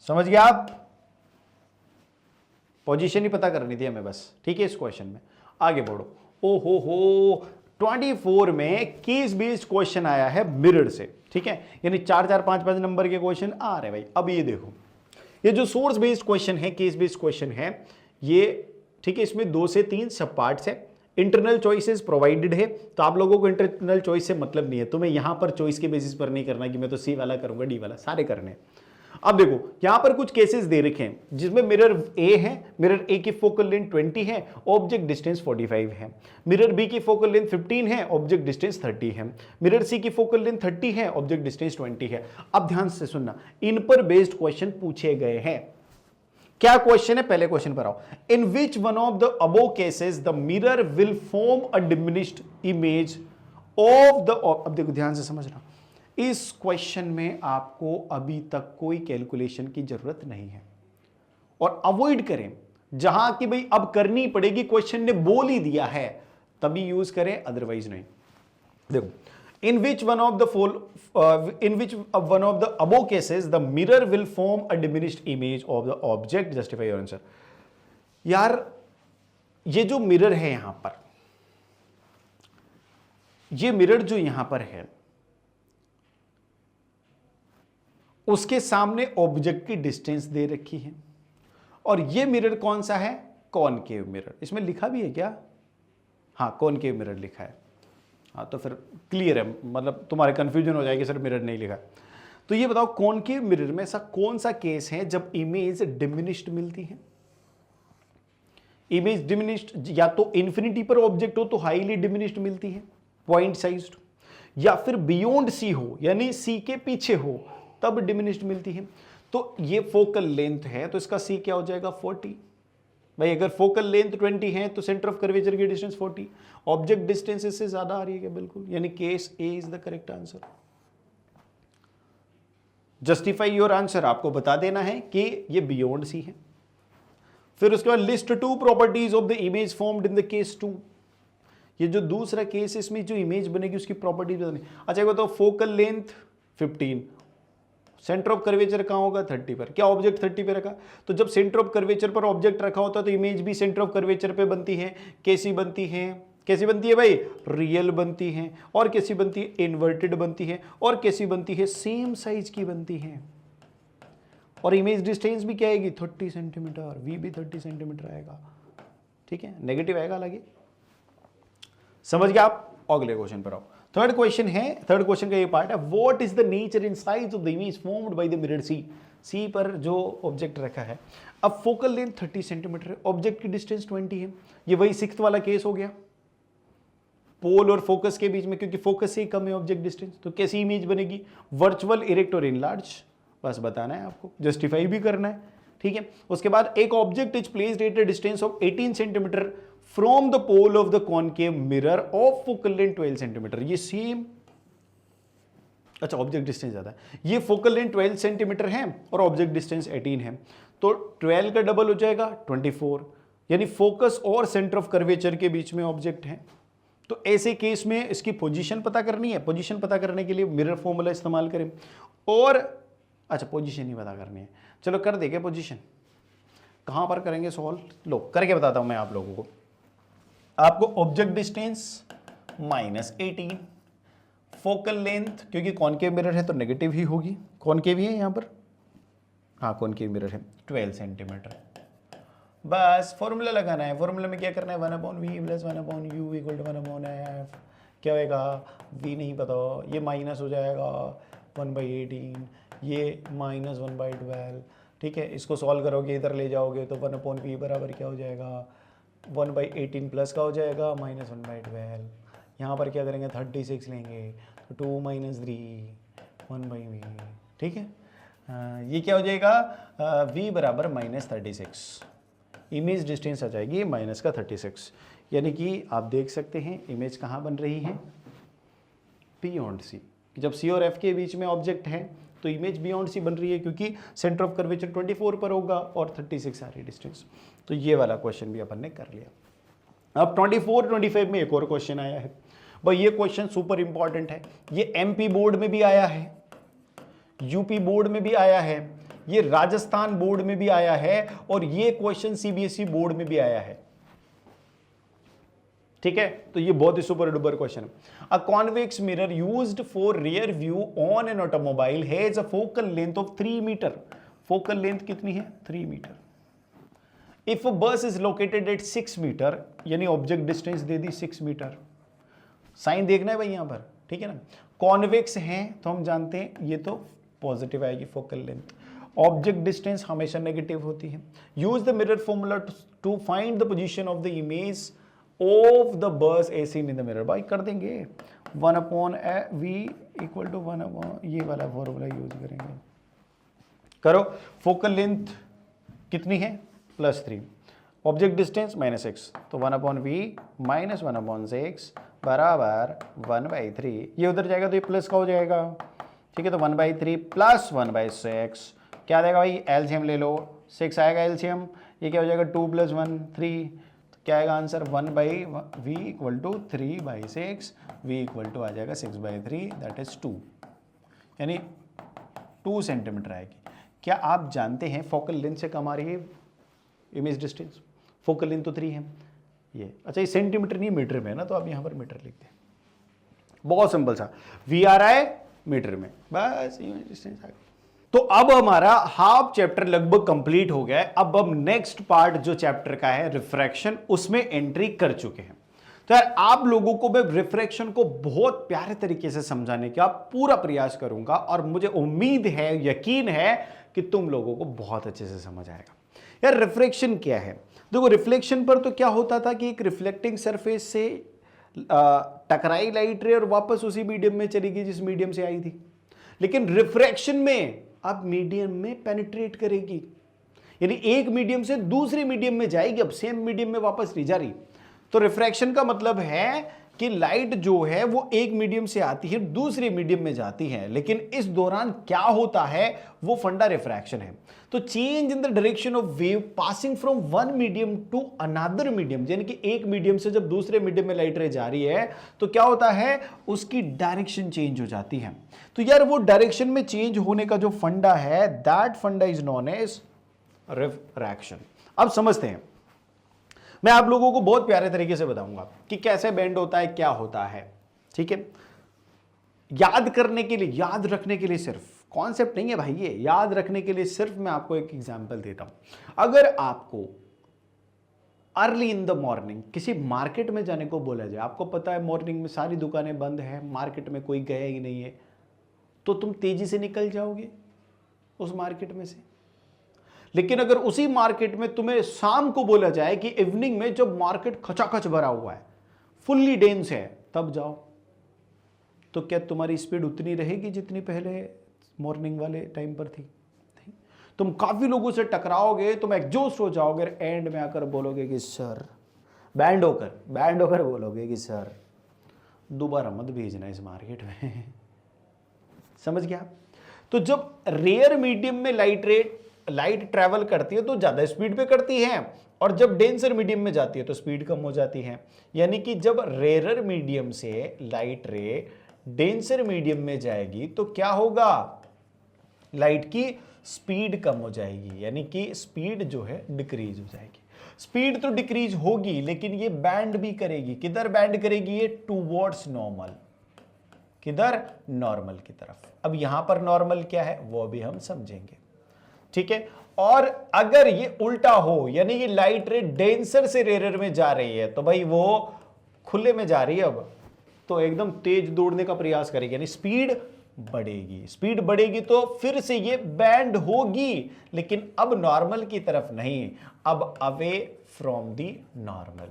समझ गया आप, पोजीशन ही पता करनी थी हमें बस, ठीक है। इस क्वेश्चन में आगे बढ़ो। ओ हो 24 में केस बेस्ड क्वेश्चन आया है मिरर से, ठीक है, यानी 4-4, 5-5 नंबर के क्वेश्चन आ रहे हैं भाई। अब ये देखो, ये जो सोर्स बेस्ड क्वेश्चन है, केस बेस्ड क्वेश्चन है ये, ठीक है, इसमें 2 से 3 सब पार्ट्स है। इंटरनल चॉइसेस प्रोवाइडेड है, तो आप लोगों को इंटरनल चॉइस से मतलब नहीं है, तो मैं यहां पर चॉइस के बेसिस पर नहीं करना कि मैं तो सी वाला करूंगा डी वाला, सारे करने। अब देखो यहां पर कुछ केसेस दे रखे हैं जिसमें मिरर ए है, मिरर ए की फोकल लेंथ 20 है, ऑब्जेक्ट डिस्टेंस 45 है। मिरर बी की फोकल लेंथ 15 है, ऑब्जेक्ट डिस्टेंस 30 है। मिरर सी की फोकल लेंथ 30 है, ऑब्जेक्ट डिस्टेंस 20 है। अब ध्यान से सुनना, इन पर बेस्ड क्वेश्चन पूछे गए हैं। क्या क्वेश्चन है, पहले क्वेश्चन पर आओ। In which one of the above cases the mirror will form a diminished image of the, अब देखो ध्यान से समझना, इस क्वेश्चन में आपको अभी तक कोई कैलकुलेशन की जरूरत नहीं है, और अवॉइड करें जहां कि भाई अब करनी पड़ेगी, क्वेश्चन ने बोल ही दिया है तभी यूज करें, अदरवाइज नहीं। देखो, in which one of the above cases the mirror will form a diminished image of the object, justify your answer। यार ये जो मिरर है यहां पर, ये मिरर जो यहां पर है उसके सामने ऑब्जेक्ट की डिस्टेंस दे रखी है, और ये मिरर कौन सा है, कॉनकेव मिरर। इसमें लिखा भी है क्या, हाँ कॉनकेव मिरर लिखा है। हाँ तो फिर क्लियर है, मतलब तुम्हारे कंफ्यूजन हो जाएगी सर मिरर नहीं लिखा। तो ये बताओ कॉनकेव मिरर में ऐसा कौन सा केस है जब इमेज डिमिनिश्ड मिलती है। इमेज डिमिनिश्ड या तो इंफिनिटी पर ऑब्जेक्ट हो तो हाईली डिमिनिश्ड मिलती है, पॉइंट साइज्ड, या फिर बियॉन्ड सी हो यानी सी के पीछे हो तब डिमिनिश्ड मिलती है। तो ये फोकल लेंथ है तो इसका सी क्या हो जाएगा 40। भाई अगर फोकल लेंथ 20 है तो सेंटर ऑफ कर्वेचर की डिस्टेंस 40, ऑब्जेक्ट डिस्टेंस इससे ज्यादा आ रही है क्या, बिल्कुल, यानी case A is the correct answer. Justify your answer, आपको बता देना है कि ये बियॉन्ड सी है। फिर उसके बाद list 2 properties of the image formed in the case 2। ये जो दूसरा केस है इसमें जो इमेज बनेगी उसकी प्रॉपर्टीज बतानी। अच्छा बताओ focal length 15, centre of curvature कहां होगा 30 पर, क्या ऑब्जेक्ट 30 पे रखा, तो जब सेंटर ऑफ कर्वेचर पर ऑब्जेक्ट रखा होता है तो इमेज भी सेंटर ऑफ कर्वेचर पे बनती है। कैसी बनती है, कैसी बनती है भाई, रियल बनती है, और कैसी बनती है, इन्वर्टेड बनती है, और कैसी बनती है, सेम साइज की बनती है। और इमेज डिस्टेंस भी क्या आएगी 30 सेंटीमीटर, वी भी 30 सेंटीमीटर आएगा, ठीक है, नेगेटिव आएगा अलग। समझ गया आप, अगले क्वेश्चन पर आओ। थर्ड क्वेश्चन है, थर्ड क्वेश्चन का ये पार्ट है, what is the nature in size of the image formed by the mirror C. C पर जो ऑब्जेक्ट रखा है, अब फोकल लेंथ 30 सेंटीमीटर है, ऑब्जेक्ट की डिस्टेंस 20 है। ये वही 6th वाला केस हो गया, पोल और फोकस के बीच में, क्योंकि फोकस से ही कम है ऑब्जेक्ट डिस्टेंस, तो कैसी इमेज बनेगी, वर्चुअल, इरेक्ट और इनलार्ज। बस बताना है आपको, जस्टिफाई भी करना है, ठीक है। उसके बाद एक object is placed at a distance of 18 centimetre from the pole of the concave mirror of focal length 12 centimetre. ये सेम, अच्छा ऑब्जेक्ट डिस्टेंस ज्यादा है, ये फोकल लेंथ 12 सेंटीमीटर है और ऑब्जेक्ट डिस्टेंस 18 है, तो 12 का डबल हो जाएगा 24, यानी फोकस और सेंटर ऑफ कर्वेचर के बीच में ऑब्जेक्ट है। तो ऐसे केस में इसकी पोजीशन पता करनी है, पोजीशन पता करने के लिए मिरर फॉर्मूला इस्तेमाल करें। और अच्छा पोजीशन ही पता करनी है, चलो कर देंगे पोजीशन, कहां पर करेंगे सॉल्व, लो करके बताता हूं मैं आप लोगों को। आपको ऑब्जेक्ट डिस्टेंस -18, फोकल लेंथ, क्योंकि कॉनकेव मिरर है तो नेगेटिव ही होगी, कॉनकेव ही है यहां पर, हाँ कॉनकेव मिरर है, 12 सेंटीमीटर। बस फॉर्मूला लगाना है, फॉर्मूला में क्या करना है 1/v + 1/u = 1/f, क्या होएगा, v नहीं पता, ये माइनस हो जाएगा 1/18, ये -1/12, ठीक है। इसको सॉल्व करोगे, इधर ले जाओगे तो 1/v बराबर क्या हो जाएगा, 1/18 प्लस का हो जाएगा -1/12। यहाँ पर क्या करेंगे, 36 लेंगे तो 2 - 3 1/v, ठीक है। ये क्या हो जाएगा, v बराबर -36, इमेज डिस्टेंस आ जाएगी माइनस का 36, यानी कि आप देख सकते हैं इमेज कहाँ बन रही है, बियॉन्ड सी। जब सी और एफ के बीच में ऑब्जेक्ट है तो इमेज बियॉन्ड सी बन रही है, क्योंकि सेंटर ऑफ कर्वेचर 24 पर होगा और 36 आ रही डिस्टेंस। तो ये वाला क्वेश्चन भी अपन ने कर लिया। अब 24-25 में एक और क्वेश्चन आया है भाई, ये क्वेश्चन सुपर इंपॉर्टेंट है, ये एमपी बोर्ड में भी आया है, यूपी बोर्ड में भी आया है, ये राजस्थान बोर्ड में भी आया है, और ये क्वेश्चन सीबीएसई बोर्ड में भी आया है, ठीक है। तो ये बहुत ही सुपर डुपर क्वेश्चन है। A convex mirror used for rear view on an automobile has a focal length of 3 metre. Focal length कितनी है, 3 metre. If a bus is located at 6 metre, यानी ऑब्जेक्ट डिस्टेंस दे दी 6 metre, sign देखना है भाई यहां पर, ठीक है ना। कॉन्वेक्स है तो हम जानते हैं ये तो पॉजिटिव आएगी फोकल लेंथ, ऑब्जेक्ट डिस्टेंस हमेशा नेगेटिव होती है। Use the mirror formula to find the position of the image of the bus as seen in the mirror. भाई कर देंगे 1/v इक्वल टू 1/, ये वाला फॉर्मूला यूज करेंगे। करो, फोकल लेंथ कितनी है, +3, ऑब्जेक्ट डिस्टेंस -6, तो 1/v - 1/6 बराबर 1/3। ये उधर जाएगा तो ये प्लस का हो जाएगा, ठीक है। तो 1/3 + 1/6 क्या देगा भाई, एलसीएम ले लो, 6 आएगा एलसीएम, ये क्या हो जाएगा 2 + 1 3, तो क्या आएगा answer 1/v equal to 3/6, v equal to आ जाएगा 6/3, दैट इज 2, यानी 2 सेंटीमीटर आएगी। क्या आप जानते हैं फोकल लेंथ से कम आ रही है इमेज डिस्टेंस, फोकल लेंथ तो 3 है ये, अच्छा ये सेंटीमीटर नहीं मीटर में है ना, तो आप यहाँ पर मीटर लिखते हैं, बहुत सिंपल सा, वी आ रहा है मीटर में, बस इमेज डिस्टेंस आ गई। तो अब हमारा हाफ चैप्टर लगभग कंप्लीट हो गया है। अब हम नेक्स्ट पार्ट जो चैप्टर का है रिफ्रैक्शन, उसमें एंट्री कर चुके हैं। तो यार आप लोगों को मैं रिफ्रैक्शन को बहुत प्यारे तरीके से समझाने का पूरा प्रयास करूंगा, और मुझे उम्मीद है, यकीन है कि तुम लोगों को बहुत अच्छे से समझ आएगा। यार रिफ्रैक्शन क्या है, देखो रिफ्लेक्शन पर तो क्या होता था कि एक रिफ्लेक्टिंग सरफेस से टकराई लाइट रे और वापस उसी मीडियम में चली गई जिस मीडियम से आई थी। लेकिन रिफ्रैक्शन में अब मीडियम में पेनिट्रेट करेगी, यानी एक मीडियम से दूसरे मीडियम में जाएगी, अब सेम मीडियम में वापस नहीं जा रही। तो रिफ्रैक्शन का मतलब है कि लाइट जो है वो एक मीडियम से आती है दूसरे मीडियम में जाती है, लेकिन इस दौरान क्या होता है वो फंडा रिफ्रैक्शन है। तो change in the direction of wave passing from one medium to another medium, यानी कि एक मीडियम से जब दूसरे मीडियम में लाइट रे जा रही है तो क्या होता है, उसकी डायरेक्शन चेंज हो जाती है। तो यार वो डायरेक्शन में चेंज होने का जो फंडा है, दैट फंडा इज नोन एज रिफ्रैक्शन। अब समझते हैं, मैं आप लोगों को बहुत प्यारे तरीके से बताऊंगा कि कैसे बेंड होता है, क्या होता है, ठीक है। याद करने के लिए, याद रखने के लिए, सिर्फ कॉन्सेप्ट नहीं है भाई ये, याद रखने के लिए सिर्फ मैं आपको एक एग्जांपल देता हूं। अगर आपको अर्ली इन द मॉर्निंग किसी मार्केट में जाने को बोला जाए, आपको पता है मॉर्निंग में सारी दुकानें बंद है, मार्केट में कोई गया ही नहीं है, तो तुम तेजी से निकल जाओगे उस मार्केट में से। लेकिन अगर उसी मार्केट में तुम्हें शाम को बोला जाए कि इवनिंग में जब मार्केट खचाखच भरा हुआ है, फुल्ली डेंस है, तब जाओ, तो क्या तुम्हारी स्पीड उतनी रहेगी जितनी पहले मॉर्निंग वाले टाइम पर थी? तुम काफी लोगों से टकराओगे, तुम एग्जॉस्ट हो जाओगे, एंड में आकर बोलोगे कि सर, बैंड होकर बोलोगे कि सर दोबारा मत भेजना इस मार्केट में। समझ गया? तो जब रेयर मीडियम में लाइट ट्रैवल करती है तो ज्यादा स्पीड पे करती है, और जब डेंसर मीडियम में जाती है तो स्पीड कम हो जाती है। यानी कि जब रेयर मीडियम से लाइट रे डेंसर मीडियम में जाएगी तो क्या होगा, लाइट की स्पीड कम हो जाएगी, यानी कि स्पीड जो है डिक्रीज हो जाएगी। स्पीड तो डिक्रीज होगी, लेकिन ये बैंड भी करेगी। किधर बैंड करेगी? ये टूवर्ड्स नॉर्मल। किधर? नॉर्मल की तरफ। अब यहां पर नॉर्मल क्या है वो भी हम समझेंगे, ठीक है। और अगर ये उल्टा हो, यानी ये लाइट रे डेंसर से रेयर में जा रही है, तो भाई वो खुले में जा रही है, अब तो एकदम तेज दौड़ने का प्रयास करेगी, यानी स्पीड बढ़ेगी। स्पीड बढ़ेगी तो फिर से ये बैंड होगी, लेकिन अब नॉर्मल की तरफ नहीं, अब अवे फ्रॉम दी नॉर्मल।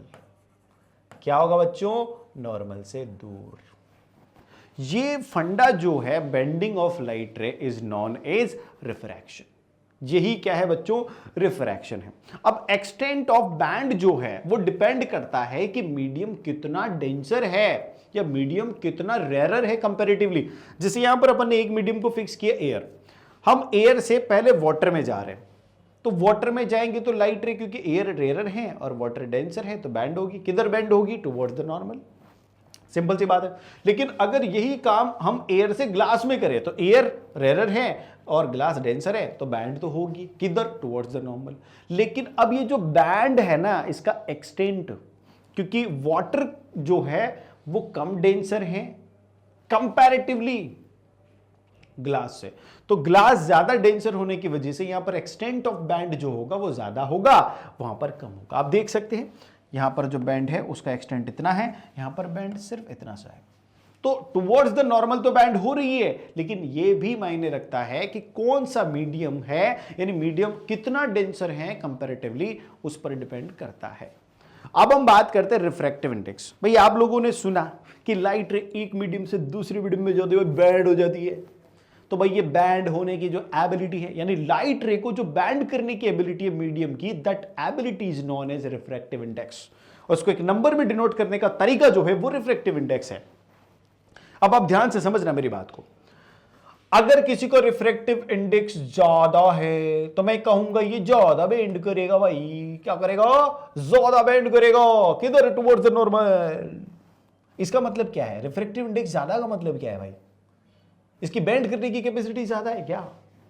क्या होगा बच्चों? नॉर्मल से दूर। ये फंडा जो है bending of light ray is known as refraction. यही क्या है बच्चों? रिफ्रैक्शन है। अब एक्सटेंट ऑफ बैंड जो है वो डिपेंड करता है कि मीडियम कितना डेंसर है या मीडियम कितना रेयर है कंपैरेटिवली। जैसे यहां पर अपन ने एक मीडियम को फिक्स किया एयर, हम एयर से पहले वाटर में जा रहे हैं, तो वाटर में जाएंगे तो लाइट रे, क्योंकि एयर रेयर है और वाटर डेंसर है तो बैंड होगी। किधर बैंड होगी? Towards the normal. सिंपल सी बात है। लेकिन अगर यही काम हम एयर से ग्लास में करें तो एयर रेयर है और ग्लास डेंसर है तो बैंड तो होगी किधर? Towards the normal. लेकिन अब ये जो बैंड है ना, इसका एक्सटेंट, क्योंकि वाटर जो है वो कम डेंसर है कंपैरेटिवली ग्लास से, तो ग्लास ज्यादा डेंसर होने की वजह से यहां पर एक्सटेंट ऑफ बैंड जो होगा वो ज्यादा होगा, वहां पर कम होगा। आप देख सकते हैं यहां पर जो बैंड है उसका एक्सटेंट इतना है, यहां पर बैंड सिर्फ इतना सा है। तो टुवर्ड्स द नॉर्मल तो बैंड हो रही है, लेकिन यह भी मायने रखता है कि कौन सा मीडियम है, यानी मीडियम कितना डेंसर है कंपैरेटिवली, उस पर डिपेंड करता है। अब हम बात करते हैं रिफ्रैक्टिव इंडेक्स। भाई आप लोगों ने सुना कि लाइट रे एक मीडियम से दूसरे मीडियम में जाते हुए बैंड हो जाती है, तो भाई ये बैंड होने की जो एबिलिटी है, यानी लाइट रे को जो बैंड करने की एबिलिटी है मीडियम की, that ability is known as refractive index. उसको एक नंबर में डिनोट करने का तरीका जो है वो रिफ्रैक्टिव इंडेक्स है। अब आप ध्यान से समझना मेरी बात को। अगर किसी को रिफ्रैक्टिव इंडेक्स ज्यादा है तो मैं कहूंगा ये ज्यादा बेंड करेगा। भाई क्या करेगा? ज्यादा बेंड करेगा। किधर? Towards the normal. इसका मतलब क्या है? रिफ्रैक्टिव इंडेक्स ज्यादा का मतलब क्या है भाई? इसकी बैंड करने की कैपेसिटी ज्यादा है क्या?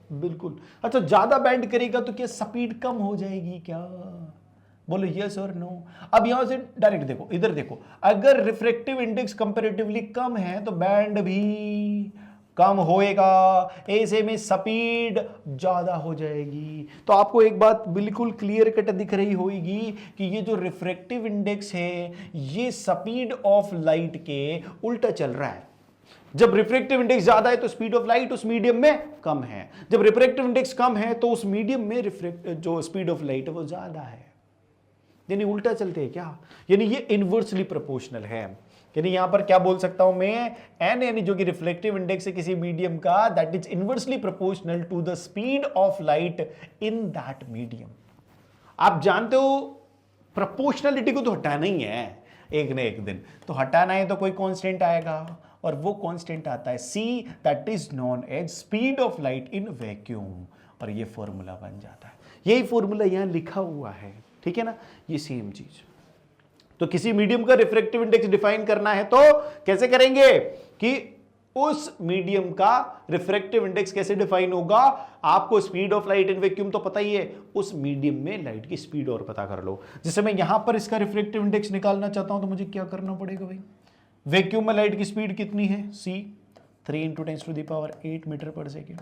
बिल्कुल। अच्छा, ज्यादा बैंड करेगा तो क्या स्पीड कम हो जाएगी क्या? बोलो यस और नो। अब यहां से डायरेक्ट देखो, इधर देखो, अगर रिफ्रैक्टिव इंडेक्स कंपैरेटिवली कम है तो बैंड भी कम होएगा, ऐसे में स्पीड ज्यादा हो जाएगी। तो आपको एक बात बिल्कुल क्लियर कट दिख रही होगी कि ये जो रिफ्रैक्टिव इंडेक्स है ये स्पीड ऑफ लाइट के उल्टा चल रहा है। जब रिफ्रैक्टिव इंडेक्स ज्यादा है तो स्पीड ऑफ लाइट उस मीडियम में कम है, जब रिफ्रैक्टिव इंडेक्स कम है तो उस मीडियम में जो स्पीड ऑफ लाइट है वो ज्यादा है। यानी उल्टा चलते हैं क्या? यानी ये इनवर्सली प्रोपोर्शनल है। यानी यहां पर क्या बोल सकता हूं मैं? एन, यानी जो कि रिफ्लेक्टिव इंडेक्स है किसी मीडियम का, that is inversely proportional to the speed of light in that medium. आप जानते हो प्रोपोर्शनलिटी को तो हटाना ही है एक न एक दिन, तो हटाना है तो कोई कांस्टेंट आएगा और वो कांस्टेंट आता है c, that is known as speed of light in vacuum, और ये फॉर्मूला बन जाता है। यही फॉर्मूला यहां लिखा हुआ है, ठीक है ना? ये सेम चीज। तो किसी मीडियम का रिफ्रैक्टिव इंडेक्स डिफाइन करना है तो कैसे करेंगे कि उस मीडियम का रिफ्रैक्टिव इंडेक्स कैसे डिफाइन होगा? आपको speed of light in vacuum तो पता ही है, उस मीडियम में लाइट की स्पीड और पता कर लो। जैसे मैं यहां पर इसका रिफ्रैक्टिव इंडेक्स निकालना चाहता हूं तो मुझे क्या करना पड़ेगा भाई? वैक्यूम में लाइट की स्पीड कितनी है? c, 3 × 10⁸ मीटर पर सेकेंड।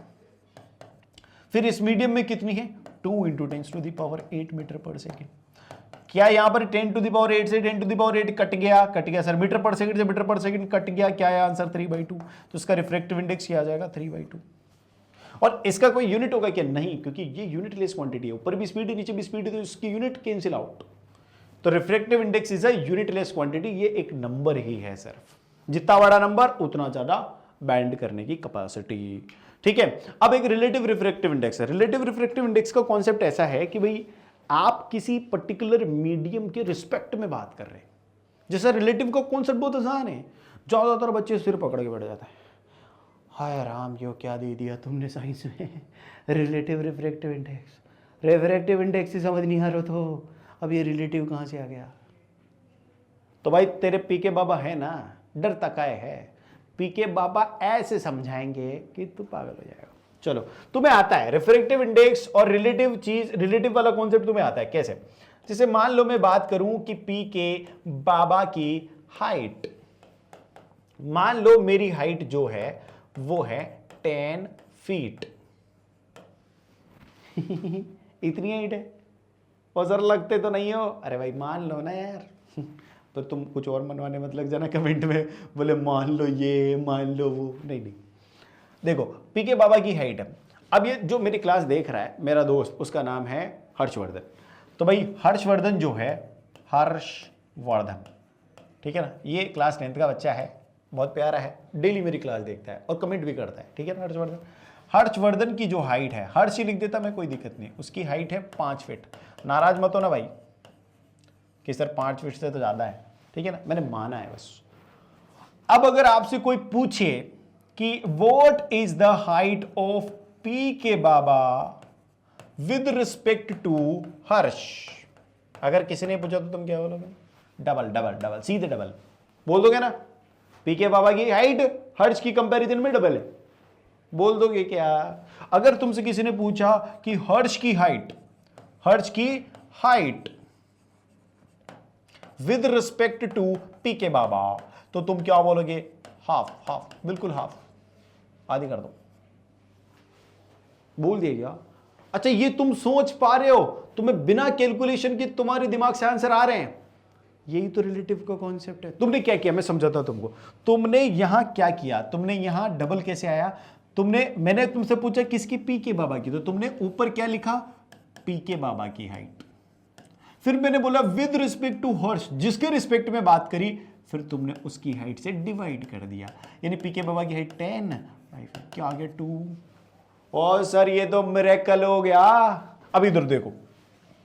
फिर इस मीडियम में कितनी है? 2 × 10⁸ मीटर पर सेकेंड। क्या यहां पर 10⁸ से 10⁸ कट गया सर, मीटर पर सेकंड से मीटर पर सेकंड कट गया, क्या है आंसर? 3/2। तो इसका रिफ्रैक्टिव इंडेक्स क्या आ जाएगा? 3/2। और इसका कोई यूनिट होगा क्या? नहीं, क्योंकि ये यूनिटलेस क्वांटिटी है, ऊपर भी स्पीड है नीचे भी स्पीड है, तो इसकी यूनिट कैंसिल आउट। तो refractive index is a unitless quantity, ये एक नंबर ही है सिर्फ, जितना बड़ा नंबर उतना ज्यादा बैंड करने की कैपेसिटी, ठीक है? अब एक रिलेटिव रिफ्रैक्टिव इंडेक्स है। रिलेटिव रिफ्रैक्टिव इंडेक्स का कॉन्सेप्ट ऐसा है कि भाई आप किसी पर्टिकुलर मीडियम के रिस्पेक्ट में बात कर रहे हैं। जैसे रिलेटिव का कॉन्सेप्ट बहुत आसान है, ज्यादातर बच्चे सिर पकड़ के बैठ जाता है, हाय राम यो क्या दे दिया तुमने साइंस में, relative refractive index. Refractive index ही समझ नहीं आ रहा तो अब ये रिलेटिव कहां से आ गया? तो भाई तेरे पीके बाबा है ना, डर तकाए है, पीके बाबा ऐसे समझाएंगे कि तू पागल हो जाएगा। चलो, तुम्हें आता है रिफ्रैक्टिव इंडेक्स और रिलेटिव चीज, रिलेटिव वाला कॉन्सेप्ट तुम्हें आता है कैसे? जैसे मान लो मैं बात करूं कि पीके बाबा की हाइट, मान लो मेरी हाइट जो है वो है 10 फीट। इतनी हाइट है, और सर लगते तो नहीं हो। अरे भाई मान लो ना यार, फिर तुम कुछ और मनवाने मत लग जाना कमेंट में, बोले मान लो ये मान लो वो, नहीं नहीं। देखो पीके बाबा की हाइट है, अब ये जो मेरी क्लास देख रहा है मेरा दोस्त, उसका नाम है हर्षवर्धन। तो भाई हर्षवर्धन जो है, हर्षवर्धन, ठीक है ना, ये क्लास 10th का बच्चा है, बहुत प्यारा है, डेली मेरी क्लास देखता है और कमेंट भी करता है, ठीक है ना। हर्षवर्धन, हर्षवर्धन की जो हाइट है, हर्ष ही लिख देता मैं, कोई दिक्कत नहीं, उसकी हाइट है 5 फीट। नाराज मत हो ना भाई कि सर 5 फीट से तो ज्यादा है, ठीक है ना, मैंने माना है बस। अब अगर आपसे कोई पूछे कि what is the height of P के बाबा विद रिस्पेक्ट टू हर्ष, अगर किसी ने पूछा तो तुम क्या बोलोगे? डबल डबल डबल, सीधे डबल बोल दोगे ना। पी के बाबा की हाइट हर्ष की कंपैरिजन में डबल है, बोल दोगे क्या? अगर तुमसे किसी ने पूछा कि हर्ष की height with respect to P के बाबा, तो तुम क्या बोलोगे? हाफ, हाफ, बिल्कुल हाफ, आधी कर दो, बोल दिया क्या? अच्छा ये तुम सोच पा रहे हो, तुम्हें बिना कैलकुलेशन के तुम्हारे दिमाग से आंसर आ रहे हैं, यही तो रिलेटिव का कॉन्सेप्ट है। तुमने क्या किया, मैं समझाता हूं तुमको। तुमने यहां क्या किया, तुमने यहां डबल कैसे आया, मैंने तुमसे पूछा किसकी? पी के बाबा की, तो तुमने ऊपर क्या लिखा? पी के बाबा की हाइट। फिर मैंने बोला विद रिस्पेक्ट टू हर्ष, जिसके रिस्पेक्ट में बात करी, फिर तुमने उसकी हाइट से डिवाइड कर दिया, यानी पी के बाबा की हाइट 10, क्या आ गया 2। और सर ये तो मिरेकल हो गया। अब इधर देखो,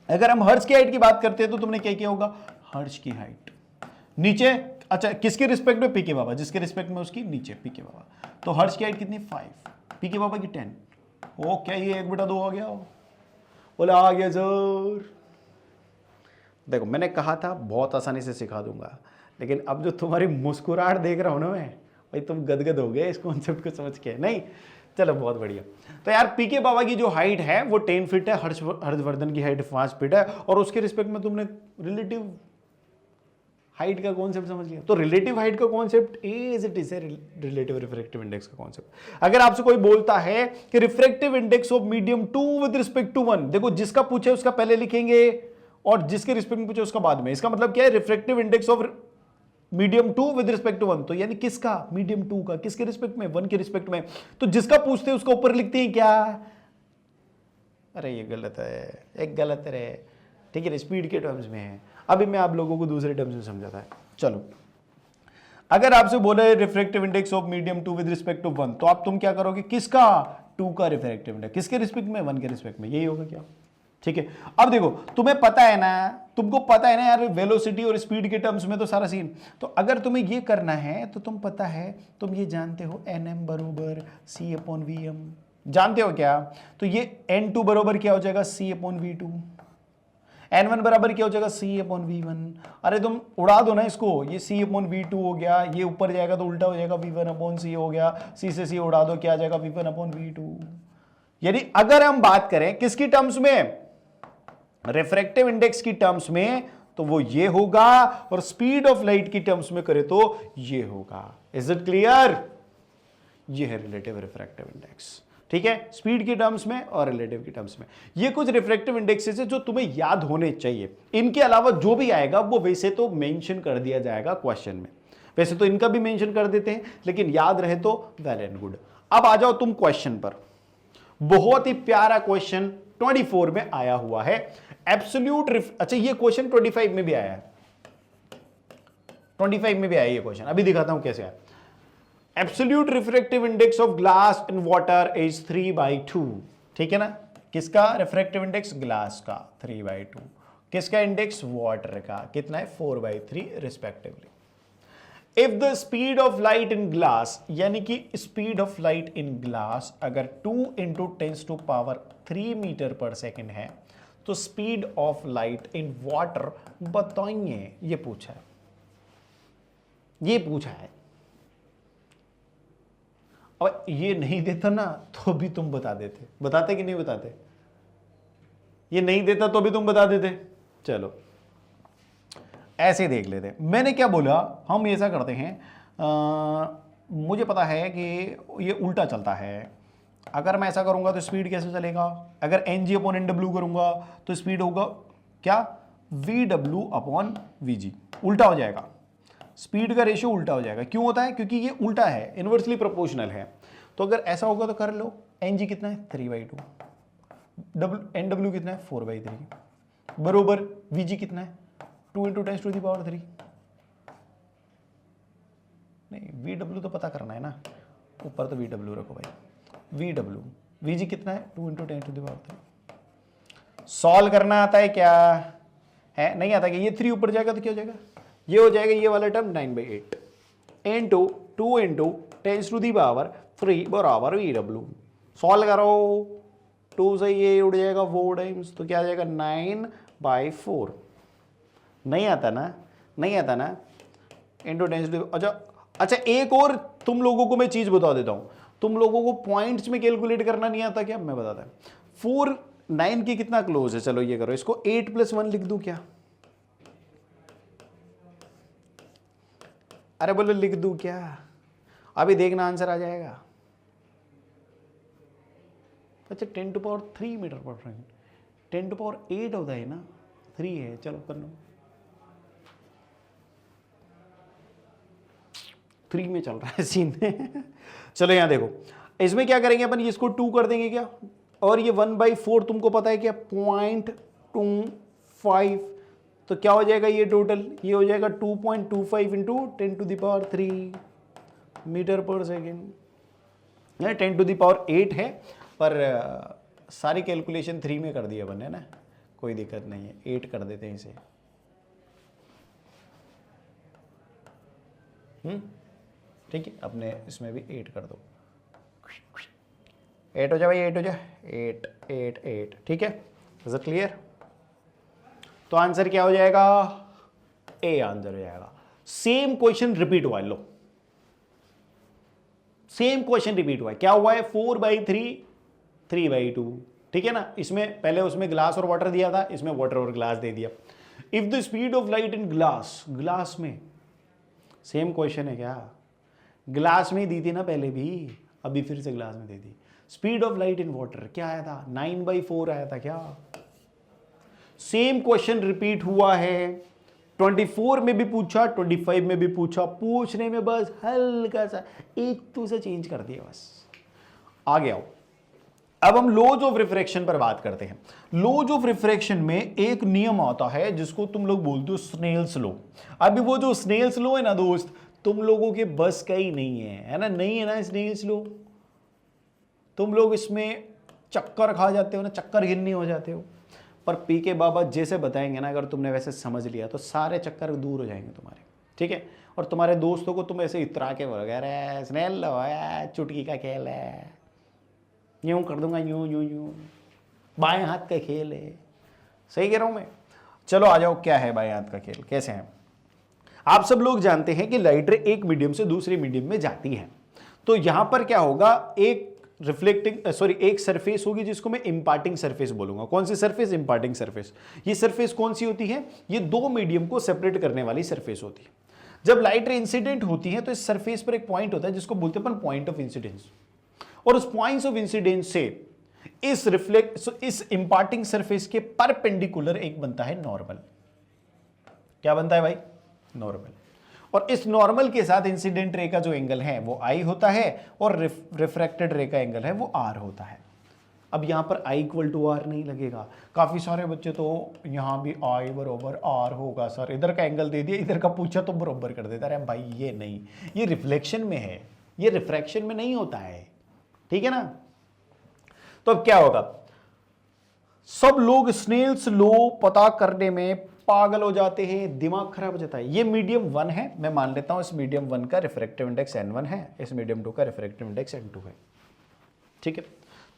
अगर हम हर्ष की हाइट की बात करते हैं तो तुमने क्या किया होगा? हर्ष की हाइट नीचे, अच्छा किसके रिस्पेक्ट में? पी के बाबा, जिसके रिस्पेक्ट में उसकी नीचे पी के बाबा, तो हर्ष की हाइट कितनी? 5, पी के बाबा की 10। ओ क्या ये 1/2 आ गया? बोला आ गया सर। देखो मैंने कहा था बहुत आसानी से सिखा दूंगा, लेकिन अब जो तुम्हारी मुस्कुराहट देख रहा हूं ना मैं, भाई तुम गदगद हो गए इस कॉन्सेप्ट को समझ के। नहीं चलो बहुत बढ़िया। तो यार पीके बाबा की जो हाइट है वो 10 फीट है, हर्षवर्धन की हाइट 5 फीट है, और उसके रिस्पेक्ट में तुमने रिलेटिव हाइट का कॉन्सेप्ट समझ लिया। तो रिलेटिव हाइट का कॉन्सेप्ट एज इट इज है रिलेटिव रिफ्रैक्टिव इंडेक्स का कॉन्सेप्ट। अगर आपसे कोई बोलता है कि refractive index of medium 2 with respect to 1, देखो जिसका पूछे उसका पहले लिखेंगे और जिसके रिस्पेक्ट में पूछे उसका बाद में। इसका मतलब क्या है? Refractive index of medium 2 with respect to 1, तो यानी किसका? मीडियम 2 का। किसके रिस्पेक्ट में? 1 के रिस्पेक्ट में। तो जिसका पूछते हैं उसका ऊपर लिखते हैं क्या? अरे ये गलत है, एक गलत है, ठीक है, स्पीड के टर्म्स में है। अभी मैं आप लोगों को दूसरे टर्म्स में समझाता है। चलो अगर आपसे बोले refractive index of medium 2 with respect to 1, तो आप तुम क्या करोगे? किसका? 2 का रिफ्रैक्टिव इंडेक्स। किसके रिस्पेक्ट में? 1 के रिस्पेक्ट में। यही होगा क्या? ठीक है। अब देखो तुम्हें पता है ना, तुमको पता है ना यार, वेलोसिटी और स्पीड के टर्म्स में तो सारा सीन। तो अगर तुम्हें ये करना है तो तुम पता है, तुम ये जानते हो NM बरोबर C/VM, जानते हो क्या? तो ये N2 बरोबर क्या हो जाएगा? C/V2। N1 बराबर क्या हो जाएगा? C/V1। अरे तुम उड़ा दो ना इसको, ये C/V2 हो गया, ये ऊपर जाएगा तो उल्टा हो जाएगा, V1/C हो गया, C से C उड़ा दो, क्या आ जाएगा? V1/V2। यानी अगर हम बात करें किसकी टर्म्स में? रिफ्रैक्टिव इंडेक्स की टर्म्स में, तो वो ये होगा, और स्पीड ऑफ लाइट की टर्म्स में करे तो ये होगा। Is it clear? ये है रिलेटिव रिफ्रैक्टिव इंडेक्स, ठीक है, स्पीड की टर्म्स में और रिलेटिव की टर्म्स में। ये कुछ रिफ्रैक्टिव इंडेक्सेस है जो तुम्हें याद होने चाहिए। इनके अलावा जो भी आएगा वो वैसे तो मेंशन कर दिया जाएगा क्वेश्चन में, वैसे तो इनका भी मेंशन कर देते हैं, लेकिन याद रहे तो वेल एंड गुड। अब आ जाओ तुम क्वेश्चन पर। बहुत ही प्यारा क्वेश्चन 24 में आया हुआ है, एब्सोल्यूट अच्छा ये क्वेश्चन 25 में भी आया है, 25 में भी आया ये क्वेश्चन, अभी दिखाता हूं कैसे आया। Absolute refractive index of glass in water is 3/2, ठीक है ना। किसका रिफ्रैक्टिव इंडेक्स? ग्लास का 3/2। किसका इंडेक्स? वाटर का। कितना है? 4/3 respectively. If the speed of light in glass, यानी कि speed of light in glass अगर 2 × 10⁻³ मीटर पर सेकेंड है, तो speed of light in water बताइए। ये पूछा है, ये पूछा है। और ये नहीं देता ना तो भी तुम बता देते, बताते कि नहीं बताते? ये नहीं देता तो भी तुम बता देते। चलो ऐसे देख लेते। मैंने क्या बोला, हम ऐसा करते हैं, मुझे पता है कि ये उल्टा चलता है। अगर मैं ऐसा करूंगा तो स्पीड कैसे चलेगा? अगर NG/NW करूंगा तो स्पीड होगा क्या? वी डब्ल्यू अपॉन वी जी, उल्टा हो जाएगा, स्पीड का रेशियो उल्टा हो जाएगा। क्यों होता है? क्योंकि ये उल्टा है, इनवर्सली प्रोपोर्शनल है। तो अगर ऐसा होगा तो कर लो, एन जी कितना है 3/2, एन डब्ल्यू कितना है 4/3 बरोबर वी जी कितना है 2 × 10⁻3। नहीं, वी डब्ल्यू तो पता करना है ना, ऊपर तो वी डब्ल्यू रखो भाई, वी डब्ल्यू, वी जी कितना है 2 × 10⁻3। सॉल्व करना आता है क्या? है नहीं आता? कि ये 3 ऊपर जाएगा तो क्या हो जाएगा? ये हो जाएगा ये वाला टर्म 9/8 इंटू 2 × 10⁻3 बराबर वी डब्ल्यू। सॉल्व करो, 2 से ये उड़ जाएगा 4 टाइम्स, तो क्या आ जाएगा 9/4। नहीं आता ना? नहीं आता ना? इंटू 10। अच्छा एक और तुम लोगों को मैं चीज बता देता हूं, तुम लोगों को पॉइंट्स में कैलकुलेट करना नहीं आता क्या? मैं बताता हूं। 4 9 के कितना क्लोज है? चलो ये करो, इसको 8 + 1 लिख दूं क्या? अरे बोलो लिख दूं क्या? अभी देखना आंसर आ जाएगा। अच्छा 10⁻3 मीटर पर सेकंड, 10⁸ होता है ना, 3 है। चलो कर लो, 3 में चल रहा है सीन। चलो यहां देखो, इसमें क्या करेंगे अपन, इसको 2 कर देंगे क्या, और ये 1/4 तुमको पता है क्या 0.25, तो क्या हो जाएगा ये टोटल? ये हो जाएगा 2.25 × 10⁻3 मीटर पर सेकेंड। 10⁸ है, पर सारी कैलकुलेशन 3 में कर दिया अपन, है ना, कोई दिक्कत नहीं है, 8 कर देते हैं इसे। ठीक है, अपने इसमें भी 8 कर दो, 8 हो जाए भाई, 8 हो जाए, 8 8 8। ठीक है, इज इट क्लियर? तो आंसर क्या हो जाएगा? ए आंसर हो जाएगा। सेम क्वेश्चन रिपीट हुआ है, लो सेम क्वेश्चन रिपीट हुआ है। क्या हुआ है? 4/3 3/2। ठीक है ना, इसमें पहले उसमें ग्लास और वाटर दिया था, इसमें वाटर और ग्लास दे दिया। If the speed of light in glass, glass में सेम क्वेश्चन है क्या? ग्लास में ही दी थी ना पहले भी, अभी फिर से ग्लास में दे दी। Speed of light in water क्या आया था? 9/4 आया था क्या? सेम क्वेश्चन रिपीट हुआ है, 24 में भी पूछा, 25 में भी पूछा, पूछने में बस हल्का सा एक तो से चेंज कर दिया, बस आ गया। अब हम लॉज ऑफ रिफ्रैक्शन पर बात करते हैं। लॉज ऑफ रिफ्रैक्शन में एक नियम आता है जिसको तुम लोग बोलते हो स्नेल्स लॉ। अभी वो जो स्नेल्स लॉ है ना दोस्त, तुम लोगों के बस का ही नहीं है ना, नहीं है ना स्नेल्स लॉ। तुम लोग इसमें चक्कर खा जाते हो ना, चक्कर गिननी हो जाते हो। पर पीके बाबा जैसे बताएंगे ना, अगर तुमने वैसे समझ लिया तो सारे चक्कर दूर हो जाएंगे तुम्हारे। ठीक है, और तुम्हारे दोस्तों को तुम ऐसे इतरा के वगैरह स्नेल लो है, चुटकी का खेल है, यूं कर दूंगा, यूं यूं यूं, बाएं हाथ का खेल है। सही कह रहा हूं मैं? चलो आ जाओ, क्या है बाएं हाथ का खेल, कैसे है? आप सब लोग जानते हैं कि लाइट रे एक मीडियम से दूसरे मीडियम में जाती है, तो यहां पर क्या होगा, एक रिफ्लेक्टिंग एक सरफेस होगी जिसको मैं इंपार्टिंग सरफेस बोलूंगा। कौन सी सरफेस? Imparting surface. ये सरफेस कौन सी होती है? ये दो मीडियम को सेपरेट करने वाली सरफेस होती है। जब लाइट रे इंसिडेंट होती है तो इस सरफेस पर एक पॉइंट होता है जिसको बोलते हैं अपन पॉइंट ऑफ इंसिडेंस, और उस पॉइंट्स ऑफ इंसिडेंस से इस इंपार्टिंग सरफेस के परपेंडिकुलर एक बनता है नॉर्मल। क्या बनता है भाई? नॉर्मल। और इस नॉर्मल के साथ इंसिडेंट रे का जो एंगल है वो आई होता है, और रिफ्रैक्टेड रे का एंगल है वो आर होता है। अब यहां पर I = R नहीं लगेगा। काफी सारे बच्चे तो यहां भी I = R होगा सर, इधर का एंगल दे दिया, इधर का पूछा तो बराबर कर देता। अरे भाई ये नहीं, ये रिफ्लेक्शन में है, ये रिफ्रैक्शन में नहीं होता है। ठीक है ना? तो अब क्या होगा, सब लोग स्नेल्स लॉ पता करने में पागल हो जाते हैं, दिमाग खराब हो जाता है। ये मीडियम 1 है, मैं मान लेता हूं इस मीडियम 1 का रिफ्रैक्टिव इंडेक्स N1 है, इस मीडियम 2 का रिफ्रैक्टिव इंडेक्स N2 है। ठीक है,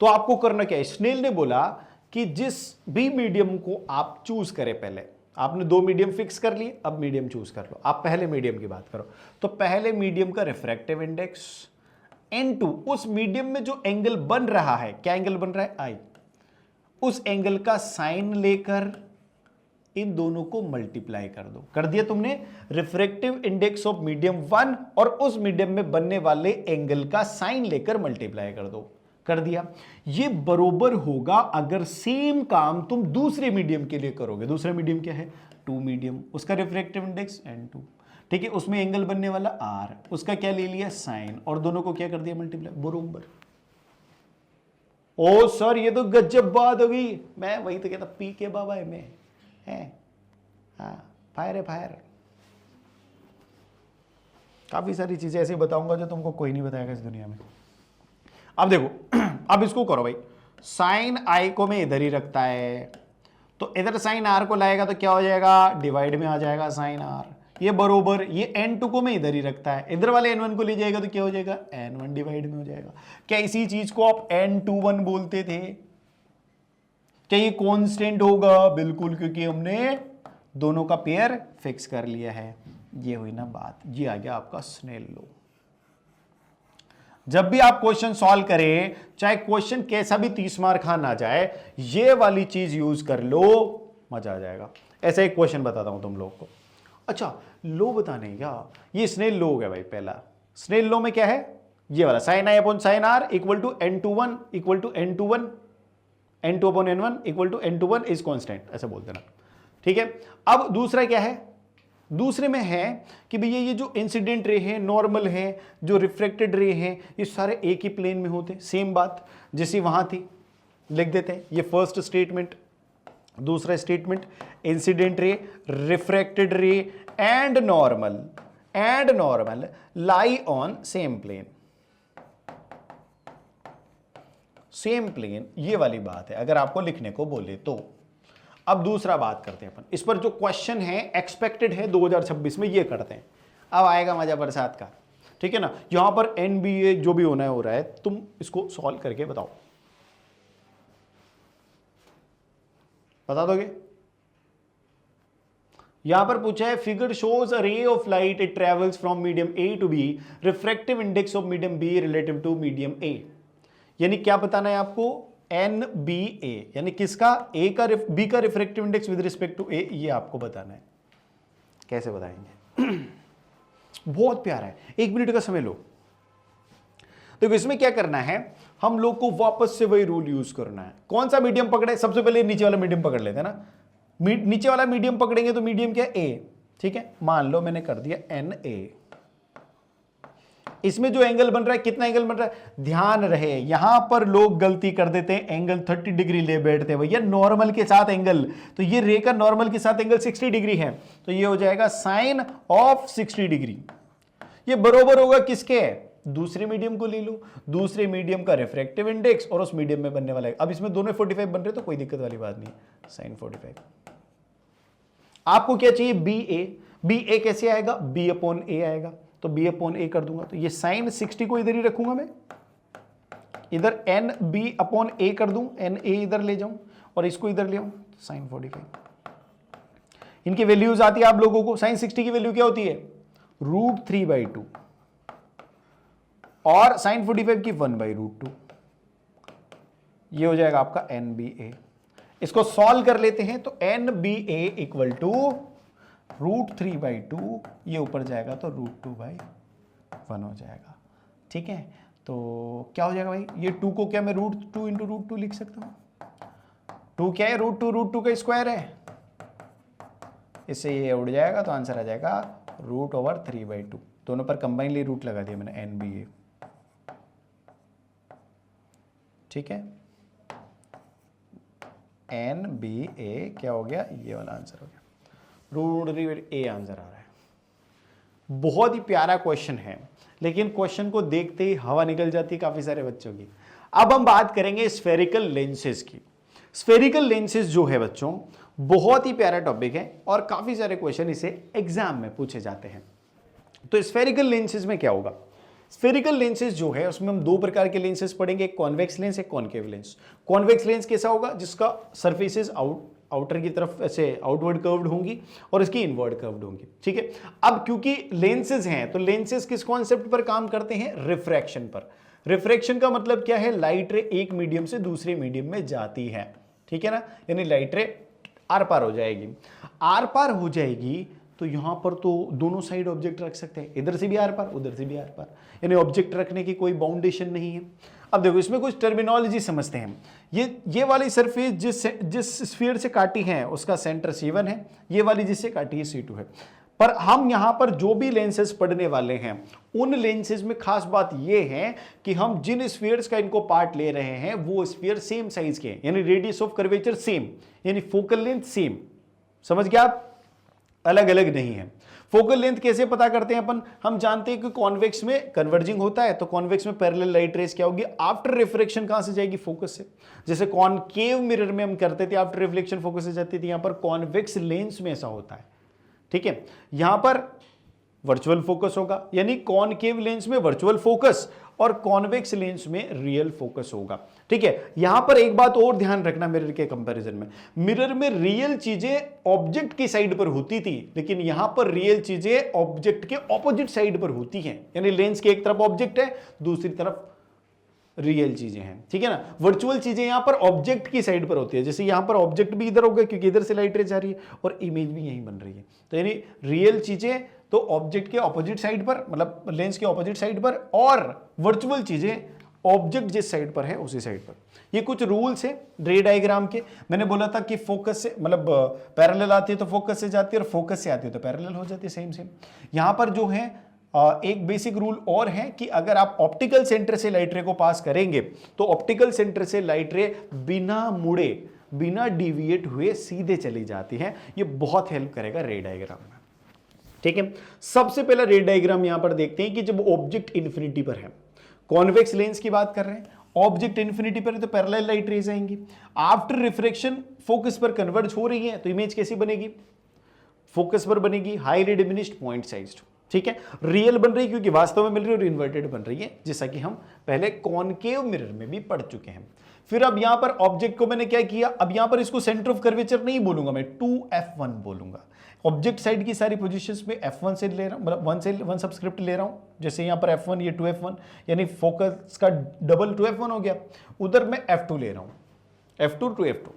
तो आपको करना क्या है? स्नेल ने बोला कि जिस भी मीडियम को आप चूज करें, पहले आपने 2 मीडियम फिक्स कर लिए, अब मीडियम चूज कर लो। आप पहले मीडियम की बात करो, तो पहले मीडियम का रिफ्रैक्टिव इंडेक्स N2, उस मीडियम में जो एंगल बन रहा है, क्या एंगल बन रहा है? I, उस एंगल का साइन लेकर इन दोनों को मल्टीप्लाई कर दो। कर दिया तुमने? रिफ्रैक्टिव इंडेक्स ऑफ मीडियम 1 और उस मीडियम में बनने वाले एंगल का साइन लेकर मल्टीप्लाई कर दो। कर दिया। ये बरोबर होगा अगर सेम काम तुम दूसरे मीडियम के लिए करोगे। दूसरा मीडियम क्या है? 2 मीडियम, उसका रिफ्रैक्टिव इंडेक्स n2, ठीक है, उसमें एंगल बनने वाला r, उसका क्या ले लिया? साइन, और दोनों को क्या कर दिया? मल्टीप्लाई, बरोबर। ओ सर ये तो गजब बात हो गई, मैं वही तो कहता पी के बाबा में है। हाँ, फायर है फायर। काफी सारी चीजें ऐसी बताऊंगा जो तुमको कोई नहीं बताएगा इस दुनिया में। अब देखो अब इसको करो भाई, साइन आई को मैं इधर ही रखता है, तो इधर साइन आर को लाएगा तो क्या हो जाएगा? डिवाइड में आ जाएगा साइन आर, ये बरोबर। ये n2 को मैं इधर ही रखता है, इधर वाले n1 को ले जाएगा तो क्या हो जाएगा? n1 डिवाइड में हो जाएगा। क्या इसी चीज को आप n21 बोलते थे? क्या ये कांस्टेंट होगा? बिल्कुल, क्योंकि हमने दोनों का पेयर फिक्स कर लिया है। ये हुई ना बात, ये आ गया आपका स्नेल लॉ। जब भी आप क्वेश्चन सॉल्व करें, चाहे क्वेश्चन कैसा भी 30 मार्क ना जाए, ये वाली चीज यूज कर लो, मजा आ जाएगा। ऐसा एक क्वेश्चन बताता हूं तुम लोग को। अच्छा, लो बताने क्या, ये स्नेल लॉ हो गया भाई पहला। स्नेल लॉ में क्या है? ये वाला sine i upon sine r equal to n21 equal to n21, n2 upon n1 equal to n21 is constant, ऐसा बोल देना, ठीक है। अब दूसरा क्या है? दूसरे में है कि भैया ये जो इंसिडेंट रे है, नॉर्मल है, जो रिफ्लेक्टेड रे है, ये सारे एक ही प्लेन में होते। सेम बात जैसी वहां थी, लिख देते हैं। ये फर्स्ट स्टेटमेंट। दूसरा statement, incident ray, refracted ray and normal lie on same plane. Same plane, ये वाली बात है अगर आपको लिखने को बोले तो। अब दूसरा बात करते हैं अपन, इस पर जो क्वेश्चन है एक्सपेक्टेड है 2026 में, ये करते हैं। अब आएगा मजा बरसात का, ठीक है ना। यहां पर NBA जो भी होना है हो रहा है, तुम इसको सॉल्व करके बताओ, बता दोगे? यहां पर पूछा है figure shows a ray of light, it travels from medium A to B, refractive index of medium B relative to medium A। यानी क्या बताना है आपको? NBA, यानी किसका? A का B का refractive index with respect to A, ये आपको बताना है। कैसे बताएंगे? बहुत प्यारा है, 1 मिनट का समय लो। देखो इसमें क्या करना है, हम लोग को वापस से वही रूल यूज करना है। कौन सा मीडियम पकड़े? सबसे पहले नीचे वाला मीडियम पकड़ लेते हैं ना। नीचे वाला मीडियम पकड़ेंगे तो मीडियम क्या? A, ठीक है। मान लो मैंने कर दिया NA। इसमें जो एंगल बन रहा है, कितना एंगल बन रहा है? ध्यान रहे यहां पर लोग गलती कर देते हैं, एंगल 30 डिग्री ले बैठते हैं भैया नॉर्मल के साथ एंगल। तो ये रे का नॉर्मल के साथ एंगल 60 डिग्री है, तो ये हो जाएगा साइन ऑफ 60 डिग्री। ये बरोबर होगा किसके? दूसरे मीडियम को ले लो, दूसरे मीडियम का रिफ्रैक्टिव इंडेक्स और उस मीडियम में बनने वाला है। अब इसमें दोनों 45 बन रहे तो कोई दिक्कत वाली बात नहीं, साइन 45। आपको क्या चाहिए? BA कैसे आएगा? B अपॉन A आएगा, तो B अपॉन A कर दूंगा, तो ये साइन 60 को इधर ही रखूंगा मैं, इधर NB अपॉन A कर दूं, NA इधर ले जाऊं और इसको इधर ले आऊं, साइन 45। इनकी वैल्यूज आती है आप लोगों को। साइन 60 की वैल्यू क्या होती है? √3/2 और साइन 45 की 1/√2। ये हो जाएगा आपका NBA। इसको सॉल्व कर लेते हैं, तो NBA इक्वल टू √3/2, ये ऊपर जाएगा तो √2/1 हो जाएगा, ठीक है। तो क्या हो जाएगा भाई? ये 2 को क्या मैं √2 × √2 लिख सकता हूं? 2 क्या है? √2 का स्क्वायर है, इससे ये उड़ जाएगा तो आंसर आ जाएगा √3/2। दोनों पर कंबाइनली रूट लगा दिया मैंने, NBA, ठीक है। NBA क्या हो गया? ये वाला आंसर हो गया, √3/A आंसर आ रहा है। बहुत ही प्यारा क्वेश्चन है, लेकिन क्वेश्चन को देखते ही हवा निकल जाती है काफी सारे बच्चों की। अब हम बात करेंगे स्फेरिकल लेंसेज की। स्फेरिकल लेंसेज जो है बच्चों, बहुत ही प्यारा टॉपिक है और काफी सारे क्वेश्चन इसे एग्जाम में पूछे जाते हैं। तो स्फेरिकल लेंसेज में क्या होगा? स्फेरिकल लेंसेज जो है उसमें हम 2 प्रकार के लेंसेज पढ़ेंगे, एक कॉन्वेक्स लेंस, एक कॉनकेव लेंस। कॉन्वेक्स लेंस कैसा होगा? जिसका सरफेसेस आउटर की तरफ ऐसे आउटवर्ड कर्व्ड होंगी और इसकी इनवर्ड कर्व्ड होंगी, ठीक है। अब क्योंकि लेंसेज हैं तो लेंसेज किस कॉन्सेप्ट पर काम करते हैं? रिफ्रैक्शन पर। रिफ्रैक्शन का मतलब क्या है? लाइट रे एक मीडियम से दूसरे मीडियम में जाती है, ठीक है ना। यानी लाइट रे आर पार हो जाएगी। आर पार हो जाएगी तो यहां पर तो दोनों साइड ऑब्जेक्ट रख सकते हैं, इधर से भी आर पार, उधर से भी आर पार, यानी ऑब्जेक्ट रखने की कोई बाउंडेशन नहीं है। अब देखो इसमें कुछ टर्मिनोलॉजी समझते हैं। ये वाली सरफेस जिस स्फीयर से काटी है उसका सेंटर C1 है, ये वाली जिससे काटी है C2 है। पर हम यहां पर जो भी लेंसेज पढ़ने वाले हैं उन लेंसेज में खास बात यह है कि हम जिन स्फीयर्स का इनको पार्ट ले रहे हैं वो स्फीयर सेम साइज के हैं, यानी रेडियस ऑफ कर्वेचर सेम, यानी फोकल लेंथ सेम। समझ गया आप? अलग अलग नहीं है। फोकल लेंथ कैसे पता करते हैं अपन? हम जानते हैं कि कॉन्वेक्स में कन्वर्जिंग होता है, तो कॉन्वेक्स में पैरेलल लाइट रेस क्या होगी? आफ्टर रिफ्लेक्शन कहां से जाएगी? फोकस से। जैसे कॉनकेव मिरर में हम करते थे आफ्टर रिफ्लेक्शन फोकस से जाती थी, यहां पर कॉन्वेक्स लेंस में ऐसा होता है। ठीक है, यहां पर वर्चुअल फोकस होगा, यानी कॉनकेव लेंस में वर्चुअल फोकस और कॉन्वेक्स लेंस में रियल फोकस होगा। ठीक है, यहां पर एक बात और ध्यान रखना मिरर के कंपैरिजन में, मिरर में रियल चीजें ऑब्जेक्ट की साइड पर होती थी, लेकिन यहां पर रियल चीजें ऑब्जेक्ट के ऑपोजिट साइड पर होती हैं, यानी लेंस के एक तरफ ऑब्जेक्ट है, दूसरी तरफ रियल चीजें हैं। ठीक है ना, वर्चुअल चीजें यहां पर ऑब्जेक्ट की साइड पर होती है, जैसे यहां पर ऑब्जेक्ट भी इधर होगा क्योंकि इधर से लाइट रे जा रही है और इमेज भी यहीं बन रही है, तो यानी रियल चीजें तो ऑब्जेक्ट के ऑपोजिट साइड पर, मतलब लेंस के ऑपोजिट साइड पर, और वर्चुअल चीजें ऑब्जेक्ट जिस साइड पर है उसी साइड पर। ये कुछ रूल्स है रे डायग्राम के। मैंने बोला था कि फोकस से मतलब पैरेलल आती है तो फोकस से जाती है और फोकस से आती है तो पैरेलल हो जाती है, सेम सेम। यहां पर जो है एक बेसिक रूल और है कि अगर आप ऑप्टिकल सेंटर से लाइट रे को पास करेंगे तो ऑप्टिकल सेंटर से लाइट रे बिना मुड़े, बिना डिविएट हुए सीधे चली जाती है। ये बहुत हेल्प करेगा रे डायग्राम में। ठीक है, सबसे पहला रे डायग्राम यहां पर देखते हैं कि जब ऑब्जेक्ट इन्फिनिटी पर है, कॉन्वेक्स लेंस की बात कर रहे हैं, ऑब्जेक्ट इन्फिनिटी पर है तो पैरेलल लाइट रेज आएंगी, आफ्टर रिफ्रैक्शन फोकस पर कन्वर्ज हो रही है तो इमेज कैसी बनेगी? फोकस पर बनेगी हाईली डिमिनिश्ड पॉइंट साइज्ड। ठीक है, रियल बन रही है क्योंकि वास्तव में मिल रही है और इन्वर्टेड बन रही है, जैसा कि हम पहले कॉनकेव मिरर में भी पढ़ चुके हैं। फिर अब यहां पर ऑब्जेक्ट को मैंने क्या किया, अब यहां पर इसको सेंटर ऑफ कर्वेचर नहीं बोलूंगा मैं, 2f1 बोलूंगा। ऑब्जेक्ट साइड की सारी पोजीशंस में f1 से ले रहा हूं, मतलब 1 सबस्क्रिप्ट ले रहा हूं। जैसे यहां पर f1, ये 2f1, यानी फोकस का डबल 2f1 हो गया। उधर मैं f2 ले रहा हूं, f2 to f2।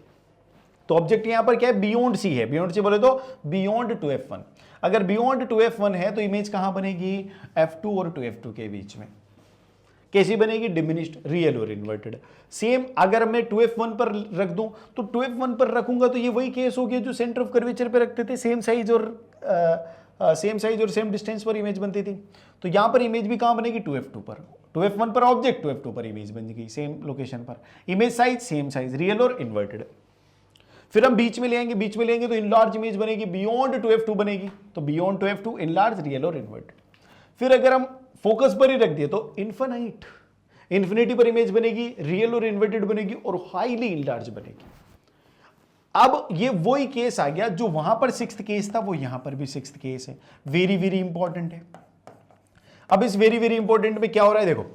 तो ऑब्जेक्ट यहां पर क्या है? बियॉन्ड सी है, बियॉन्ड सी बोले तो बियॉन्ड 2f1। अगर बियॉन्ड 2f1 है तो इमेज कहां बनेगी? f2 और 2f2 के बीच में। कैसी बनेगी? डिमिनिश्ड, रियल और इन्वर्टेड। सेम अगर मैं 2f1 पर रख दूं तो 2f1 पर रखूंगा तो ये वही केस हो गया जो सेंटर ऑफ कर्वेचर पे रखते थे, सेम साइज और सेम डिस्टेंस पर इमेज बनती थी। तो यहां पर इमेज भी कहां बनेगी? 2f2 पर। 2f1 पर ऑब्जेक्ट, 2f2 पर इमेज बन गई सेम लोकेशन पर। Image size same size, real और इन्वर्टेड। फिर हम बीच में ले आएंगे, बीच में लेंगे तो इनलार्ज इमेज बनेगी, बियॉन्ड 2f2 बनेगी, तो बियॉन्ड 2f2 इनलार्ज, रियल और इन्वर्टेड। फिर अगर हम फोकस पर ही रख दिए तो इन्फिनाइट, इन्फिनिटी पर इमेज बनेगी, रियल और इन्वर्टेड बनेगी और हाईली इनलार्ज बनेगी। अब ये वही केस आ गया जो वहां पर 6th केस था, वो यहां पर भी 6th केस है। वेरी वेरी इंपॉर्टेंट है। अब इस वेरी वेरी इंपॉर्टेंट में क्या हो रहा है? देखो,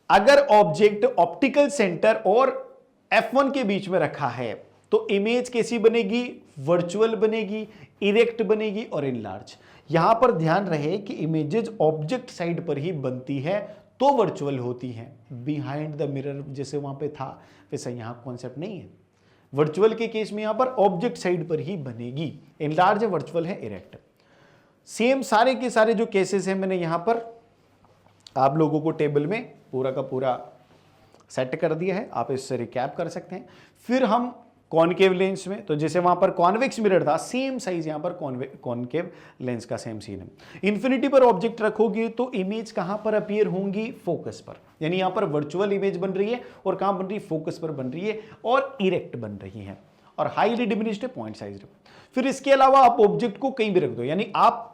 अगर ऑब्जेक्ट ऑप्टिकल सेंटर और f1 के बीच में रखा है तो इमेज कैसी बनेगी? वर्चुअल बनेगी, इरेक्ट बनेगी और इनलार्ज। यहां पर ध्यान रहे कि इमेजेस ऑब्जेक्ट साइड पर ही बनती है तो वर्चुअल होती है। बिहाइंड द मिरर जैसे वहां पे था वैसा यहां कॉन्सेप्ट नहीं है। वर्चुअल के केस में यहां पर ऑब्जेक्ट साइड पर ही बनेगी, इनलार्ज है, वर्चुअल है, इरेक्ट। सेम सारे के सारे जो केसेस हैं मैंने यहां पर आप लोगों को टेबल में पूरा का पूरा सेट कर दिया है, आप इससे रिकैप कर सकते हैं। फिर हम कॉनकेव लेंस में, तो जैसे वहां पर कॉन्वेक्स मिरर था, सेम साइज यहां पर कॉनकेव लेंस का सेम सीन है। इन्फिनिटी पर ऑब्जेक्ट रखोगे तो इमेज कहां पर अपीयर होंगी? फोकस पर, यानी यहां पर वर्चुअल इमेज बन रही है और कहां बन रही है? फोकस पर बन रही है और इरेक्ट बन रही है और हाईली डिमिनिश्ड पॉइंट साइज। फिर इसके अलावा आप ऑब्जेक्ट को कहीं भी रख दो, यानी आप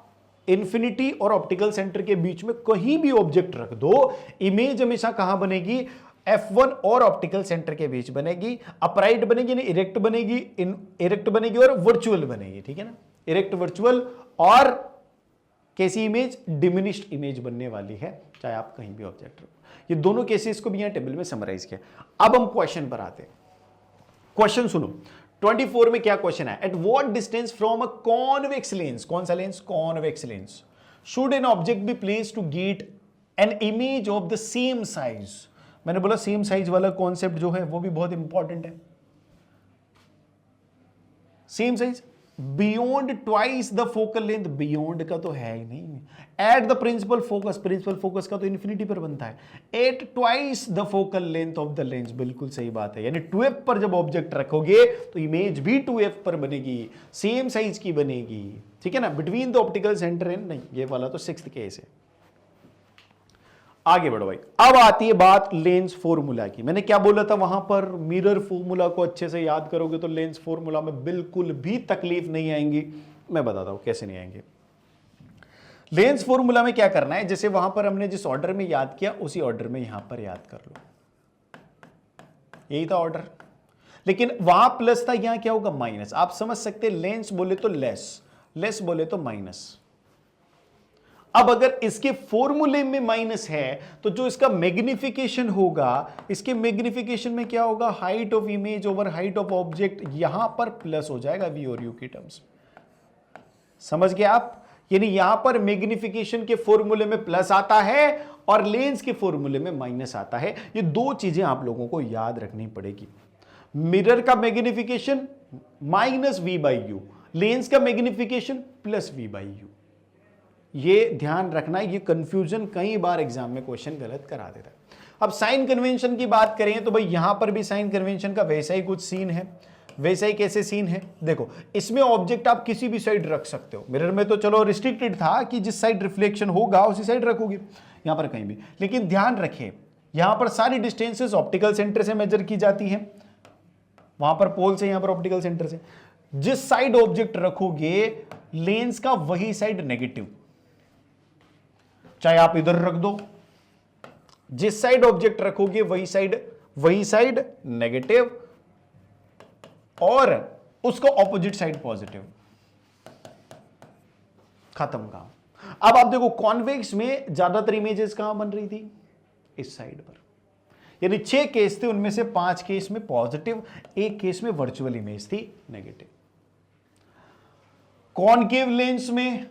इन्फिनिटी और ऑप्टिकल सेंटर के बीच में कहीं भी ऑब्जेक्ट रख दो, इमेज हमेशा कहां बनेगी? f1 और ऑप्टिकल सेंटर के बीच बनेगी, अपराइट बनेगी, नहीं इरेक्ट बनेगी, इरेक्ट बनेगी और वर्चुअल बनेगी। ठीक है ना, इरेक्ट, वर्चुअल और कैसी इमेज? डिमिनिश्ड इमेज बनने वाली है, चाहे आप कहीं भी ऑब्जेक्ट रखो। ये दोनों केसेस को भी यहां टेबल में समराइज किया। अब हम क्वेश्चन पर आते हैं। क्वेश्चन सुनो, 24 में क्या क्वेश्चन है? At what distance from a convex lens, कौन सा lens? Convex lens, should an object be placed to get an image of the same size. मैंने बोला सेम साइज वाला कॉन्सेप्ट जो है वो भी बहुत इंपॉर्टेंट है। Same size, beyond twice the focal length, beyond का तो है ही नहीं। At the principal focus, principal focus का तो इन्फिनिटी पर बनता है। At twice the focal length of the lens, बिल्कुल सही बात है। यानी 2f पर जब ऑब्जेक्ट रखोगे तो इमेज भी 2f पर बनेगी, सेम साइज की बनेगी, ठीक है ना। Between the optical centre and, नहीं ये वाला तो 6th केस है। आगे बढ़ो भाई। अब आती है बात लेंस फॉर्मूला की। मैंने क्या बोला था वहां पर, मिरर फॉर्मूला को अच्छे से याद करोगे तो लेंस फॉर्मूला में बिल्कुल भी तकलीफ नहीं आएंगी। मैं बताता हूं कैसे नहीं आएंगे। लेंस फॉर्मूला में क्या करना है, जैसे वहां पर हमने जिस ऑर्डर में याद किया उसी ऑर्डर में यहां पर याद कर लो, यही था ऑर्डर। लेकिन वहां प्लस था, यहां क्या होगा माइनस। आप समझ सकते लेंस बोले तो लेस, लेस बोले तो माइनस। अब अगर इसके फॉर्मूले में माइनस है तो जो इसका मैग्निफिकेशन होगा, इसके मैग्निफिकेशन में क्या होगा, height of image over height of object, यहां पर प्लस हो जाएगा वी और यू की टर्म्स। समझ गए आप। यानी यहां पर मैग्निफिकेशन के फॉर्मूले में प्लस आता है और लेंस के फॉर्मूले में माइनस आता है। ये दो चीजें आप लोगों को याद रखनी पड़ेगी। मिरर का magnification minus V by U, lens का magnification plus V by you. ये ध्यान रखना, ये कंफ्यूजन कई बार एग्जाम में क्वेश्चन गलत करा देता है। अब साइन कन्वेंशन की बात करें तो भाई यहां पर भी साइन कन्वेंशन का वैसा ही कुछ सीन है। वैसा ही कैसे सीन है, देखो इसमें ऑब्जेक्ट आप किसी भी साइड रख सकते हो। मिरर में तो चलो रिस्ट्रिक्टेड था कि जिस साइड रिफ्लेक्शन होगा उसी साइड रखोगे, यहां पर कहीं भी। लेकिन ध्यान रखें यहां पर सारी डिस्टेंसेस ऑप्टिकल सेंटर से मेजर की जाती हैं, वहां पर पोल से, यहां पर ऑप्टिकल सेंटर से। जिस साइड ऑब्जेक्ट रखोगे लेंस का वही साइड नेगेटिव, चाहे आप इधर रख दो, जिस साइड ऑब्जेक्ट रखोगे वही साइड नेगेटिव और उसको ऑपोजिट साइड पॉजिटिव। खत्म काम। अब आप देखो कॉन्वेक्स में ज्यादातर इमेजेस कहां बन रही थी, इस साइड पर। यानी 6 केस थे, उनमें से 5 केस में पॉजिटिव, 1 केस में वर्चुअल इमेज थी नेगेटिव। कॉनकेव लेंस में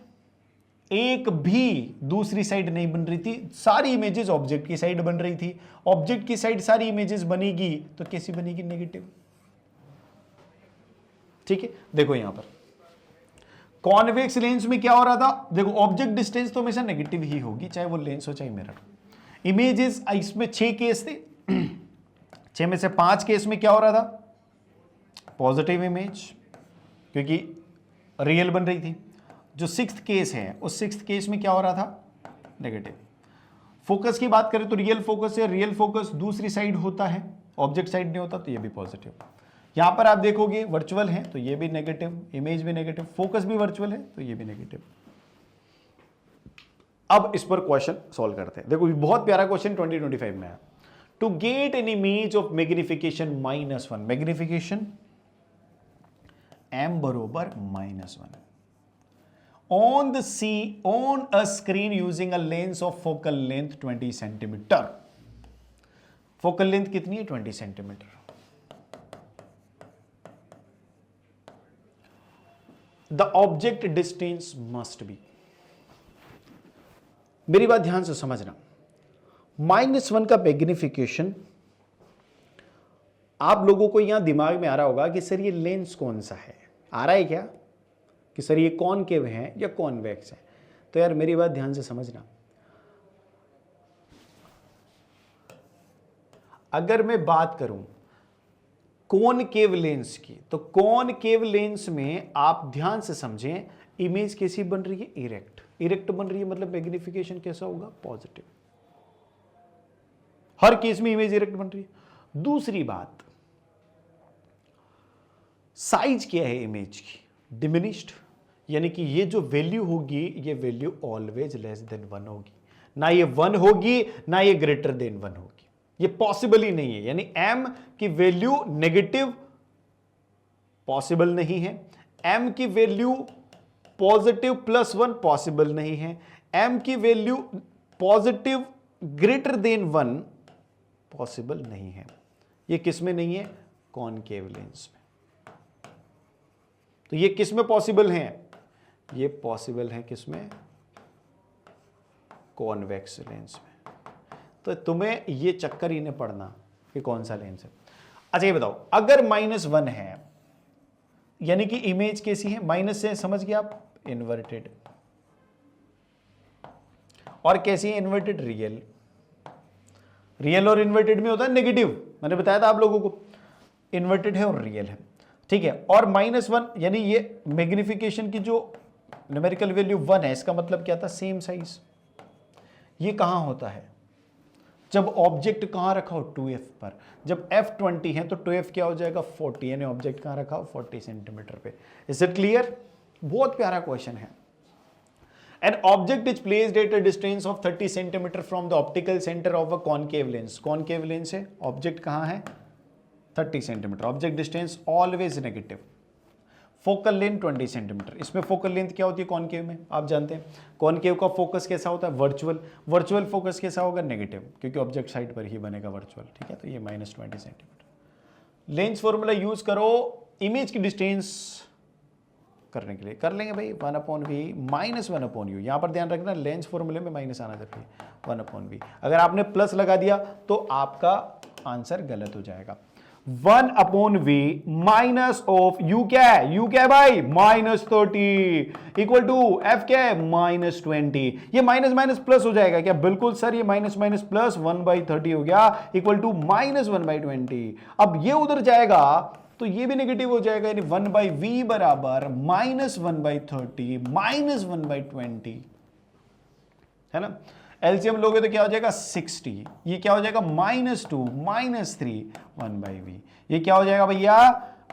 एक भी दूसरी साइड नहीं बन रही थी, सारी इमेजेस ऑब्जेक्ट की साइड बन रही थी। ऑब्जेक्ट की साइड सारी इमेजेस बनेगी तो कैसी बनेगी, नेगेटिव। ठीक है, देखो यहां पर कॉन्वेक्स लेंस में क्या हो रहा था, देखो ऑब्जेक्ट डिस्टेंस तो हमेशा नेगेटिव ही होगी, चाहे वो लेंस हो चाहे मिरर। इमेजेस इसमें 6 केस थे, 6 में से 5 केस में क्या हो रहा था, पॉजिटिव इमेज, क्योंकि रियल बन रही थी। जो 6th केस है उस 6th केस में क्या हो रहा था, नेगेटिव। फोकस की बात करें तो रियल फोकस है, रियल फोकस दूसरी साइड होता है, ऑब्जेक्ट साइड नहीं होता, तो ये भी पॉजिटिव। यहां पर आप देखोगे वर्चुअल है तो ये भी नेगेटिव, इमेज भी नेगेटिव, फोकस भी वर्चुअल है तो ये भी नेगेटिव। अब इस पर क्वेश्चन सॉल्व करते हैं। देखो बहुत प्यारा क्वेश्चन 2025 में है। To get an image of magnification -1, magnification m बरोबर -1 on a screen using a lens of focal length 20 centimetre. Focal length कितनी है, 20 centimetre. The object distance must be, मेरी बात ध्यान से समझना, -1 का मैग्निफिकेशन आप लोगों को यहां दिमाग में आ रहा होगा कि सर ये लेंस कौन सा है, आ रहा है क्या कि सर ये कॉनकेव है या कॉन्वेक्स है। तो यार मेरी बात ध्यान से समझना, अगर मैं बात करूं कॉनकेव लेंस की तो कॉनकेव लेंस में आप ध्यान से समझें, इमेज कैसी बन रही है, इरेक्ट। इरेक्ट बन रही है मतलब मैग्निफिकेशन कैसा होगा, पॉजिटिव। हर केस में इमेज इरेक्ट बन रही है। दूसरी बात, साइज क्या है इमेज की, डिमिनिश्ड, यानी कि ये जो वैल्यू होगी ये वैल्यू ऑलवेज लेस देन 1 होगी, ना ये 1 होगी ना ये ग्रेटर देन 1 होगी, ये पॉसिबल ही नहीं है। यानी m की वैल्यू नेगेटिव पॉसिबल नहीं है, m की वैल्यू पॉजिटिव +1 पॉसिबल नहीं है, m की value positive greater than 1 possible नहीं है। ये किस में नहीं है, कॉनकेव लेंस में। तो ये किस में पॉसिबल है, ये पॉसिबल है किस में, कॉन्वेक्स लेंस में। तो तुम्हें ये चक्कर ही नहीं पड़ना कि कौन सा लेंस है। अच्छा ये बताओ, अगर -1 है यानी कि इमेज कैसी है, माइनस से समझ गए आप, इन्वर्टेड। और कैसी है इन्वर्टेड, रियल। रियल और इन्वर्टेड में होता है नेगेटिव, मैंने बताया था आप लोगों को, इन्वर्टेड है और रियल है, ठीक है। और -1 यानी ये मैग्निफिकेशन की जो न्यूमेरिकल वैल्यू 1 है, इसका मतलब क्या था, सेम साइज। ये कहां होता है, जब ऑब्जेक्ट कहां रखा हो, 2f पर। जब f 20 है तो 2f क्या हो जाएगा, 40, यानी ऑब्जेक्ट कहां रखा हो, 40 सेंटीमीटर पे। Is it clear? बहुत प्यारा क्वेश्चन है। An object is placed at a distance of 30 centimeter from the optical center of a concave lens. Concave lens है, ऑब्जेक्ट कहां है, 30 centimetre. Object distance always negative. Focal length 20 centimetre. इसमें focal length क्या होती है concave में, आप जानते हैं। कॉनकेव का फोकस कैसा होता है, वर्चुअल। वर्चुअल फोकस कैसा होगा, नेगेटिव, क्योंकि ऑब्जेक्ट साइड पर ही बनेगा वर्चुअल, ठीक है। तो ये -20 सेंटीमीटर। लेंस फॉर्मूला यूज करो इमेज की डिस्टेंस करने के लिए, कर लेंगे भाई, 1/v माइनस 1/u। यहां पर ध्यान रखना लेंस फॉर्मूले में माइनस आना चाहिए, 1/v। अगर आपने प्लस लगा दिया तो आपका आंसर गलत हो जाएगा। 1/v माइनस ऑफ u क्या है, u क्या है भाई, -30 इक्वल टू f क्या है, -20। ये माइनस माइनस प्लस हो जाएगा क्या, बिल्कुल सर, ये माइनस माइनस प्लस 1/30 हो गया इक्वल टू -1/20। अब ये उधर जाएगा तो ये भी नेगेटिव हो जाएगा, यानी 1/v बराबर -1/30 -1/20, है ना। एलसीएम लोगे तो क्या हो जाएगा, 60। ये क्या हो जाएगा, -2 -3 1/v। ये क्या हो जाएगा भैया,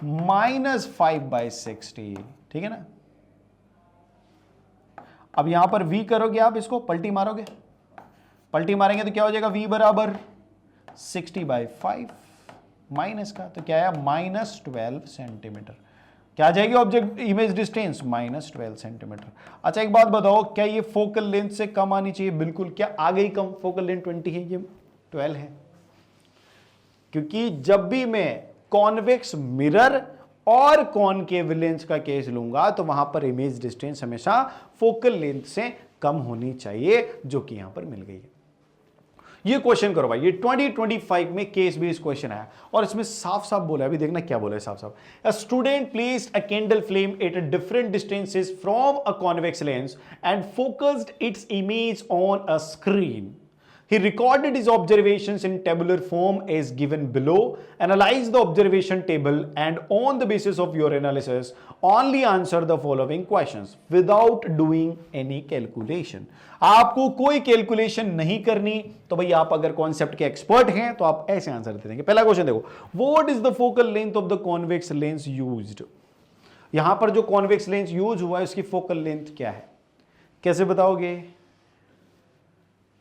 -5/60, ठीक है ना। अब यहां पर v करोगे आप, इसको पलटी मारोगे, पलटी मारेंगे तो क्या हो जाएगा, v बराबर 60/5 माइनस का, तो क्या है, -12 सेंटीमीटर। क्या आ जाएगी ऑब्जेक्ट इमेज डिस्टेंस, -12 सेंटीमीटर। अच्छा एक बात बताओ, क्या ये फोकल लेंथ से कम आनी चाहिए, बिल्कुल। क्या आ गई कम, फोकल लेंथ 20 है, ये 12 है। क्योंकि जब भी मैं कॉन्वेक्स मिरर और कॉनकेव लेंस का केस लूंगा तो वहां पर इमेज डिस्टेंस हमेशा फोकल लेंथ से कम होनी चाहिए, जो कि यहां पर मिल गई है। ये क्वेश्चन करो भाई, ये 2025 में केस बेस्ड क्वेश्चन आया और इसमें साफ साफ बोला है, अभी देखना क्या बोला है साफ साफ। A student placed a candle flame at a different distances from a convex lens and focused its image on a screen. He recorded his observations in tabular form as given below. Analyze the observation table and on the basis of your analysis, only answer the following questions without doing any calculation. आपको कोई calculation नहीं करनी, तो भाई आप अगर concept के expert हैं तो आप ऐसे आंसर दे देंगे। पहला क्वेश्चन देखो, what is the focal length of the convex lens used. यहां पर जो कॉन्वेक्स लेंस यूज हुआ है उसकी फोकल लेंथ क्या है, कैसे बताओगे,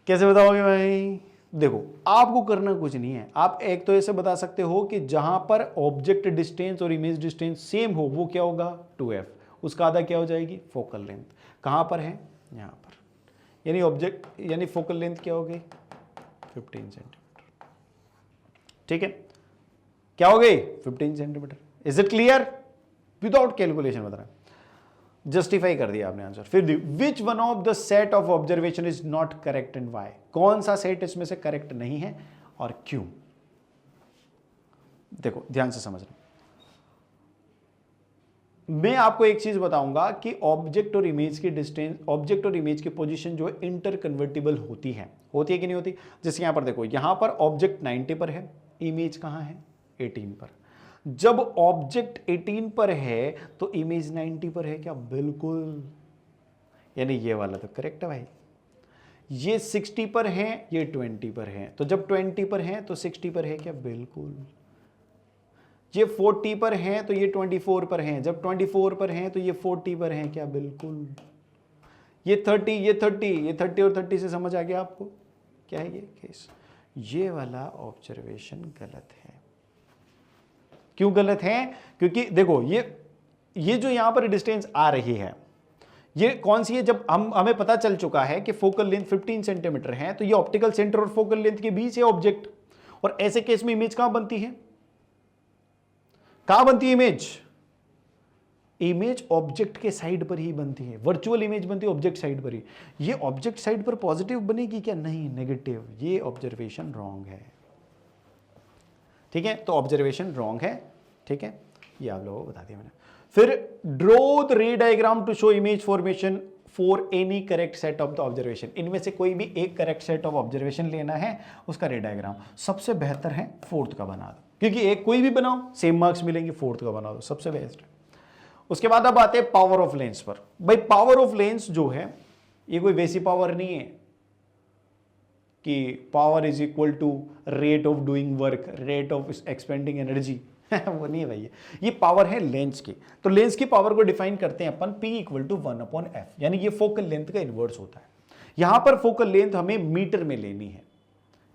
कैसे बताओगे भाई। देखो आपको करना कुछ नहीं है, आप एक तो ऐसे बता सकते हो कि जहां पर ऑब्जेक्ट डिस्टेंस और इमेज डिस्टेंस सेम हो वो क्या होगा, 2f, उसका आधा क्या हो जाएगी, फोकल लेंथ। कहां पर है, यहां पर, यानी ऑब्जेक्ट यानी फोकल लेंथ क्या हो गई, 15 सेंटीमीटर, ठीक है। क्या हो गई, 15 centimetre. Is it clear, without calculation बता रहा है, जस्टिफाई कर दिया आपने आंसर। फिर which one of the set of observation is not correct and why, कौन सा सेट इसमें से करेक्ट नहीं है और क्यों। देखो ध्यान से समझना, मैं आपको एक चीज बताऊंगा कि ऑब्जेक्ट और इमेज की डिस्टेंस, ऑब्जेक्ट और इमेज की पोजीशन जो है इंटर कन्वर्टिबल होती है कि नहीं होती। जैसे यहां पर देखो, यहां पर ऑब्जेक्ट 90 पर है, इमेज कहां है, 18 पर। जब ऑब्जेक्ट 18 पर है तो इमेज 90 पर है क्या, बिल्कुल, यानी ये वाला तो करेक्ट है भाई। ये 60 पर है, ये 20 पर है, तो जब 20 पर है तो 60 पर है क्या, बिल्कुल। ये 40 पर है तो ये 24 पर है, जब 24 पर है तो ये 40 पर है क्या, बिल्कुल। ये 30, ये 30, ये 30 और 30 से समझ आ गया आपको क्या है ये केस। ये वाला ऑब्जर्वेशन गलत है। क्यों गलत है, क्योंकि देखो ये जो यहां पर डिस्टेंस आ रही है ये कौन सी है, जब हमें पता चल चुका है कि फोकल लेंथ 15 सेंटीमीटर है तो ये ऑप्टिकल सेंटर और फोकल लेंथ के बीच है ऑब्जेक्ट। और ऐसे केस में इमेज कहां बनती है, कहां बनती है इमेज, इमेज ऑब्जेक्ट के साइड पर ही बनती है, वर्चुअल इमेज बनती है ऑब्जेक्ट साइड पर ही। ये ऑब्जेक्ट साइड पर पॉजिटिव बनेगी क्या, नहीं, नेगेटिव। ये ऑब्जर्वेशन रॉन्ग है, ठीक है। तो ऑब्जर्वेशन रॉन्ग है, ठीक है, ये आप लोगों को बता दिया मैंने। फिर draw the ray diagram to show image formation for any correct set of the observation. इनमें से कोई भी एक करेक्ट सेट ऑफ ऑब्जर्वेशन लेना है, उसका रे डायग्राम। सबसे बेहतर है फोर्थ का बना दो, क्योंकि एक कोई भी बनाओ सेम मार्क्स मिलेंगे, फोर्थ का बना दो, सबसे बेस्ट है। उसके बाद अब आते हैं पावर ऑफ लेंस पर। भाई पावर ऑफ लेंस जो है ये कोई वैसी पावर नहीं है कि power is equal to rate of doing work, rate of expending energy वो नहीं है भाई, ये पावर है लेंस की। तो लेंस की पावर को डिफाइन करते हैं अपन P इक्वल टू 1/f, यानी ये फोकल लेंथ का इनवर्स होता है। यहां पर फोकल लेंथ हमें मीटर में लेनी है।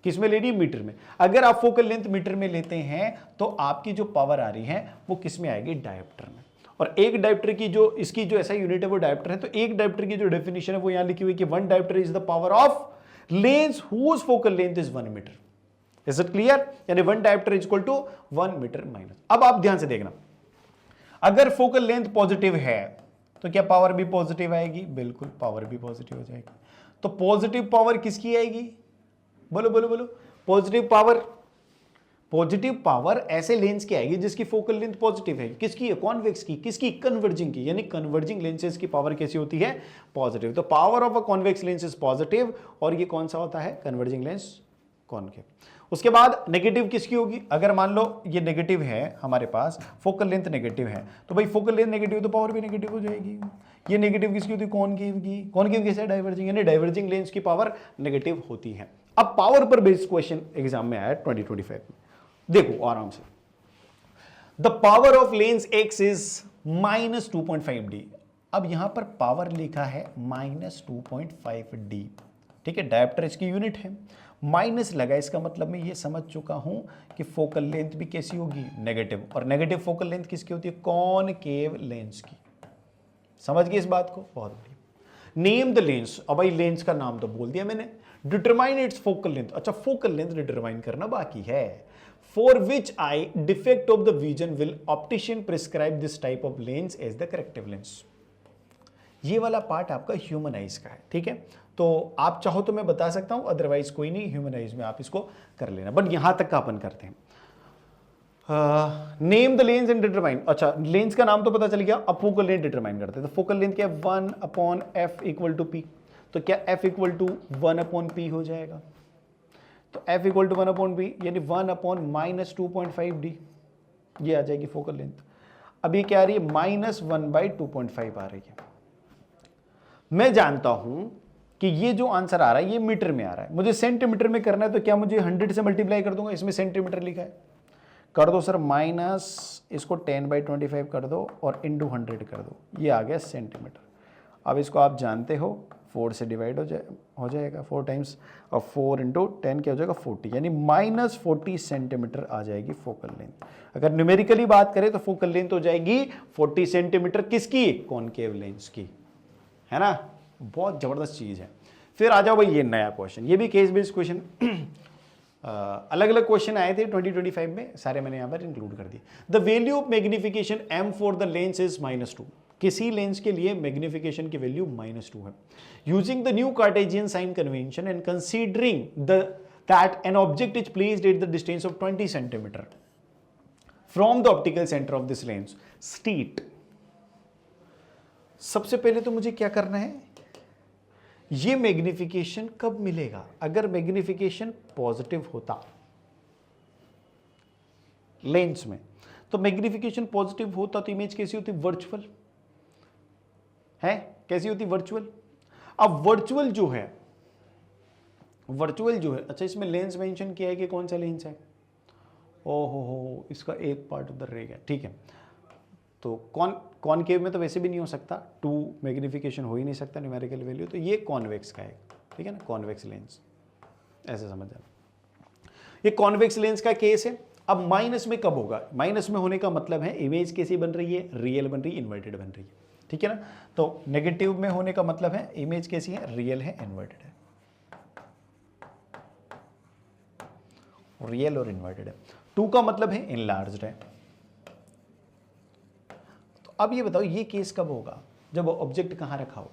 किस में लेनी है? मीटर में। अगर आप फोकल लेंथ मीटर में लेते हैं तो आपकी जो पावर आ रही है वो किस में आएगी? डायोप्टर में। और एक डायोप्टर की जो इसकी जो ऐसा यूनिट है वो डायोप्टर है। तो एक डायोप्टर की जो डेफिनेशन है वो यहां लिखी हुई कि 1 dioptre is the power of lens whose focal length is 1 metre. Is it clear? यानी 1 dioptre is equal to 1 metre minus. अब आप ध्यान से देखना, अगर फोकल लेंथ पॉजिटिव है तो क्या पावर भी पॉजिटिव आएगी? बिल्कुल, पावर भी पॉजिटिव हो जाएगी। तो पॉजिटिव पावर किसकी आएगी? बोलो बोलो बोलो। पॉजिटिव पावर ऐसे लेंस की आएगी जिसकी फोकल लेंथ पॉजिटिव है। किसकी है? कॉन्वेक्स की। किसकी? कन्वर्जिंग की। यानी कन्वर्जिंग लेंसेज की पावर कैसी होती है? पॉजिटिव। तो power of a convex lens is positive, और ये कौन सा होता है? Converging lens, concave. उसके बाद नेगेटिव किसकी होगी? अगर मान लो ये नेगेटिव है, हमारे पास फोकल लेंथ नेगेटिव है, तो भाई फोकल लेंथ नेगेटिव तो पावर भी नेगेटिव हो जाएगी। ये नेगेटिव किसकी होती है? कॉनकेव की। कॉनकेव कैसे? डाइवर्जिंग, यानी डाइवर्जिंग लेंस की पावर नेगेटिव होती है। अब पावर पर बेस्ड क्वेश्चन एग्जाम में आया 2025 में, देखो आराम से। The power of lens x is -2.5d। अब यहां पर पावर लिखा है -2.5d, ठीक है, डायोप्टर इसकी यूनिट है, माइनस लगा, इसका मतलब मैं ये समझ चुका हूं कि फोकल लेंथ भी कैसी होगी? नेगेटिव। और नेगेटिव फोकल लेंथ किसकी होती है? कॉनकेव लेंस की। समझ गए इस बात को? बहुत बढ़िया। Name the lens. अब भाई लेंस का नाम तो बोल दिया मैंने। Determine its focal length. अच्छा, फोकल लेंथ डिटरमाइन करना बाकी है। For which eye defect of the vision will optician prescribe this type of lens as the corrective lens. ये वाला पार्ट आपका ह्यूमन आइज का है, ठीक है। तो आप चाहो तो मैं बता सकता हूं, अदरवाइज कोई नहीं, ह्यूमन आइज में आप इसको कर लेना, बट यहां तक का अपन करते हैं। Name the lens and determine. अच्छा, लेंस का नाम तो पता चल गया, अब फोकल लेंथ डिटरमाइन करते हैं। तो फोकल लेंथ क्या है? 1/f equal to P. तो क्या f इक्वल टू 1/p हो जाएगा? तो f इक्वल टू 1/p यानी 1/-2.5d, ये आ जाएगी फोकल लेंथ। अब ये क्या आ रही है? -1/2.5 आ रही है। मैं जानता हूं कि ये जो आंसर आ रहा है ये मीटर में आ रहा है, मुझे सेंटीमीटर में करना है, तो क्या मुझे 100 से मल्टीप्लाई कर दूंगा? इसमें सेंटीमीटर लिखा है, कर दो सर, माइनस इसको 10/25 कर दो और इंटू 100 कर दो, ये आ गया सेंटीमीटर। अब इसको आप जानते हो 4 से डिवाइड हो जाएगा 4 टाइम्स, और 4 इंटू 10 क्या हो जाएगा? 40, यानी -40 सेंटीमीटर आ जाएगी फोकल लेंथ। अगर न्यूमेरिकली बात करें तो फोकल लेंथ हो जाएगी 40 सेंटीमीटर। किसकी? कॉनकेव लेंस की, है ना। बहुत जबरदस्त चीज है। फिर आ जाओ भाई ये नया क्वेश्चन, ये भी केस बेस्ड क्वेश्चन। अलग अलग क्वेश्चन आए थे 2025 में, सारे मैंने यहां पर इंक्लूड कर दिए। The value of magnification m for the lens is -2। किसी लेंस के लिए मैग्निफिकेशन की वैल्यू -2 है। Using the new Cartesian sign convention and considering that an object is placed at the distance of 20 centimetre from the optical centre of this lens, state. सबसे पहले तो मुझे क्या करना है? ये मैग्निफिकेशन कब मिलेगा? अगर मैग्निफिकेशन पॉजिटिव होता लेंस में, तो मैग्निफिकेशन पॉजिटिव होता तो इमेज कैसी होती? वर्चुअल है। कैसी होती? वर्चुअल। अब वर्चुअल जो है, अच्छा इसमें लेंस मेंशन किया है कि कौन सा लेंस है? ओहो, इसका एक पार्ट उधर रह गया, ठीक है। तो कॉनकेव में तो वैसे भी नहीं हो सकता, 2 मैग्निफिकेशन हो ही नहीं सकता न्यूमेरिकल वैल्यू, तो ये कॉन्वेक्स का है, ठीक है ना, कॉन्वेक्स लेंस, ऐसे समझ जाना। ये कॉन्वेक्स लेंस का केस है। अब माइनस में कब होगा? माइनस में होने का मतलब है इमेज कैसी बन रही है? रियल बन रही है, इन्वर्टेड बन रही है, ठीक है ना। तो नेगेटिव में होने का मतलब है इमेज कैसी है? रियल है, इन्वर्टेड है, रियल और इन्वर्टेड है। 2 का मतलब है इनलार्ज्ड है। तो अब ये बताओ ये केस कब होगा? जब ऑब्जेक्ट कहां रखा हो?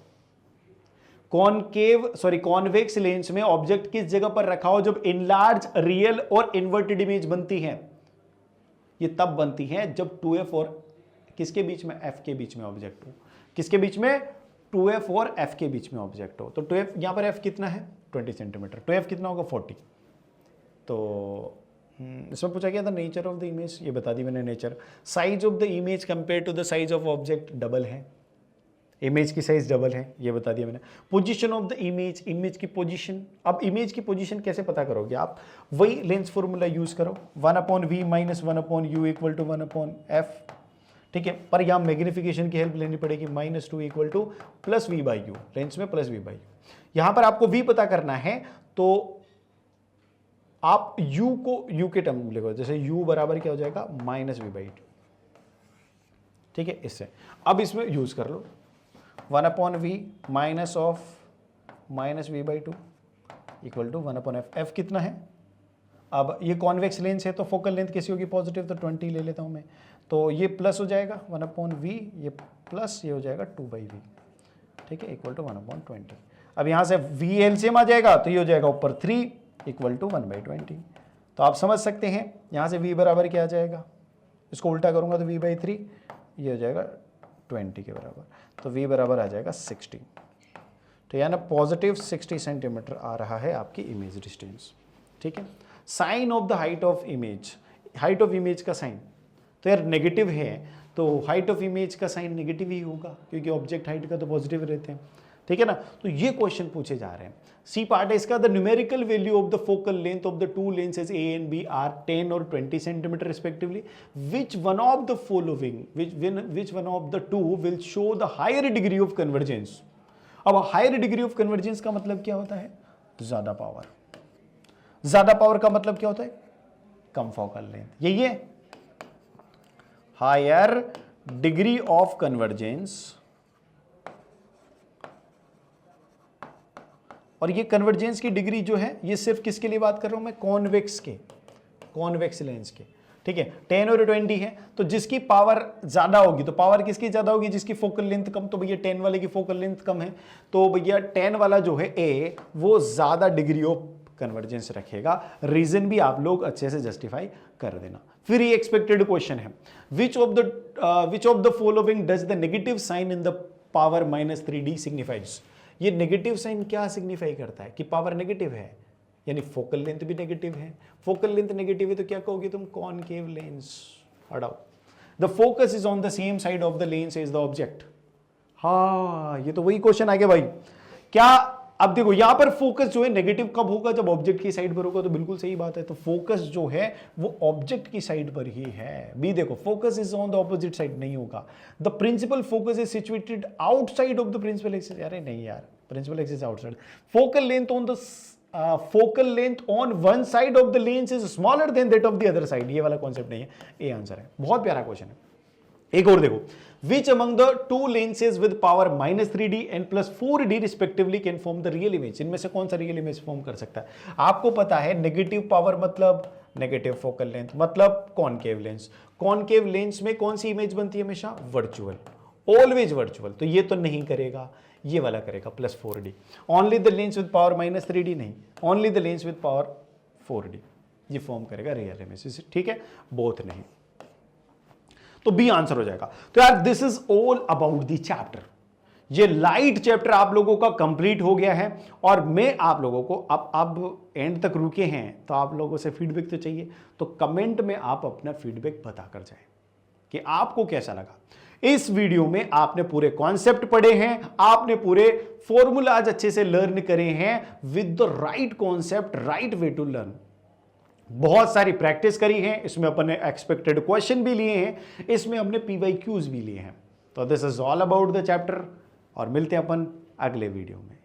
कॉन्वेक्स लेंस में ऑब्जेक्ट किस जगह पर रखा हो जब इनलार्ज, रियल और इन्वर्टेड इमेज बनती है? ये तब बनती है जब 2f और किसके बीच में, f के बीच में ऑब्जेक्ट हो, किसके बीच में, 2f और f के बीच में ऑब्जेक्ट हो। तो 2f यहाँ पर f कितना है 20 सेंटीमीटर, 2f कितना होगा 40। तो इसमें पूछा गया था नेचर ऑफ द इमेज, ये बता दी मैंने nature. Size of the image compare to the size of object double है, इमेज की साइज डबल है, ये बता दिया मैंने। Position of the image, image की पोजीशन। अब इमेज की पोजीशन कैसे पता करोगे आप, वही लेंस फॉर्मूला यूज करो, 1/v minus 1/u equal to 1/f, ठीक है। पर यहाँ मैग्निफिकेशन की हेल्प लेनी पड़ेगी, -2 इक्वल टू +v/u, लेंस में +v/u। यहां पर आपको v पता करना है तो आप u को u के टर्म में लिखो, जैसे u बराबर क्या हो जाएगा -v/2, ठीक है। इससे अब इसमें यूज कर लो 1/v minus of -v/2 equal to 1/f। f कितना है, अब ये कॉन्वेक्स लेंस है तो फोकल लेंथ कैसी होगी पॉजिटिव, तो 20 ले लेता हूं मैं, तो ये प्लस हो जाएगा 1/v, ये प्लस ये हो जाएगा 2/v, ठीक है, इक्वल टू 1/20। अब यहां से v एलसीएम आ जाएगा तो ये हो जाएगा ऊपर 3 इक्वल टू 1/20। तो आप समझ सकते हैं यहां से v बराबर क्या आ जाएगा, इसको उल्टा करूंगा तो v/3, ये हो जाएगा 20 के बराबर, तो v बराबर आ जाएगा 60। तो यानी पॉजिटिव 60 सेंटीमीटर आ रहा है आपकी इमेज डिस्टेंस, ठीक है। Sign of the height of image, height of image का साइन तो यार नेगेटिव है, तो हाइट ऑफ इमेज का साइन नेगेटिव ही होगा क्योंकि ऑब्जेक्ट हाइट का तो पॉजिटिव रहते हैं, ठीक है ना। तो ये क्वेश्चन पूछे जा रहे हैं। सी पार्ट है इसका, the numerical value of the focal length of the two lenses A and B are 10 और 20 centimetre respectively, which one of the following, which one of the two will show the higher degree of convergence. अब higher degree of convergence का मतलब क्या होता है, ज्यादा power. ज्यादा power का मतलब क्या होता है, कम फोकल लेंथ, यही है हायर डिग्री ऑफ कन्वर्जेंस। और ये कन्वर्जेंस की डिग्री जो है ये सिर्फ किसके लिए बात कर रहा हूं मैं, कॉन्वेक्स के, कॉन्वेक्स लेंस के, ठीक है। 10 और 20 है तो जिसकी पावर ज्यादा होगी, तो पावर किसकी ज्यादा होगी, जिसकी फोकल लेंथ कम, तो भैया 10 वाले की फोकल लेंथ कम है, तो भैया 10 वाला जो है ए वो ज्यादा डिग्री ऑफ कन्वर्जेंस रखेगा। रीजन भी आप लोग अच्छे से जस्टिफाई कर देना। फिर ये एक्सपेक्टेड क्वेश्चन है, which of the following does the negative sign in the power -3d signifies. ये नेगेटिव साइन क्या सिग्निफाई करता है कि पावर नेगेटिव है, यानी फोकल लेंथ भी नेगेटिव है। फोकल लेंथ नेगेटिव है तो क्या कहोगे तुम, कॉनकेव लेंस। हटाओ, the focus is on the same side of the lens as the object. हाँ, ये तो वही क्वेश्चन आ गया भाई। क्या, अब देखो यहां पर फोकस जो है नेगेटिव कब होगा, जब ऑब्जेक्ट की साइड पर होगा, तो बिल्कुल सही बात है। तो फोकस जो है वो ऑब्जेक्ट की साइड पर ही है। बी देखो, focus is on the opposite side नहीं होगा। The principal focus is situated outside of the principal axis. अरे नहीं यार, principal axis outside. Focal length on the focal length on one side of the lens is smaller than that of the other side. ये वाला concept नहीं है, ये answer है। बहुत प्यारा क्वेश्चन है। एक और देखो, which among the two lenses with power -3d and +4d respectively can form the real image। इनमें से कौन सा रियल इमेज फॉर्म कर सकता है। आपको पता है नेगेटिव पावर मतलब नेगेटिव फोकल लेंथ मतलब कॉनकेव लेंस। कॉनकेव लेंस में कौन सी इमेज बनती है हमेशा, वर्चुअल, ऑलवेज वर्चुअल। तो ये तो नहीं करेगा, ये वाला करेगा +4d। Only the lens with power -3d नहीं, only the lens with power 4d, ये फॉर्म करेगा रियल इमेज, ठीक है, बोथ नहीं। तो बी आंसर हो जाएगा। तो यार this is all about the chapter. ये लाइट चैप्टर आप लोगों का कंप्लीट हो गया है और मैं आप लोगों को अब एंड तक रुके हैं तो आप लोगों से फीडबैक तो चाहिए। तो कमेंट में आप अपना फीडबैक बता कर जाएं कि आपको कैसा लगा। इस वीडियो में आपने पूरे कॉन्सेप्ट पढ़े हैं, आपने पूरे फॉर्मूलाज अच्छे से लर्न करे हैं with the right concept, right way to learn. बहुत सारी प्रैक्टिस करी है, इसमें अपन ने एक्सपेक्टेड क्वेश्चन भी लिए हैं, इसमें हमने PYQs भी लिए हैं। तो this is all about the chapter और मिलते हैं अपन अगले वीडियो में।